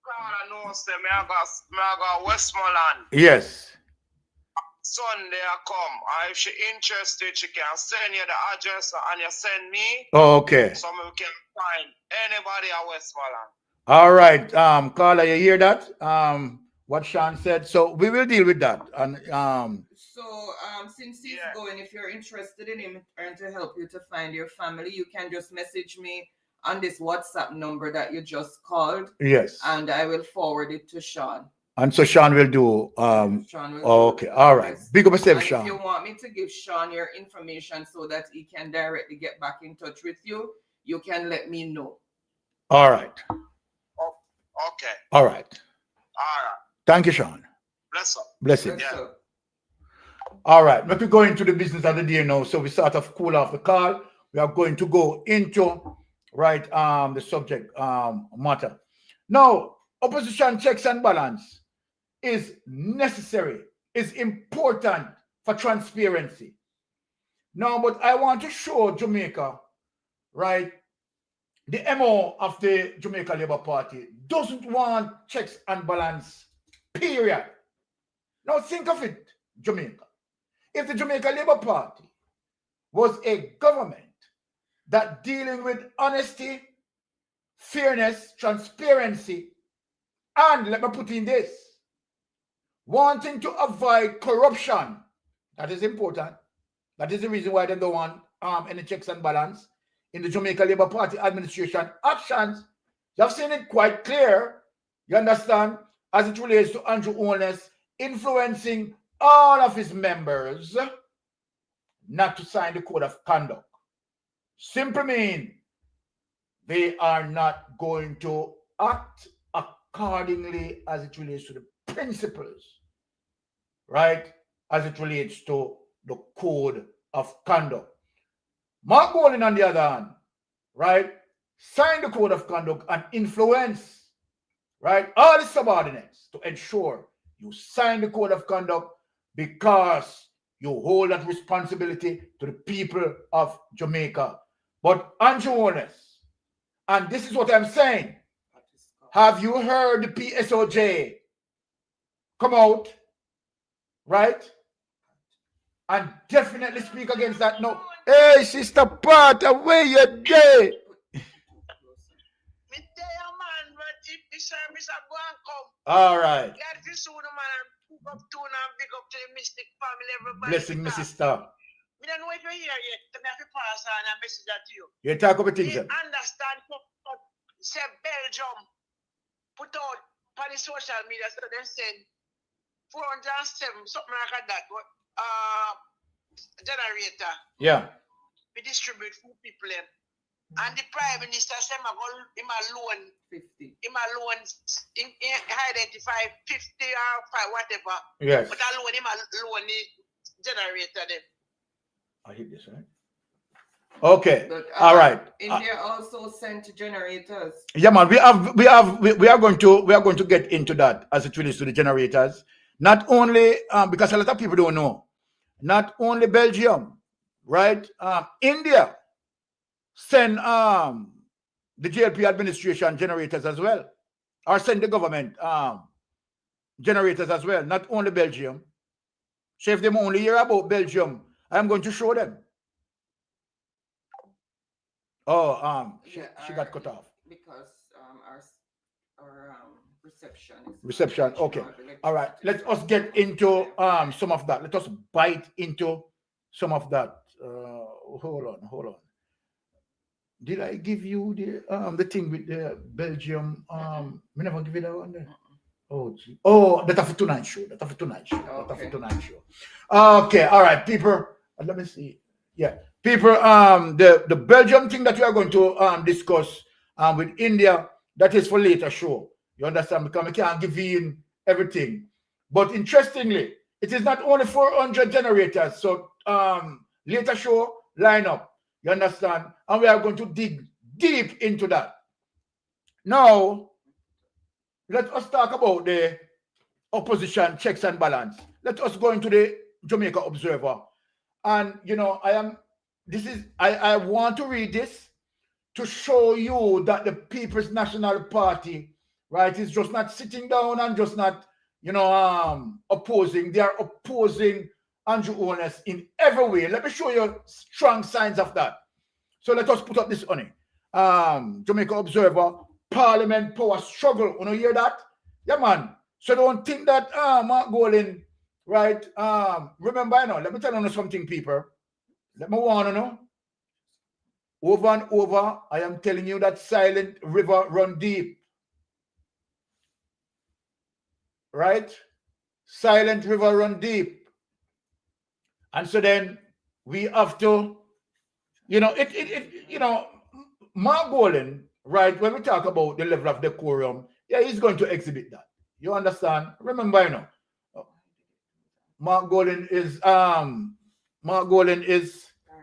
God knows them. I go Westmoreland. Yes. Sunday I come. If she interested, she can send you the address and you send me. Oh, okay. So we can find anybody at Westmoreland. All right. Carla, you hear that? What Sean said. So we will deal with that. And since he's going, if you're interested in him and to help you to find your family, you can just message me on this WhatsApp number that you just called. Yes. And I will forward it to Sean. And so Sean will do. Sean will okay. All right. Big up yourself, Sean. If you want me to give Sean your information so that he can directly get back in touch with you, you can let me know. All right. Okay. All right. All right. Thank you, Sean. Bless up. Blessings. Yeah. All right. Let me go into the business of the day now. So we sort of cool off the call. We are going to go into the subject matter. Now, opposition checks and balance is necessary, is important for transparency. Now, but I want to show Jamaica, right, the MO of the Jamaica Labour Party doesn't want checks and balance, period. Now think of it, Jamaica. If the Jamaica Labour Party was a government that dealing with honesty, fairness, transparency, and let me put in this, wanting to avoid corruption, that is important. That is the reason why they don't want any checks and balance in the Jamaica Labour Party administration actions. You have seen it quite clear, you understand, as it relates to Andrew Holness influencing all of his members not to sign the code of conduct. Simply mean they are not going to act accordingly as it relates to the principles, right? As it relates to the code of conduct. Mark Golding, on the other hand, right, signed the code of conduct and influence, right, all the subordinates to ensure you sign the code of conduct because you hold that responsibility to the people of Jamaica. But Andrew Honest, and this is what I'm saying, have you heard the PSOJ come out, right, and definitely speak against that? No. Hey, Sister Pat, where you day? All right. Blessing, my sister. I don't know if you hear yet. I have to pass on a message to you. You talk about things. Understand, say Belgium put out on the social media, so they said 407, something like that. Generator. Yeah. We distribute food people. And the Prime Minister said, him alone 50. Him alone identify 50 or 5, whatever. Yes. But alone him alone generator them. I hit this, right? Okay. But, all right. India also sent generators. Yeah, man. We are going to get into that as it relates to the generators. Not only because a lot of people don't know. Not only Belgium, right? India send the JLP administration generators as well, or send the government generators as well. Not only Belgium. So if they only hear about Belgium, I'm going to show them. Oh, she got cut off because our reception. Okay, all right. Let us get into some of that. Let us bite into some of that. Hold on. Did I give you the thing with the Belgium? We never give it that one there. Oh, that's for tonight show. Okay, all right, people. Let me see. Yeah, people. The Belgium thing that we are going to discuss with India, that is for later show. You understand? Because we can't give in everything. But interestingly, it is not only 400 generators. So later show lineup. You understand? And we are going to dig deep into that. Now, let us talk about the opposition checks and balance. Let us go into the Jamaica Observer. And, you know, I want to read this to show you that the People's National Party, right, is just not sitting down and just not, you know, opposing. They are opposing Andrew Honest in every way. Let me show you strong signs of that. So let us put up this on it. Jamaica Observer, Parliament power struggle. You know, hear that? Yeah, man. So don't think that Mark Golding, right? Remember, I know. Let me tell you something, people. Let me want to know. Over and over, I am telling you that silent river run deep. Right? Silent river run deep. And so then we have to, you know, you know, Mark Golding, right, when we talk about the level of decorum, yeah, he's going to exhibit that. You understand? Remember, you know, Mark Golding is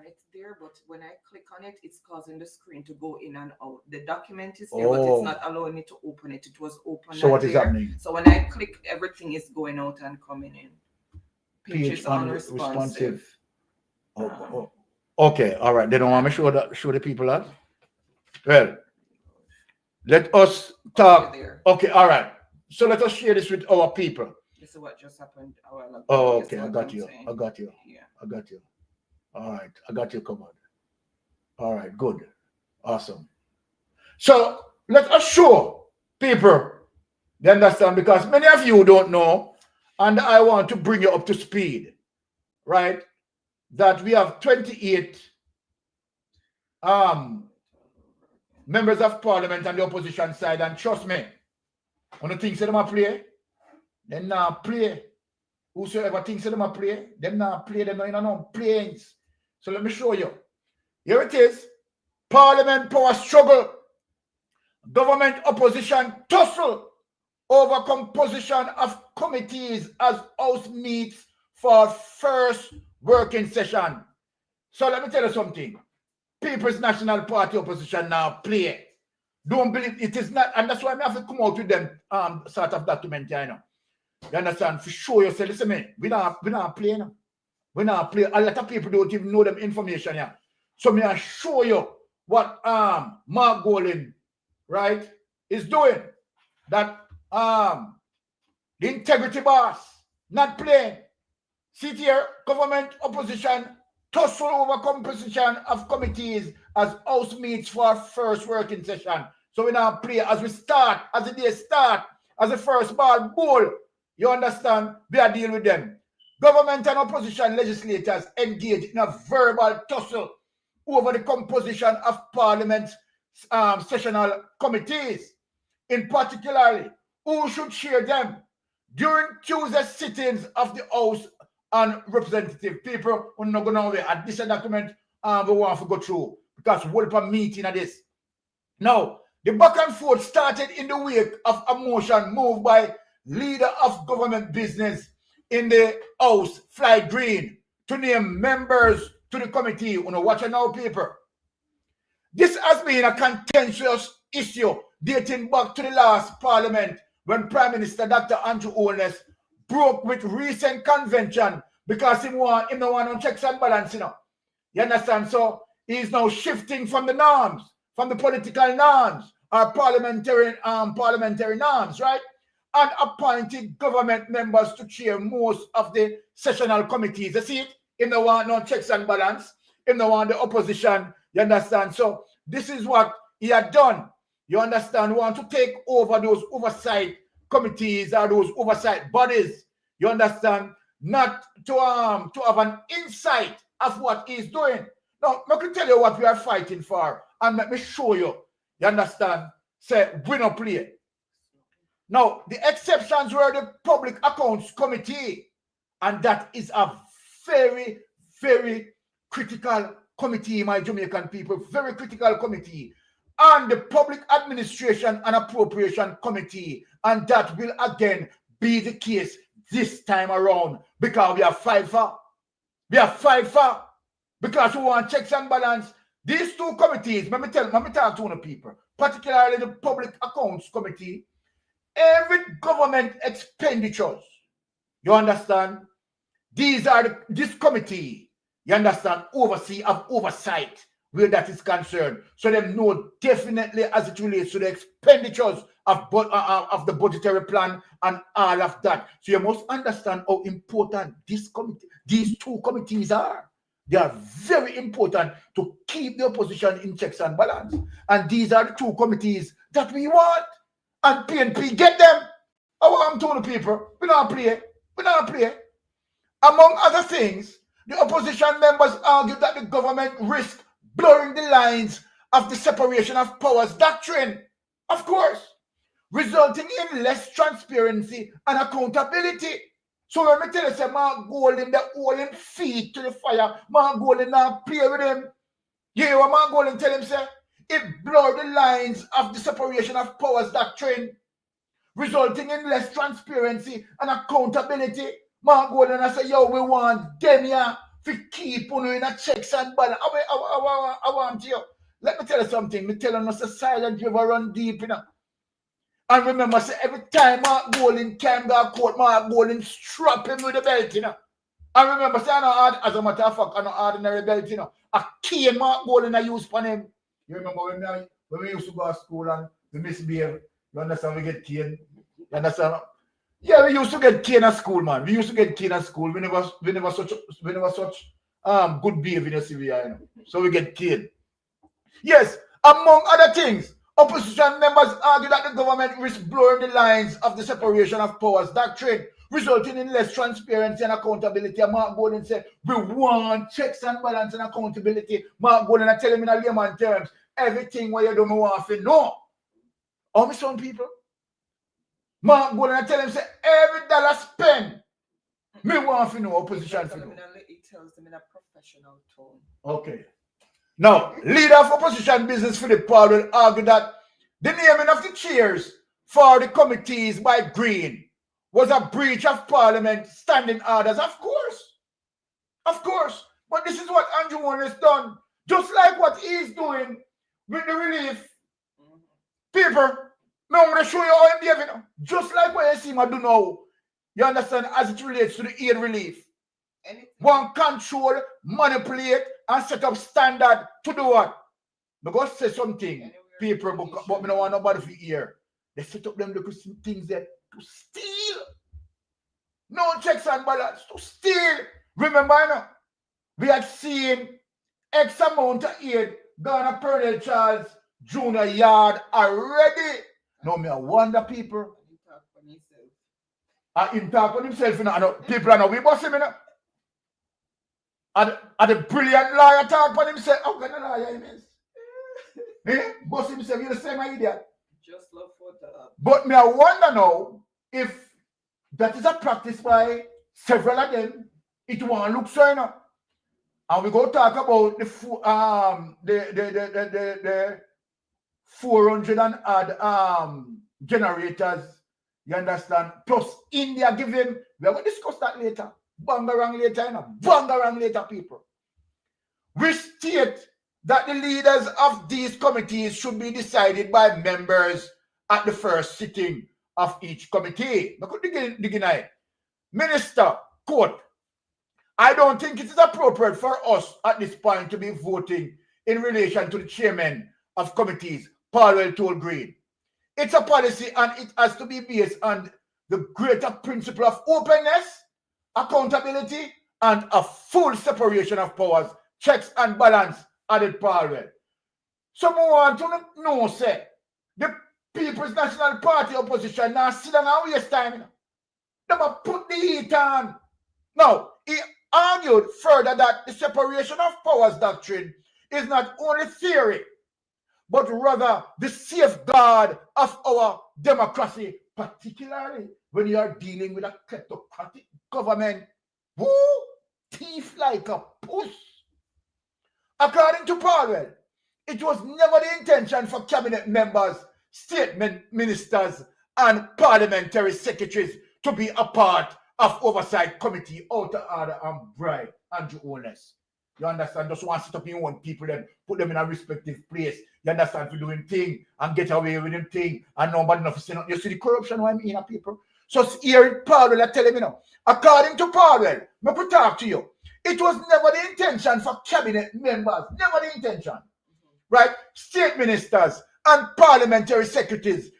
it's there, but when I click on it, it's causing the screen to go in and out. The document is there, but it's not allowing me to open it. It was open. So what is happening? So when I click, everything is going out and coming in. Page is unresponsive. Okay, all right. They don't want me to show the people that. Well, let us talk. Okay, all right. So let us share this with our people. This is what just happened a while ago. Oh, okay, I got you. Yeah. I got you. All right, I got you covered. All right, good. Awesome. So let us show people, you understand, because many of you don't know, and I want to bring you up to speed, right? That we have 28 members of parliament on the opposition side, and trust me, when the things that them play, then now play. whosoever thinks them a play, them not play, them not no planes. So let me show you. Here it is. Parliament power struggle. Government opposition tussle over composition of committees as House meets for first working session. So let me tell you something. People's National Party opposition now play. Don't believe it is not, and that's why I have to come out with them sort of document, you know. You understand? For show yourself, listen me, we not play now. We not play. A lot of people don't even know them information, yeah. So me I show you what Mark Golding, right, is doing. That the integrity boss, not playing. See here, government opposition tussle over composition of committees as House meets for first working session. So we now play as we start, as the day start, as the first ball bowl. You understand? We are dealing with them. Government and opposition legislators engage in a verbal tussle over the composition of Parliament's sessional committees. In particular, who should chair them during Tuesday sittings of the House and Representative. People who are not going to away. And this document we want to go through because we'll have a meeting of this. Now, the back and forth started in the wake of a motion moved by leader of government business in the House, Fly Green, to name members to the committee. You know, watch it now, people. This has been a contentious issue dating back to the last Parliament when Prime Minister Dr. Andrew Holness broke with recent convention because he want on checks and balance, you know. You understand? So he's now shifting from the norms, from the political norms, or parliamentary norms, right? And appointed government members to chair most of the sessional committees. You see it? If they want no checks and balance, if they want the opposition, you understand? So this is what he had done. You understand? Want to take over those oversight committees or those oversight bodies. You understand? Not to have an insight of what he's doing. Now, let me tell you what we are fighting for, and let me show you. You understand? Say, we don't play. Now, the exceptions were the Public Accounts Committee, and that is a very, very critical committee, my Jamaican people, very critical committee, and the Public Administration and Appropriation Committee, and that will again be the case this time around because we are fight for. We are fight for because we want checks and balance. These two committees, let me talk to one people, particularly the Public Accounts Committee. Every government expenditures, you understand? These are this committee, you understand, oversee of oversight where that is concerned. So they know definitely as it relates to the expenditures of the budgetary plan and all of that. So you must understand how important these two committees are. They are very important to keep the opposition in checks and balance. And these are the two committees that we want. And PNP get them. I want to tell the people, we don't play. We don't play. Among other things, the opposition members argue that the government risks blurring the lines of the separation of powers doctrine, of course, resulting in less transparency and accountability. So when me tell you, say, Mark Golding, the holding feet to the fire, Mark Golding now play with him. You hear what Mark Golding tell him, say? It blurred the lines of the separation of powers doctrine, resulting in less transparency and accountability. Mark Golding, I say, yo, we want them here to keep on in a checks and balance. I want you. Let me tell you something. Me tell you, it's silent river run deep, you know. And remember, say, every time Mark Golding came to court, Mark Golding strap him with the belt, you know. And remember, say, as a matter of fact, I know ordinary belt, you know. A key Mark Golding I use for him. You remember when we used to go to school and we misbehave? You understand? We get caned. You understand? Yeah, we used to get caned at school, man. We used to get caned at school. We never such good behavior in CVI, you know. So we get caned. Yes, among other things, opposition members argue that the government risks blurring the lines of the separation of powers doctrine, resulting in less transparency and accountability. And Mark Golding said, we want checks and balance and accountability. Mark Golding, I tell him in a layman terms, everything what you do, me want to know. How me some people? Mark Golding, I tell him, say, every dollar spent Me want to know opposition to know. It tells them in a professional tone. Okay. Now, leader of opposition business Philip Paul will argue that the naming of the chairs for the committees by Green was a breach of Parliament standing orders. Of course. Of course. But this is what Andrew Warren has done. Just like what he's doing with the relief. People, now I'm going to show you how I'm behaving. Just like what you see me do now. You understand? As it relates to the aid relief. One control, manipulate, and set up standard to do what? Because say something, people, but me don't want nobody to hear. They set up them little things there to steal. No checks and balance, to steal. Remember, you know, we had seen X amount of aid gone to Colonel Charles Jr. yard already. Now, me I wonder people. He talk on himself, you know, people are now, we boss him, you know. And the brilliant lawyer talk on himself. How can a lawyer is? Eh? Boss himself, you're the same idiot. Just love for the. But me I wonder now if that is a practice by several of them. It won't look so, you know. And we go talk about the 400 and odd generators. You understand? Plus India give him. We are going to discuss that later. Bangarang later, you know. Bangarang later, people. We state that the leaders of these committees should be decided by members at the first sitting of each committee. Minister, quote, I don't think it is appropriate for us at this point to be voting in relation to the chairman of committees, Powell told Green. It's a policy and it has to be based on the greater principle of openness, accountability, and a full separation of powers, checks and balance, added Powell. Someone want to know, say, the People's National Party opposition now sit down and waste time. You know? They must put the heat on. Now, he argued further that the separation of powers doctrine is not only theory, but rather the safeguard of our democracy, particularly when you are dealing with a kleptocratic government who thief like a puss. According to Powell, it was never the intention for cabinet members, statement ministers, and parliamentary secretaries to be a part of oversight committee out of order and bribe Andrew Holness. You understand? Just want to sit up in your own people and put them in a respective place. You understand? For doing thing and get away with them thing and nobody enough to say nothing. You see the corruption I'm in, people. So here Powell, I tell him, you know, according to Powell, I could talk to you. It was never the intention for cabinet members, never the intention, right? State ministers and parliamentary secretaries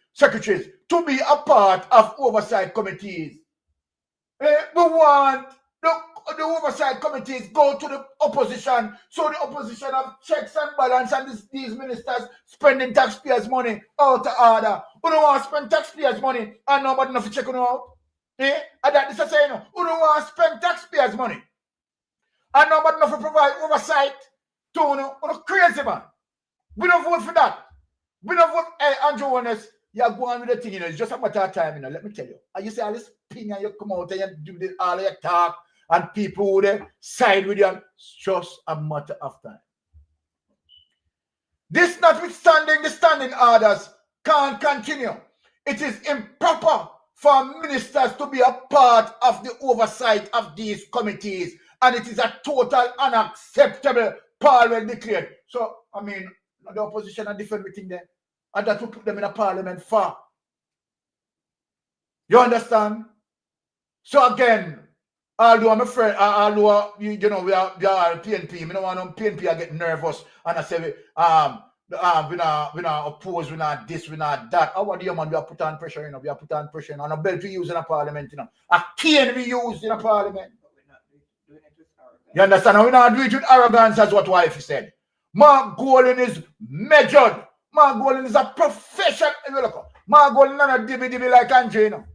to be a part of oversight committees. We want the oversight committees go to the opposition, so the opposition have checks and balance, and these ministers spending taxpayers' money out of order. Who don't want to spend taxpayers' money and nobody enough to check on out? Eh? And that is a saying, who don't want to spend taxpayers' money and nobody enough to provide oversight to crazy man. We don't vote for that. We don't vote. Hey, Andrew Warness, you're going with the thing, you know, it's just a matter of time, you know. Let me tell you. And you say all this ping and you come out and you do all of your talk and people would side with you. It's just a matter of time. This notwithstanding the standing orders can't continue. It is improper for ministers to be a part of the oversight of these committees, and it is a total unacceptable, Parliament declared. So, I mean, the opposition are different within them, and that will put them in a parliament for. You understand? So again, although I'm afraid, although you know we are PNP, I don't want PNP I get nervous and I say we not oppose, we not this, we not that. How do you man? We are put on pressure, you know, we are put on pressure, and a belt we use in a parliament, you know. A cane we use in a parliament. You understand? And we not do it with arrogance, as what wife said. Mark Golding is measured. Mark Golding is a professional. Look, Mark Golding is not a dibby like Andre, you know.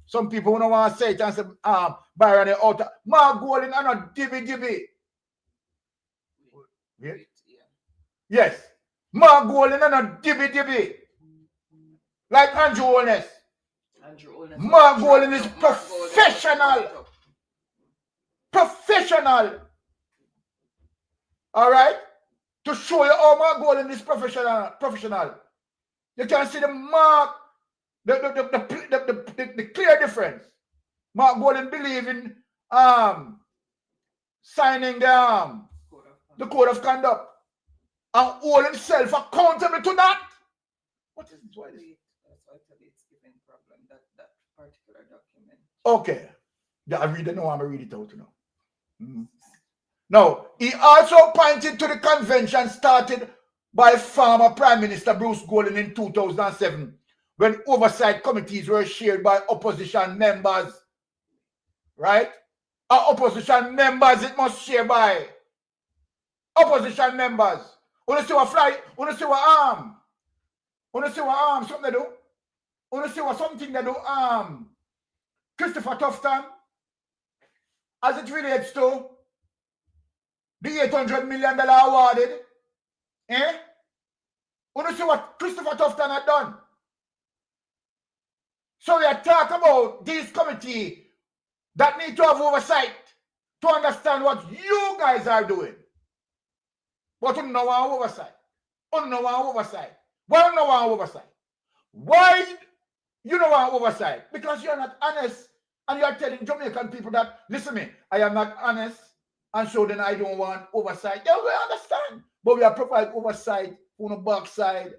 Some people don't want to say it and say, Byron the outer. Mark Golding is not dibby. Yes. Mark Golding is not dibby. Like Andrew Holness. Mark Golding is professional. professional. All right? To show you how my goal in this professional. You can see the mark, the clear difference. Mark Golden believe in signing the code of conduct and hold himself accountable to that. What is this? That's actually it's giving problem, that particular document. Okay. I read it now, I'm going to read it out now. Now, he also pointed to the convention started by former Prime Minister Bruce Golden in 2007, when oversight committees were chaired by opposition members. Right? Opposition members, it must share by opposition members. Wanna see what fly? Wanna see what arm? Wanna see what arm? Something they do? Wanna see what something they do? Christopher Tufton, as it relates to the $800 million awarded. Wanna see what Christopher Tufton had done? So we are talking about this committee that need to have oversight to understand what you guys are doing. But you know our oversight. You know our oversight. Why you know our oversight? Why you know our oversight? Because you're not honest and you are telling Jamaican people that, listen me, I am not honest and so then I don't want oversight. They will understand. But we are providing oversight on the backside.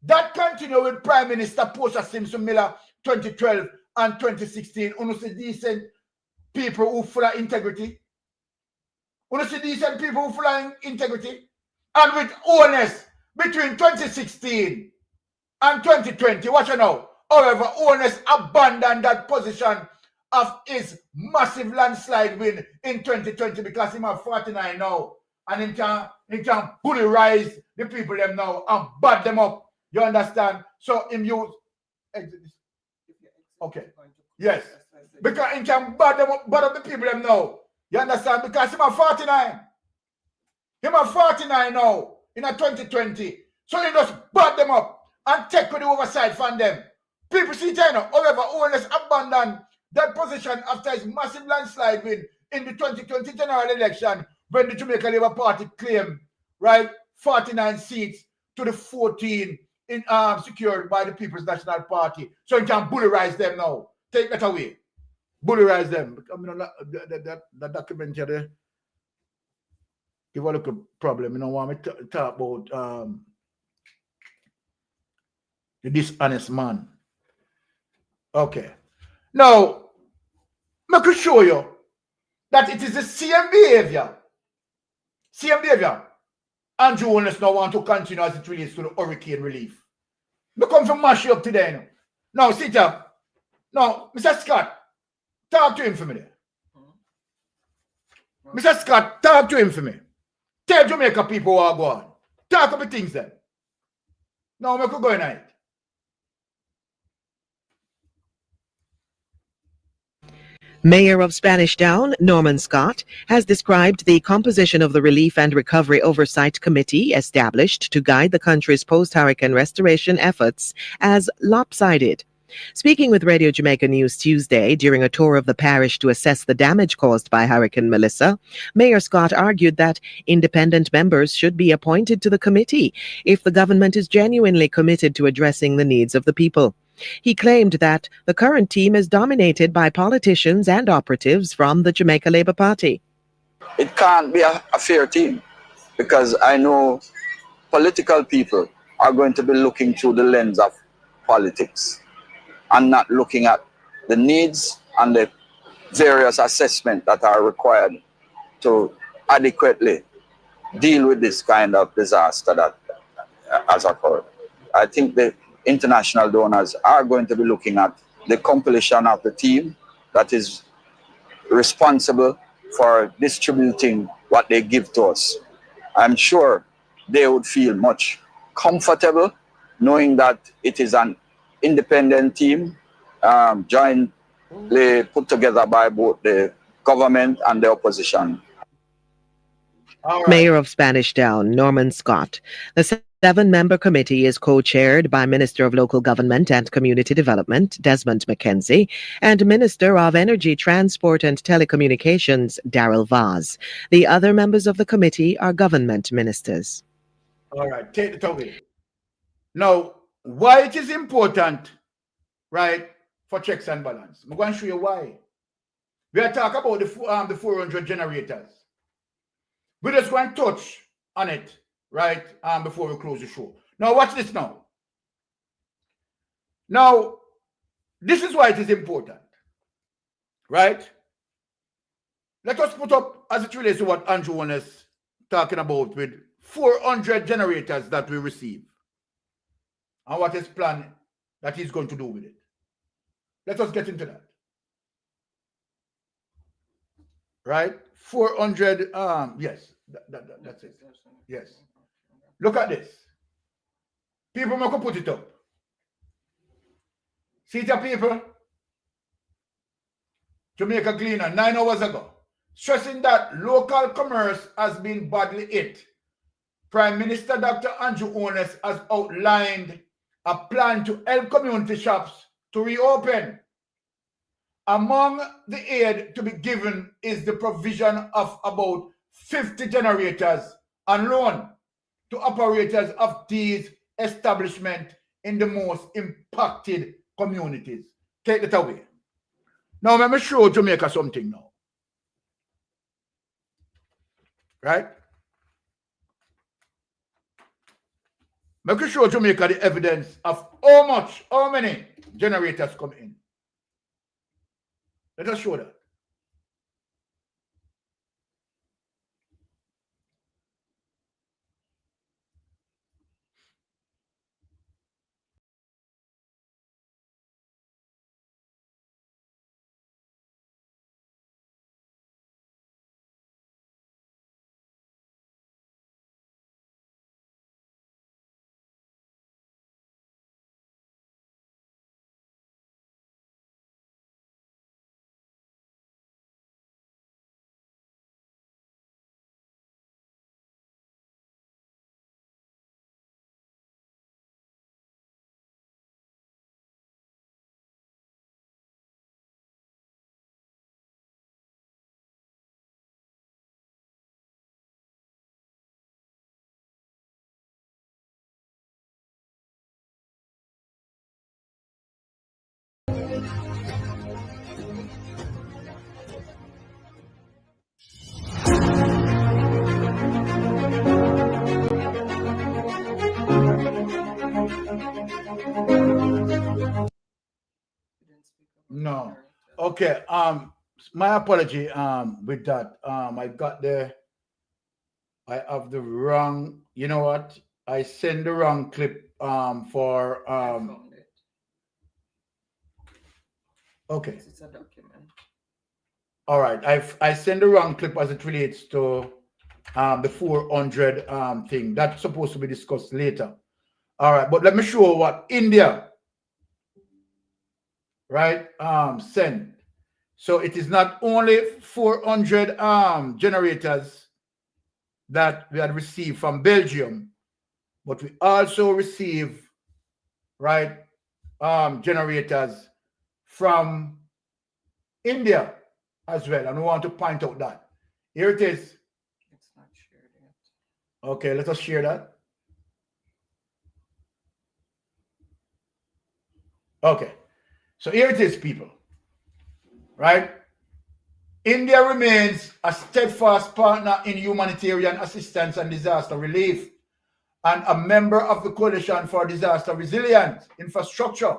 That continued with Prime Minister Portia Simpson Miller 2012 and 2016. You see decent people who full of integrity. You see decent people who full of integrity. And with honest between 2016 and 2020. Watch it now. However, honest abandoned that position of his massive landslide win in 2020 because he have 49 now. And he can bullerize the people them now and bad them up. You understand? So him use okay. Yes. Because he can bad up the people them now. You understand? Because him have 49. Him have 49 now in a 2020. So he just bad them up and take with the oversight from them. People see China. However, Owens abandoned that position after his massive landslide win in the 2020 general election when the Jamaica Labour Party claimed, right, 49 seats to the 14 in secured by the People's National Party. So he can bullerize them now. Take that away. Bullerize them. I mean, that document here, give a look at problem. You know, want me to talk about the dishonest man. Okay. Now, I could show you that it is the same behavior. Same behavior. Andrew Holness now want to continue as it relates to the hurricane relief. We come from mash you up today. Now, sit up. Now, Mr. Scott, talk to him for me there. Mr. Scott, talk to him for me. Tell Jamaica people who are going. Talk about things then. Now, we could go in it. Mayor of Spanish Town, Norman Scott, has described the composition of the Relief and Recovery Oversight Committee established to guide the country's post-hurricane restoration efforts as lopsided. Speaking with Radio Jamaica News Tuesday during a tour of the parish to assess the damage caused by Hurricane Melissa, Mayor Scott argued that independent members should be appointed to the committee if the government is genuinely committed to addressing the needs of the people. He claimed that the current team is dominated by politicians and operatives from the Jamaica Labour Party. It can't be a fair team because I know political people are going to be looking through the lens of politics and not looking at the needs and the various assessments that are required to adequately deal with this kind of disaster that has occurred. I think the international donors are going to be looking at the compilation of the team that is responsible for distributing what they give to us. I'm sure they would feel much comfortable knowing that it is an independent team jointly put together by both the government and the opposition. Mayor of Spanish Town, Norman Scott. The 7-member committee is co-chaired by Minister of Local Government and Community Development, Desmond McKenzie, and Minister of Energy, Transport and Telecommunications, Darrell Vaz. The other members of the committee are government ministers. All right, take it away. Now, why it is important, right, for checks and balance? I'm going to show you why. We are talking about the 400 generators. We're just going to touch on it, right, before we close the show. Now, watch this now. Now, this is why it is important, right? Let us put up, as it relates to what Andrew was talking about, with 400 generators that we receive and what his plan that he's going to do with it. Let us get into that. Right? 400, yes, that's it. Yes. Look at this. People can put it up. See the people? Jamaica Gleaner, 9 hours ago, stressing that local commerce has been badly hit. Prime Minister Dr. Andrew Holness has outlined a plan to help community shops to reopen. Among the aid to be given is the provision of about 50 generators on loan to operators of these establishments in the most impacted communities. Take it away. Now, let me show Jamaica something now. Right? Let me show Jamaica the evidence of how many generators come in. Let us show that. No. Okay. My apology. With that. I have the wrong. You know what? I send the wrong clip. For. Okay. It's a document. All right. I send the wrong clip as it relates to the 400 thing that's supposed to be discussed later. All right. But let me show what India. Right, send. So it is not only 400 generators that we had received from Belgium, but we also receive, right, generators from India as well. And we want to point out that. Here it is. It's not shared yet. Okay, let us share that. Okay. So here it is, people, right? India remains a steadfast partner in humanitarian assistance and disaster relief and a member of the Coalition for Disaster Resilient Infrastructure.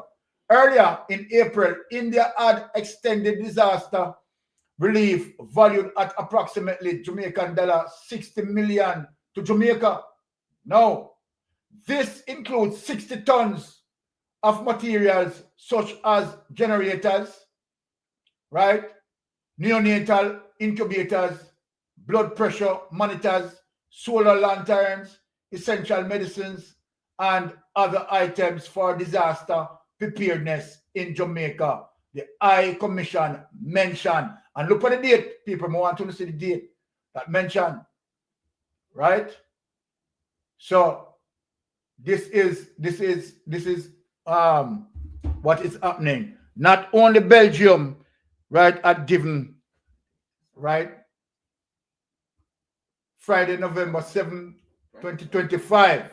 Earlier in April, India had extended disaster relief valued at approximately Jamaican $60 million to Jamaica. Now, this includes 60 tons of materials such as generators, right? Neonatal incubators, blood pressure monitors, solar lanterns, essential medicines, and other items for disaster preparedness in Jamaica. The High Commission mentioned, and look at the date, people, I want to see the date that mentioned, right? So this is what is happening. Not only Belgium, right, had given, right, Friday, November 7, 2025.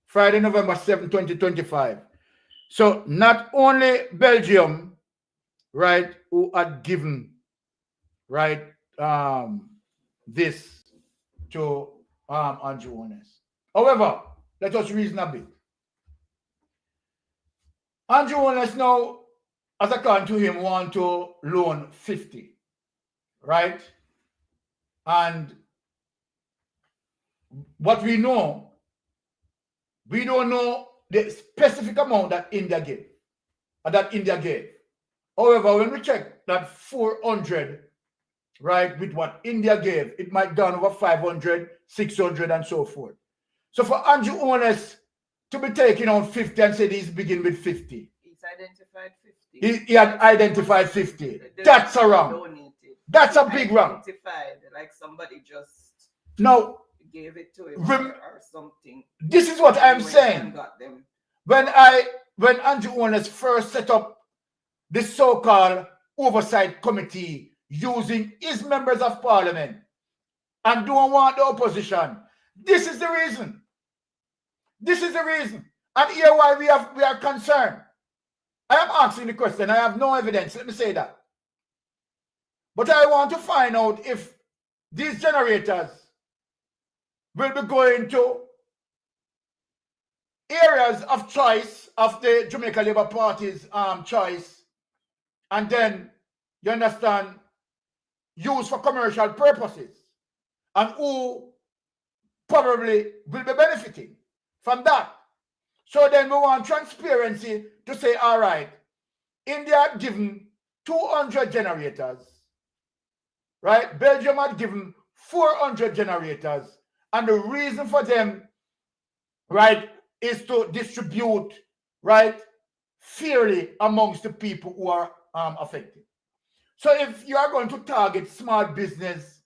Friday, November 7, 2025. So not only Belgium, right, who had given, right, this to Andrew Holness. However, let us reason a bit. Andrew Holness now, as according to him, want to loan 50, right? And what we know, we don't know the specific amount that India gave. However, when we check that 400, right, with what India gave, it might gone over 500, 600, and so forth. So for Andrew Holness to be taking on 50 and said he's begin with 50. He's identified 50. He had identified 50. That's a wrong. That's a big wrong. Identified, like somebody just gave it to him or something. This is what I'm saying. Got them. When Andrew Holness first set up this so-called oversight committee using his members of parliament and don't want the opposition, this is the reason. This is the reason. And here why we are concerned. I am asking the question. I have no evidence. Let me say that. But I want to find out if these generators will be going to areas of choice of the Jamaica Labour Party's choice, and then, you understand, used for commercial purposes, and who probably will be benefiting from that. So then we want transparency to say, all right, India had given 200 generators, right? Belgium had given 400 generators, and the reason for them, right, is to distribute, right, fairly amongst the people who are affected. So if you are going to target small business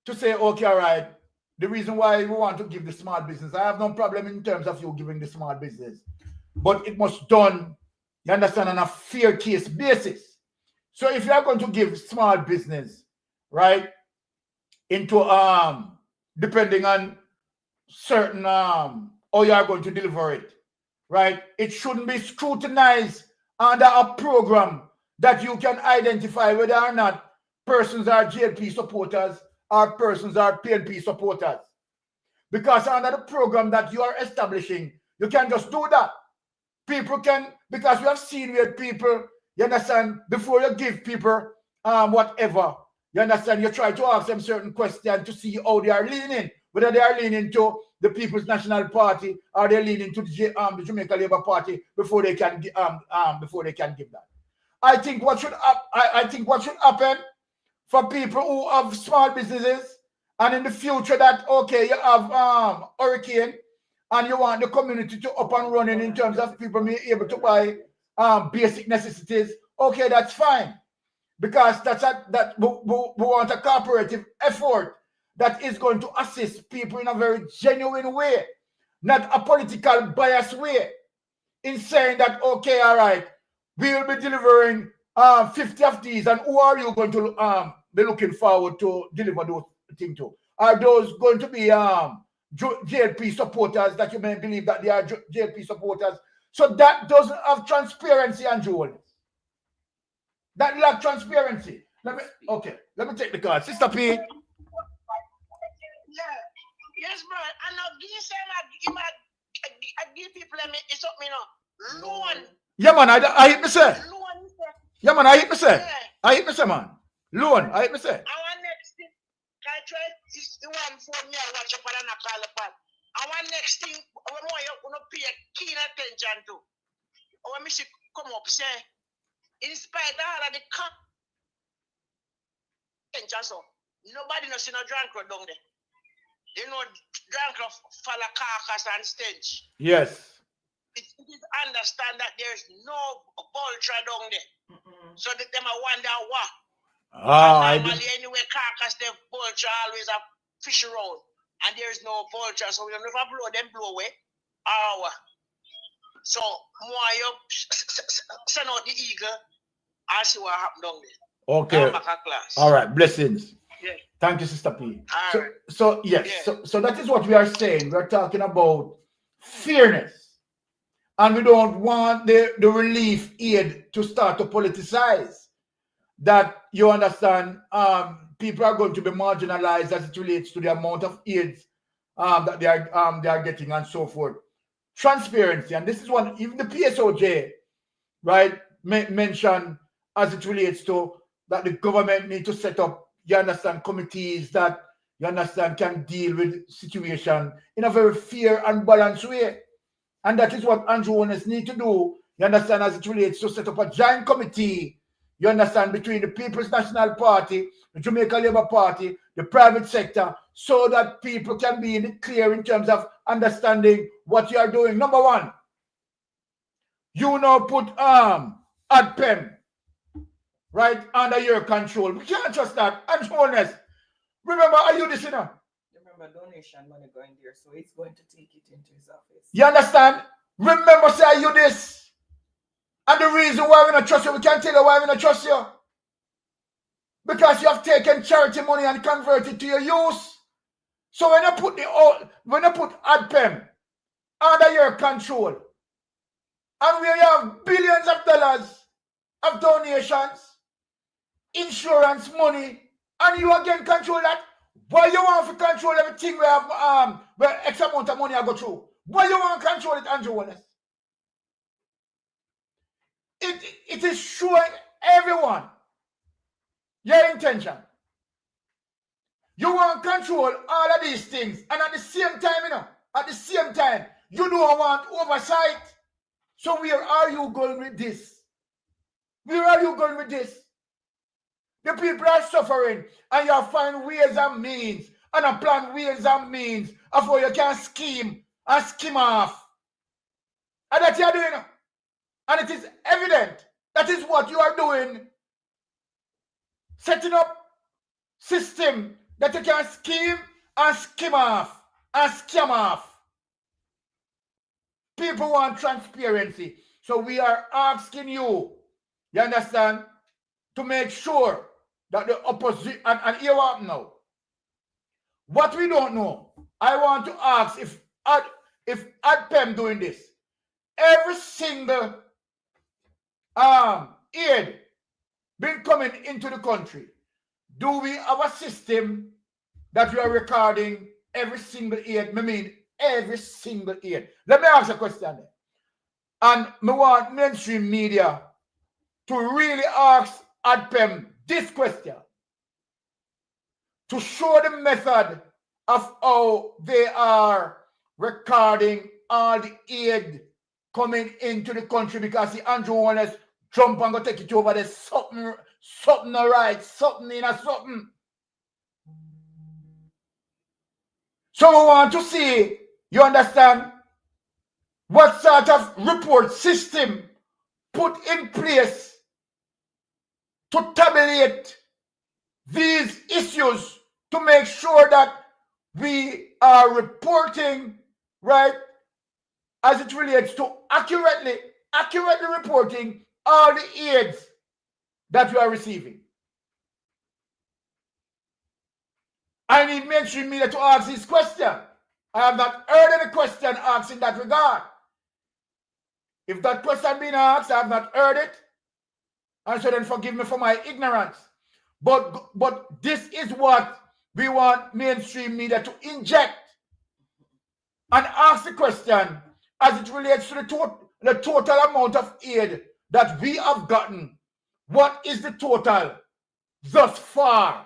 to say, okay, all right, the reason why we want to give the small business, I have no problem in terms of you giving the small business, but it must done, you understand, on a fair case basis. So if you are going to give small business, right, into depending on certain how you are going to deliver it, right, it shouldn't be scrutinized under a program that you can identify whether or not persons are JLP supporters or persons are PNP supporters. Because under the program that you are establishing, you can just do that. People can, because we have seen where people, you understand, before you give people whatever, you understand, you try to ask them certain questions to see how they are leaning, whether they are leaning to the People's National Party or they're leaning to the Jamaica Labour Party before they can give that. I think what should happen for people who have small businesses, and in the future that, okay, you have hurricane and you want the community to up and running in terms of people being able to buy basic necessities, okay, that's fine. Because we want a cooperative effort that is going to assist people in a very genuine way, not a political bias way, in saying that, okay, all right, we will be delivering 50 of these, and who are you going to be looking forward to deliver those things to? Are those going to be JLP supporters that you may believe that they are JLP supporters? So that doesn't have transparency, Andrew Holness. That lack transparency. Let me take the card. Sister P. Yeah. Yes, bro. And now I give people it's up me now. Loan. Yeah, man, I hit me say. Yeah, man, I hit me say. I hit me say, man. Loan, I hit me say. Our next thing, I try this one for me, I watch up and I call upon. Our next thing, we want to pay keen attention to. Our mission come up, say, in spite of all of the so nobody knows no drunk crowd down there. You know, drunk crowd follow carcass and stench. Yes. It is understand that there's no vulture down there. So that them wonder what. Normally anyway, carcass the vulture always a fish around. And there's no vulture. So we don't never blow them blow away. hour. So, more you send out the eagle and see what happened down there. Okay. Back at class. All right. Blessings. Yeah. Thank you, Sister P. All right. So yes. Yeah. So that is what we are saying. We're talking about fairness. And we don't want the relief aid to start to politicize. That you understand, people are going to be marginalized as it relates to the amount of aids that they are getting and so forth. Transparency, and this is one, even the PSOJ, right, mentioned as it relates to that the government need to set up, you understand, committees that, you understand, can deal with situation in a very fair and balanced way. And that is what Andrew Holness need to do, you understand, as it relates to set up a joint committee, you understand, between the People's National Party, the Jamaica Labour Party, the private sector, so that people can be clear in terms of understanding what you are doing. Number one, you now put ADPEM right under your control. We can't trust that. Andrew Holness, remember, are you this, you know? Remember, donation money going there, so it's going to take it into his office. You understand? Remember, say, are you this? And the reason why we don't trust you, we can't tell you why we don't trust you. Because you have taken charity money and converted it to your use. So when you put ADPEM under your control, and we have billions of dollars of donations, insurance money, and you again control that, why you want to control everything we have where X amount of money I go through? Why you want to control it, Andrew Holness? It is showing everyone your intention. You want to control all of these things, and at the same time, you don't want oversight. So where are you going with this? Where are you going with this? The people are suffering, and you find ways and means, and a plan ways and means of how you can scheme and skim off. And that you are doing. And it is evident that is what you are doing. Setting up system that you can scheme and skim off and scam off. People want transparency. So we are asking you, you understand, to make sure that the opposition, and here what now? What we don't know, I want to ask if ADPEM doing this, every single aid been coming into the country, do we have a system that we are recording every single aid? I mean, every single aid. Let me ask a question. And I want mainstream media to really ask ADPEM this question, to show the method of how they are recording all the aid coming into the country, because the Andrew Holness jump and go take it over there, something right, something in a something. So we want to see, you understand, what sort of report system put in place to tabulate these issues, to make sure that we are reporting, right, as it relates to accurately reporting all the aids that we are receiving. I need mainstream media to ask this question. I have not heard any question asked in that regard. If that question been asked, I have not heard it. And so then forgive me for my ignorance. But this is what we want mainstream media to inject and ask the question as it relates to the total amount of aid that we have gotten. What is the total thus far?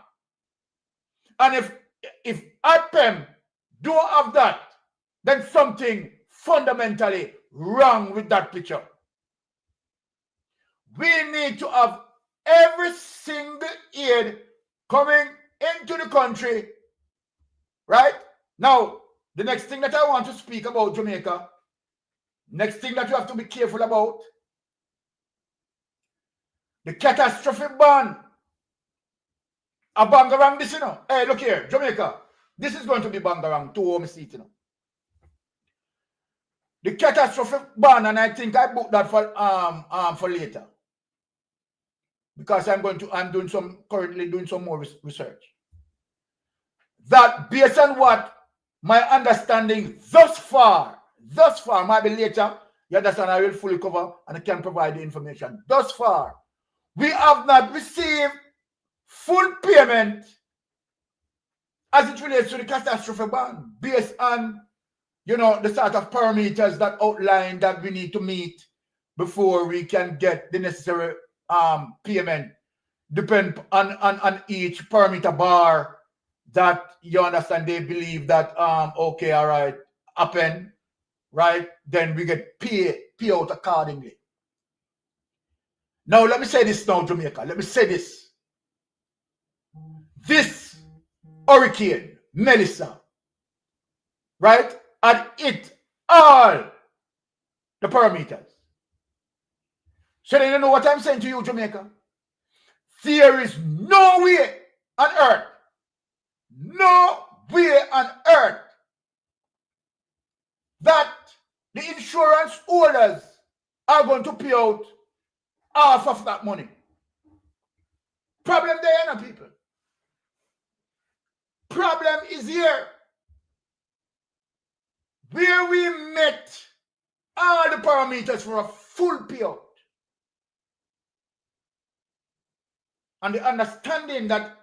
And if ADPEM don't have that, then something fundamentally wrong with that picture. We need to have every single aid coming into the country, right? Now, the next thing that I want to speak about Jamaica, next thing that you have to be careful about, the catastrophic ban. A bangarang this, you know. Hey, look here, Jamaica. This is going to be bangarang to home seat, you know. the catastrophe ban, and I think I booked that for later. Because I'm currently doing some more research. That based on what my understanding thus far might be later, you understand, I will fully cover and I can provide the information. Thus far, we have not received full payment as it relates to the catastrophe ban based on, you know, the sort of parameters that outline that we need to meet before we can get the necessary payment. Depend on each parameter bar that you understand they believe that okay, all right, happen, right? Then we get pay out accordingly. Now let me say this now, Jamaica. Let me say this. This hurricane, Melissa, right? And it all the parameters. So then you know what I'm saying to you, Jamaica? There is no way on earth, no way on earth that the insurance holders are going to pay out half of that money. Problem there, people. Problem is here. Where we met all the parameters for a full payout. And the understanding that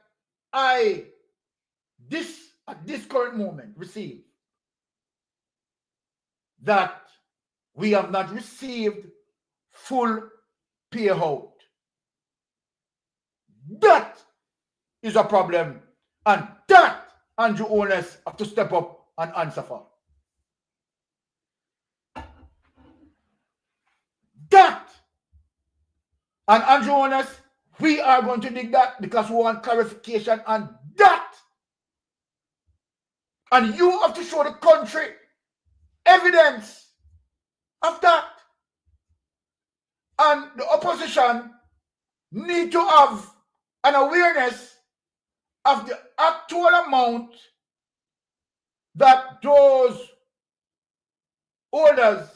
at this current moment, receive that we have not received full payout. That is a problem, and that Andrew Holness have to step up and answer for. That, and Andrew Holness, we are going to dig that because we want clarification on that. And you have to show the country evidence of that. And the opposition need to have an awareness of the actual amount that those holders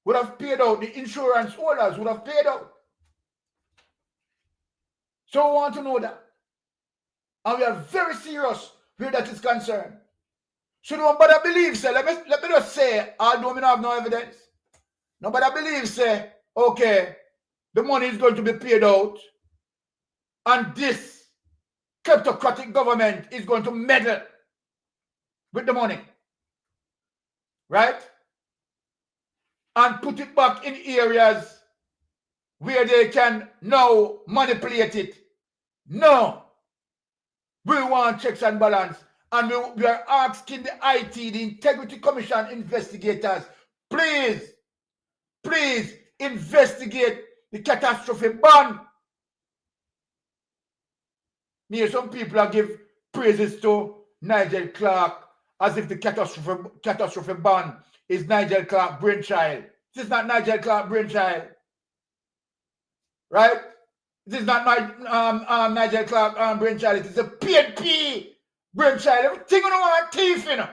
would have paid out, the insurance holders would have paid out. So we want to know that. And we are very serious where that is concerned. So nobody believes, say, let me just say, although we don't have no evidence, nobody believes, say, okay, the money is going to be paid out, and this kleptocratic government is going to meddle with the money, right? And put it back in areas where they can now manipulate it. No. We want checks and balance. And we are asking the IT, the Integrity Commission investigators, please investigate the catastrophe ban. Some people give praises to Nigel Clark as if the catastrophe ban is Nigel Clark brainchild. This is not Nigel Clark brainchild. Right? This is not my Nigel Clark brainchild. It is a PNP brainchild. Everything you know want thief, you know.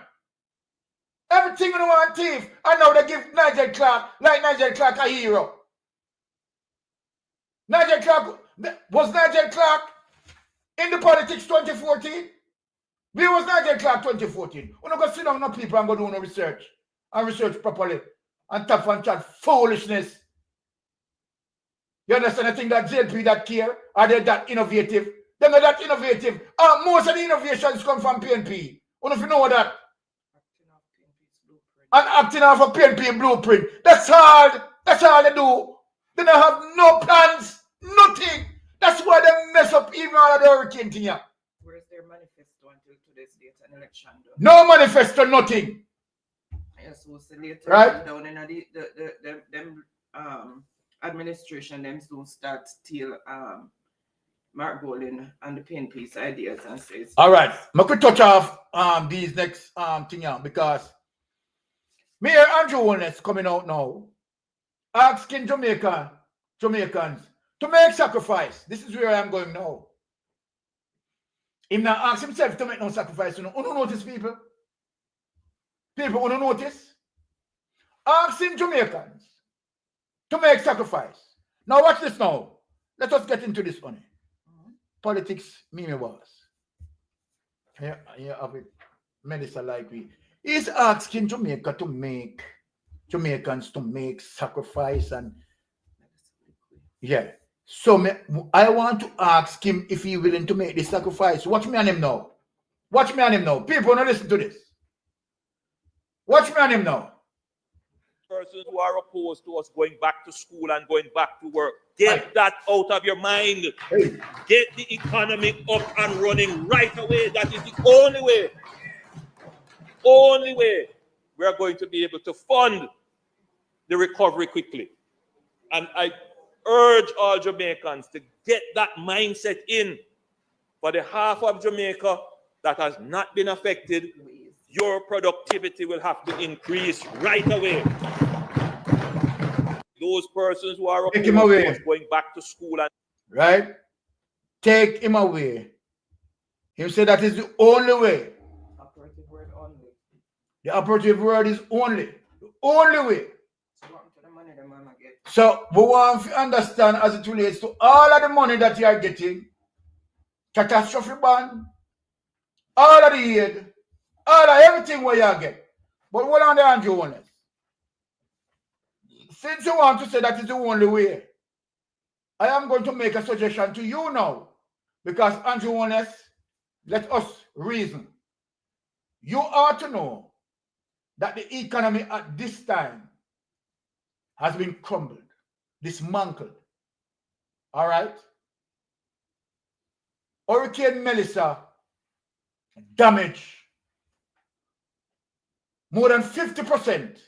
Everything you know want thief. And now they give Nigel Clark, like Nigel Clark, a hero. Nigel Clark, was Nigel Clark in the politics 2014? Where was Nigel Clark 2014? We're not going to sit down with people and go do no research. And research properly. And tap and chat foolishness. You understand? I think that JLP that care, are they that innovative? They're not that innovative. Most of the innovations come from PNP. What if you know that? And acting off a PNP blueprint. That's all they do. They don't have no plans, nothing. That's why they mess up even all of the hurricane thing here. Where's their manifesto until today's date and election done? No manifesto, nothing. Yes, we'll see later right? Down in them administration, them soon start steal Mark Bolin and the PNP's ideas and says. All right, I could touch off these next thing here because Mayor Andrew Holness coming out now asking Jamaicans to make sacrifice. This is where I'm going now. Him not ask himself to make no sacrifice. You know, notice people? People want to notice. asking Jamaicans to make sacrifice. Now watch this now. Let us get into this honey. Politics, me was. Here have it. Minister like we. He's asking Jamaica to make Jamaicans to make sacrifice and yeah. So I want to ask him if he's willing to make this sacrifice. Watch me on him now. Watch me on him now. People, now listen to this. Watch me on him now. Persons who are opposed to us going back to school and going back to work, get that out of your mind. Get the economy up and running right away. That is the only way we are going to be able to fund the recovery quickly. And I urge all Jamaicans to get that mindset in. For the half of Jamaica that has not been affected, your productivity will have to increase right away. Those persons who are opposed to us going back to school and right, take him away. He said that is the only way. Operative word only. The operative word is only. The only way. So we want to understand as it relates to all of the money that you are getting, catastrophe bond, all of the aid, all of everything where you get. But what on the Andrew Honest? Since you want to say that is the only way, I am going to make a suggestion to you now. Because Andrew Honest, let us reason. You ought to know that the economy at this time has been crumbled, dismantled. All right? Hurricane Melissa damaged more than 50%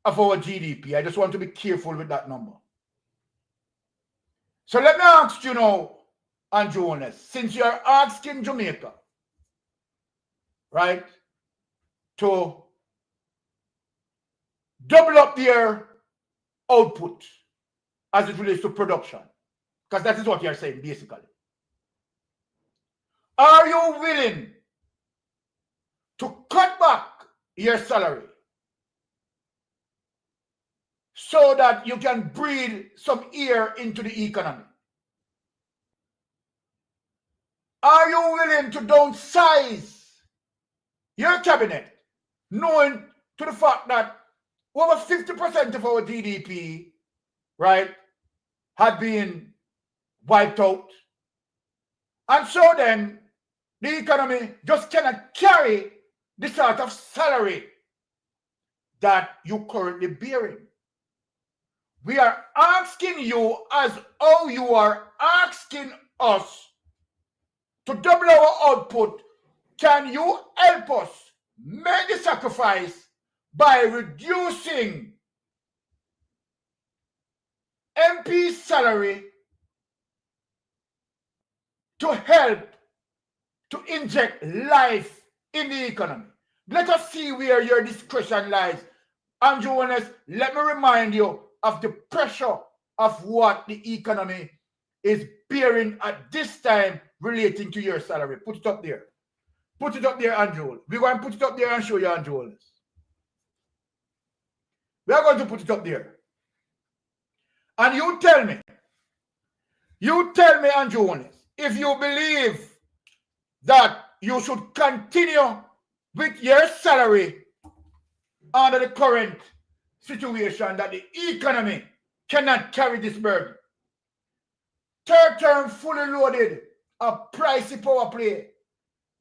of our GDP. I just want to be careful with that number. So let me ask you now, Andrew Honest, since you are asking Jamaica, right, to double up their output as it relates to production, because that is what you're saying basically. Are you willing to cut back your salary so that you can breathe some air into the economy? Are you willing to downsize your cabinet, knowing to the fact that over 50% of our GDP, right, had been wiped out? And so then, the economy just cannot carry the sort of salary that you currently bearing. We are asking you, as how you are asking us to double our output, can you help us make the sacrifice by reducing MP's salary to help to inject life in the economy? Let us see where your discretion lies. Andrew Honest, let me remind you of the pressure of what the economy is bearing at this time relating to your salary. Put it up there. Put it up there, Andrew. We're going to put it up there and show you, Andrew Honest. We are going to put it up there. And you tell me, Andrew Honest, if you believe that you should continue with your salary under the current situation, that the economy cannot carry this burden. Third term fully loaded, a pricey power play.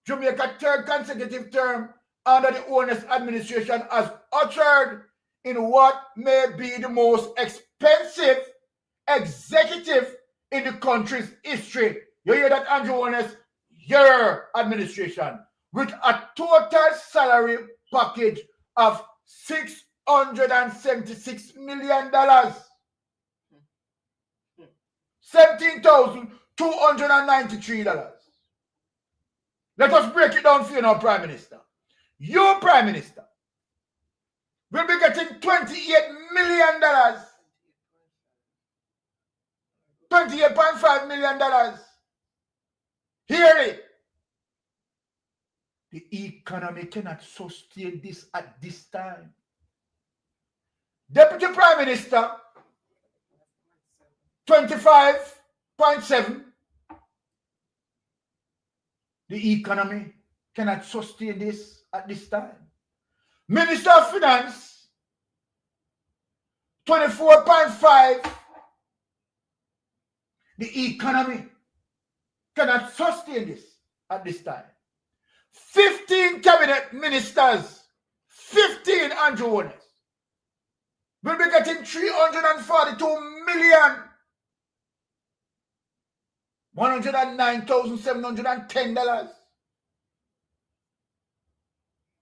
Jamaica third consecutive term under the Honest administration has ushered in what may be the most expensive executive in the country's history. You hear that, Andrew Honest? Your administration, with a total salary package of $676 million. $17,293. Let us break it down for you now, Prime Minister. Your Prime Minister will be getting $28 million. $28.5 million. Hear it. The economy cannot sustain this at this time. Deputy Prime Minister, 25.7. The economy cannot sustain this at this time. Minister of Finance, 24.5. The economy cannot sustain this at this time. 15 cabinet ministers, 15 Andrew Honest, will be getting $342,109,710.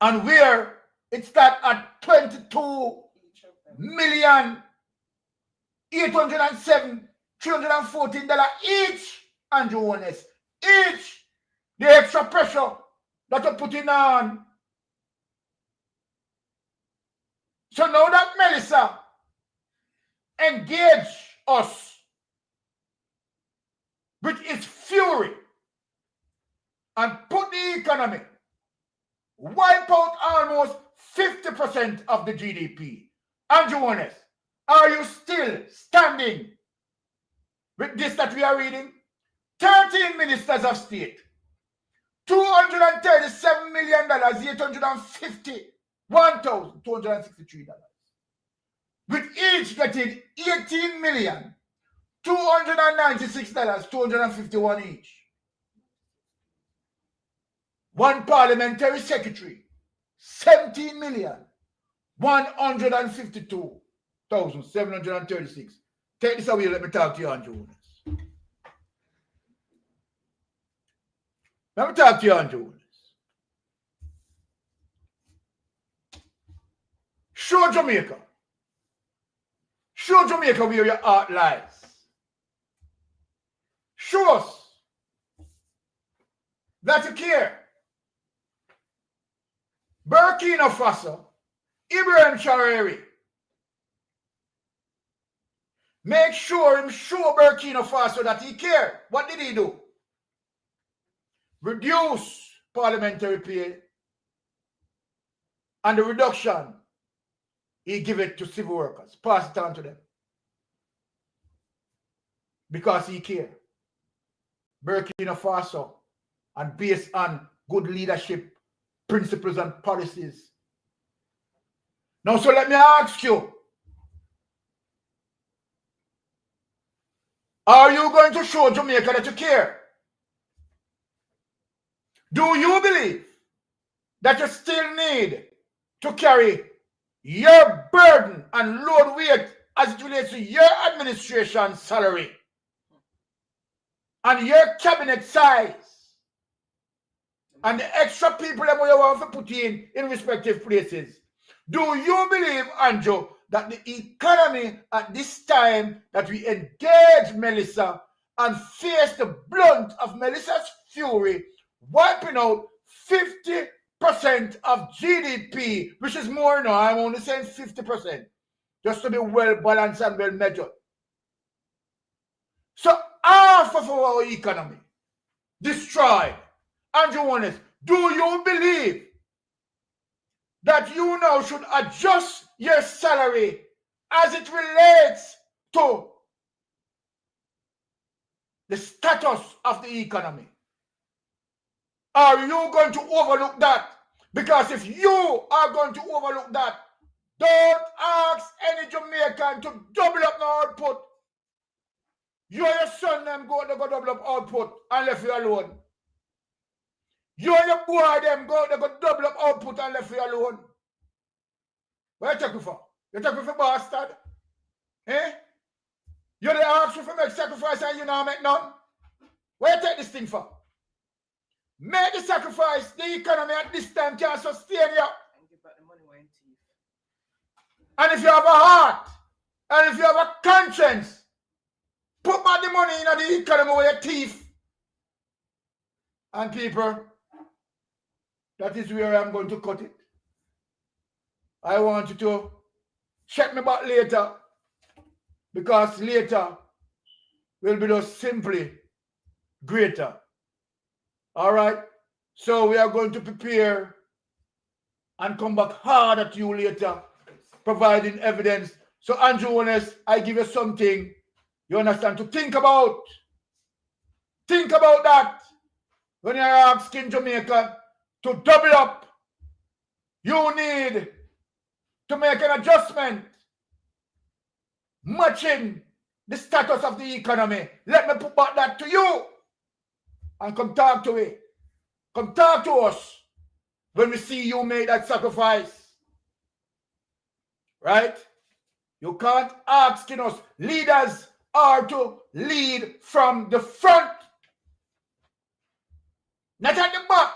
And where it starts at $22,807,314 each, Andrew Honest, each. The extra pressure that you're putting on. So now that Melissa engaged us with its fury and put the economy, wipe out almost 50% of the GDP. Andrew Honest, are you still standing with this that we are reading? 13 ministers of state, $237,851,263, with each getting $18,296,251 each. One parliamentary secretary, $17,152,736. Take this away, let me talk to you, Andrew Honest. Let me talk to you, Andrew Honest. Show Jamaica. Show Jamaica where your heart lies. Show us that you care. Burkina Faso, Ibrahim Traoré. Make sure him show Burkina Faso that he cared. What did he do? Reduce parliamentary pay, and the reduction, he give it to civil workers, pass it on to them. Because he cared. Burkina Faso, and based on good leadership, principles and policies. Now, so let me ask you, are you going to show Jamaica that you care? Do you believe that you still need to carry your burden and load weight as it relates to your administration salary and your cabinet size and the extra people that you want to put in respective places? Do you believe, Andrew, that the economy at this time that we engage Melissa and face the blunt of Melissa's fury, wiping out 50% of GDP, which is more now, I'm only saying 50%, just to be well balanced and well measured. So half of our economy destroyed. Andrew Honest, do you believe that you now should adjust your salary as it relates to the status of the economy? Are you going to overlook that? Because if you are going to overlook that, don't ask any Jamaican to double up the output. You and your son them go double up output and left you alone. You and your boy them go double up output and left you alone. What you taking for? You taking for bastard? Eh? You dey ask you for make sacrifice and you not make none? What you take this thing for? Make the sacrifice. The economy at this time can sustain you. And if you have a heart, and if you have a conscience, put back the money in the economy with your teeth. And people, that is where I'm going to cut it. I want you to check me back later, because later will be just simply greater. All right? So we are going to prepare and come back hard at you later providing evidence. So Andrew Holness, I give you something, you understand, to think about. Think about that. When you're asking Jamaica to double up, you need to make an adjustment matching the status of the economy. Let me put back that to you and come talk to it. Come talk to us when we see you make that sacrifice. Right? You can't ask us. Leaders are to lead from the front, not at the back,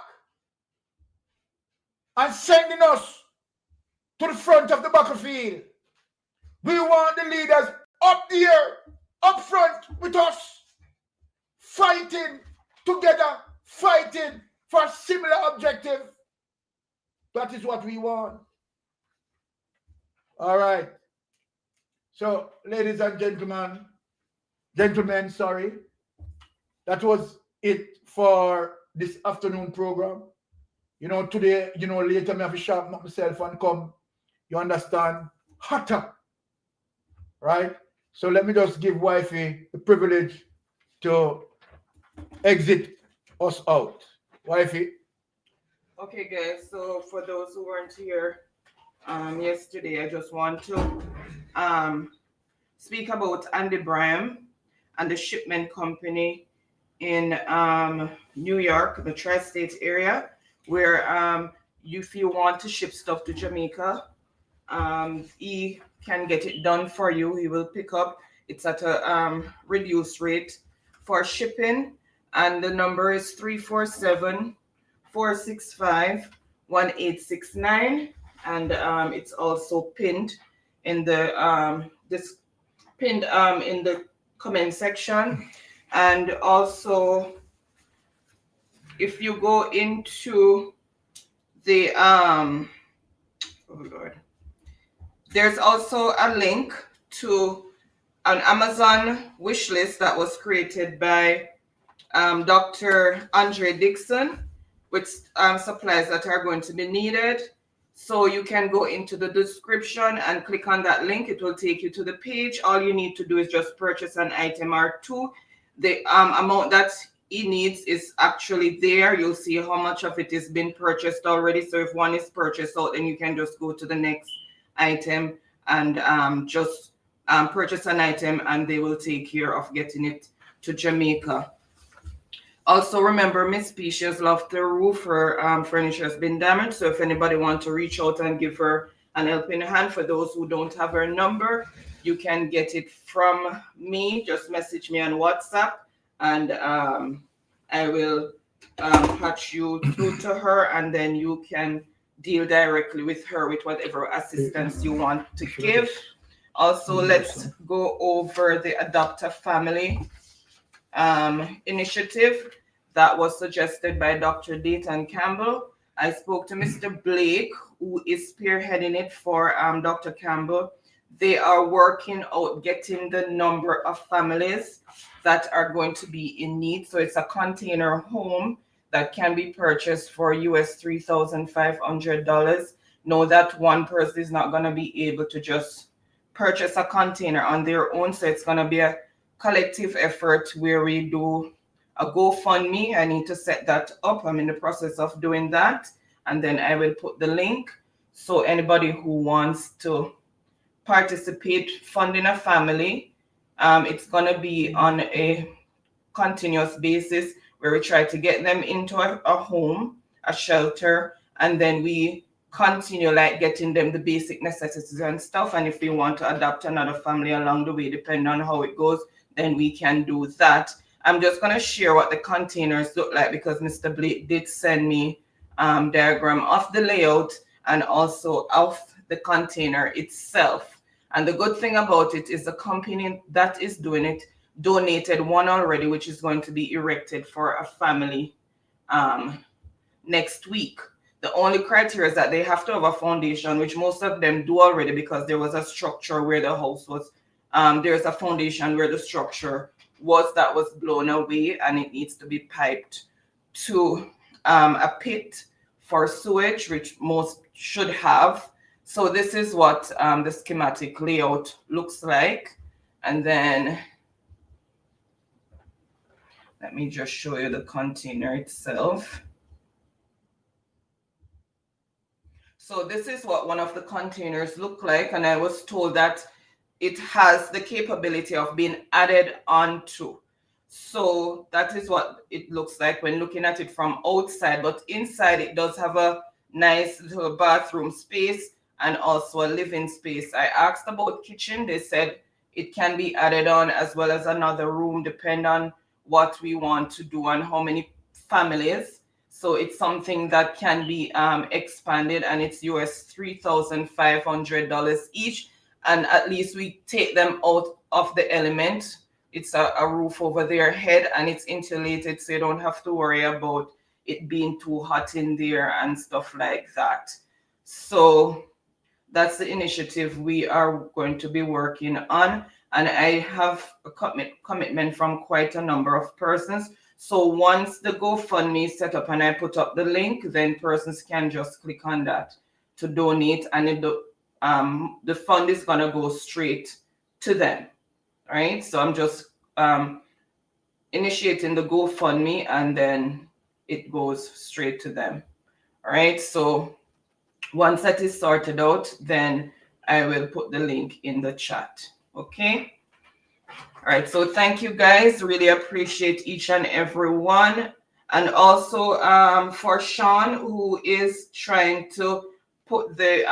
and sending us to the front of the battlefield. We want the leaders up there, up front with us, fighting together, fighting for a similar objective. That is what we want. All right. So, ladies and gentlemen, sorry. That was it for this afternoon program. You know, today, you know, later I have to sharpen up myself and come, you understand, hotter. Right? So let me just give Wifey the privilege to exit us out. Wifey. Okay, guys. So for those who weren't here yesterday, I just want to speak about Andy Bram and the shipment company in New York, the tri-state area, where if you want to ship stuff to Jamaica, he can get it done for you. He will pick up. It's at a reduced rate for shipping, and the number is 347-465-1869, and it's also pinned in the in the comment section. And also, if you go into the oh Lord, there's also a link to an Amazon wish list that was created by Dr. Andre Dixon with supplies that are going to be needed. So you can go into the description and click on that link. It will take you to the page. All you need to do is just purchase an item or two. The amount that he needs is actually there. You'll see how much of it is been purchased already. So if one is purchased out, then you can just go to the next item and just purchase an item, and they will take care of getting it to Jamaica. Also, remember, Miss Specia's loft the roof. Her furniture has been damaged. So if anybody wants to reach out and give her an helping hand, for those who don't have her number, you can get it from me. Just message me on WhatsApp, and I will patch you through to her, and then you can deal directly with her with whatever assistance you want to give. Also, let's go over the Adopt a Family initiative that was suggested by Dr. Dayton Campbell. I spoke to Mr. Blake, who is spearheading it for Dr. Campbell. They are working out getting the number of families that are going to be in need. So it's a container home that can be purchased for US $3,500. Know that one person is not going to be able to just purchase a container on their own. So it's going to be a collective effort where we do a GoFundMe. I need to set that up. I'm in the process of doing that. And then I will put the link. So anybody who wants to participate, funding a family, it's going to be on a continuous basis where we try to get them into a home, a shelter, and then we continue like getting them the basic necessities and stuff. And if we want to adopt another family along the way, depending on how it goes, then we can do that. I'm just going to share what the containers look like, because Mr. Blake did send me diagram of the layout and also of the container itself. And the good thing about it is the company that is doing it donated one already, which is going to be erected for a family next week. The only criteria is that they have to have a foundation, which most of them do already, because there was a structure where the house was. There's a foundation where the structure was that was blown away, and it needs to be piped to a pit for sewage, which most should have. So this is what the schematic layout looks like. And then let me just show you the container itself. So this is what one of the containers look like. And I was told that it has the capability of being added onto. So that is what it looks like when looking at it from outside. But inside it does have a nice little bathroom space and also a living space. I asked about kitchen. They said it can be added on as well as another room, depending on what we want to do and how many families. So it's something that can be expanded, and it's US $3,500 each. And at least we take them out of the element. It's a roof over their head, and it's insulated, so you don't have to worry about it being too hot in there and stuff like that. So that's the initiative we are going to be working on. And I have a commitment from quite a number of persons. So once the GoFundMe is set up and I put up the link, then persons can just click on that to donate, and the fund is gonna go straight to them. All right, so I'm just initiating the GoFundMe, and then it goes straight to them. All right, so once that is sorted out, then I will put the link in the chat. Okay. All right, so thank you guys. Really appreciate each and every one. And also for Sean, who is trying to put the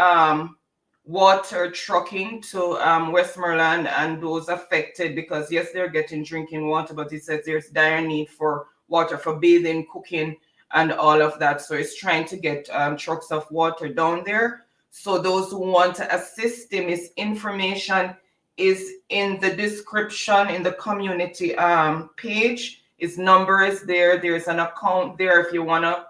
water trucking to Westmoreland and those affected, because yes, they're getting drinking water, but it says there's dire need for water for bathing, cooking, and all of that. So it's trying to get trucks of water down there. So those who want to assist him, his information is in the description in the community page. His number is there. There's an account there if you want to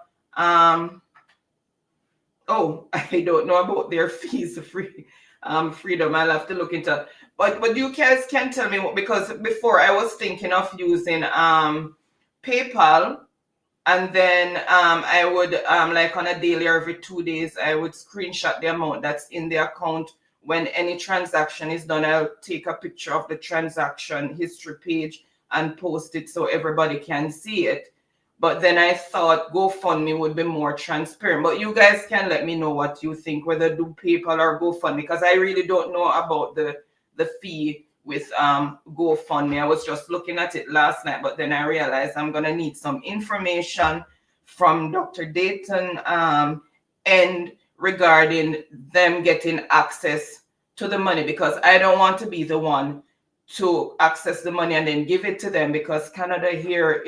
oh, I don't know about their fees, freedom. I'll have to look into it. But you guys can tell me what, because before I was thinking of using PayPal, and then I would like on a daily or every 2 days, I would screenshot the amount that's in the account. When any transaction is done, I'll take a picture of the transaction history page and post it so everybody can see it. But then I thought GoFundMe would be more transparent. But you guys can let me know what you think, whether do PayPal or GoFundMe, because I really don't know about the fee with GoFundMe. I was just looking at it last night, but then I realized I'm going to need some information from Dr. Dayton and regarding them getting access to the money, because I don't want to be the one to access the money and then give it to them, because Canada here,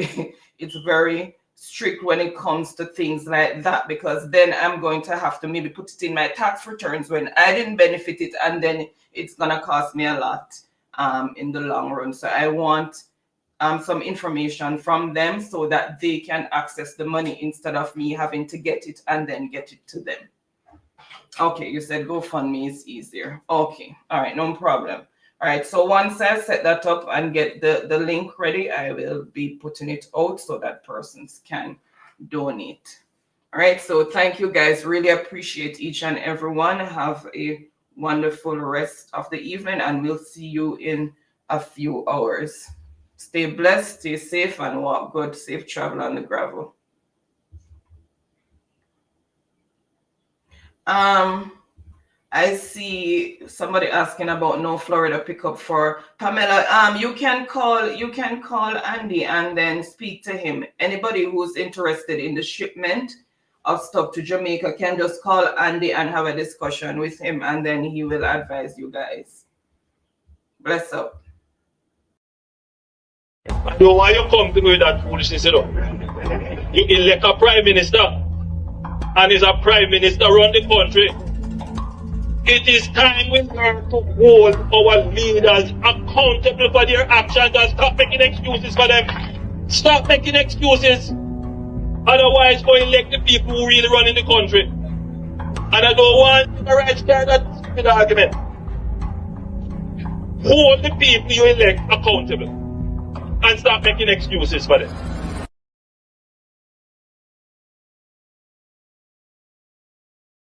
it's very strict when it comes to things like that, because then I'm going to have to maybe put it in my tax returns when I didn't benefit it, and then it's going to cost me a lot in the long run. So I want some information from them so that they can access the money instead of me having to get it and then get it to them. Okay, you said GoFundMe is easier. Okay, all right, no problem. All right, so once I set that up and get the link ready, I will be putting it out so that persons can donate. All right, so thank you guys. Really appreciate each and every one. Have a wonderful rest of the evening, and we'll see you in a few hours. Stay blessed, stay safe, and walk good. Safe travel on the gravel. I see somebody asking about no Florida pickup for Pamela. You can call Andy and then speak to him. Anybody who's interested in the shipment of stuff to Jamaica can just call Andy and have a discussion with him, and then he will advise you guys. Bless up. I know why you come to me with that foolishness, you know. You elect a prime minister, and is a prime minister run the country. It is time we learn to hold our leaders accountable for their actions and stop making excuses for them. Stop making excuses. Otherwise, go elect the people who really run in the country. And I don't want the right start that stupid argument. Hold the people you elect accountable and stop making excuses for them.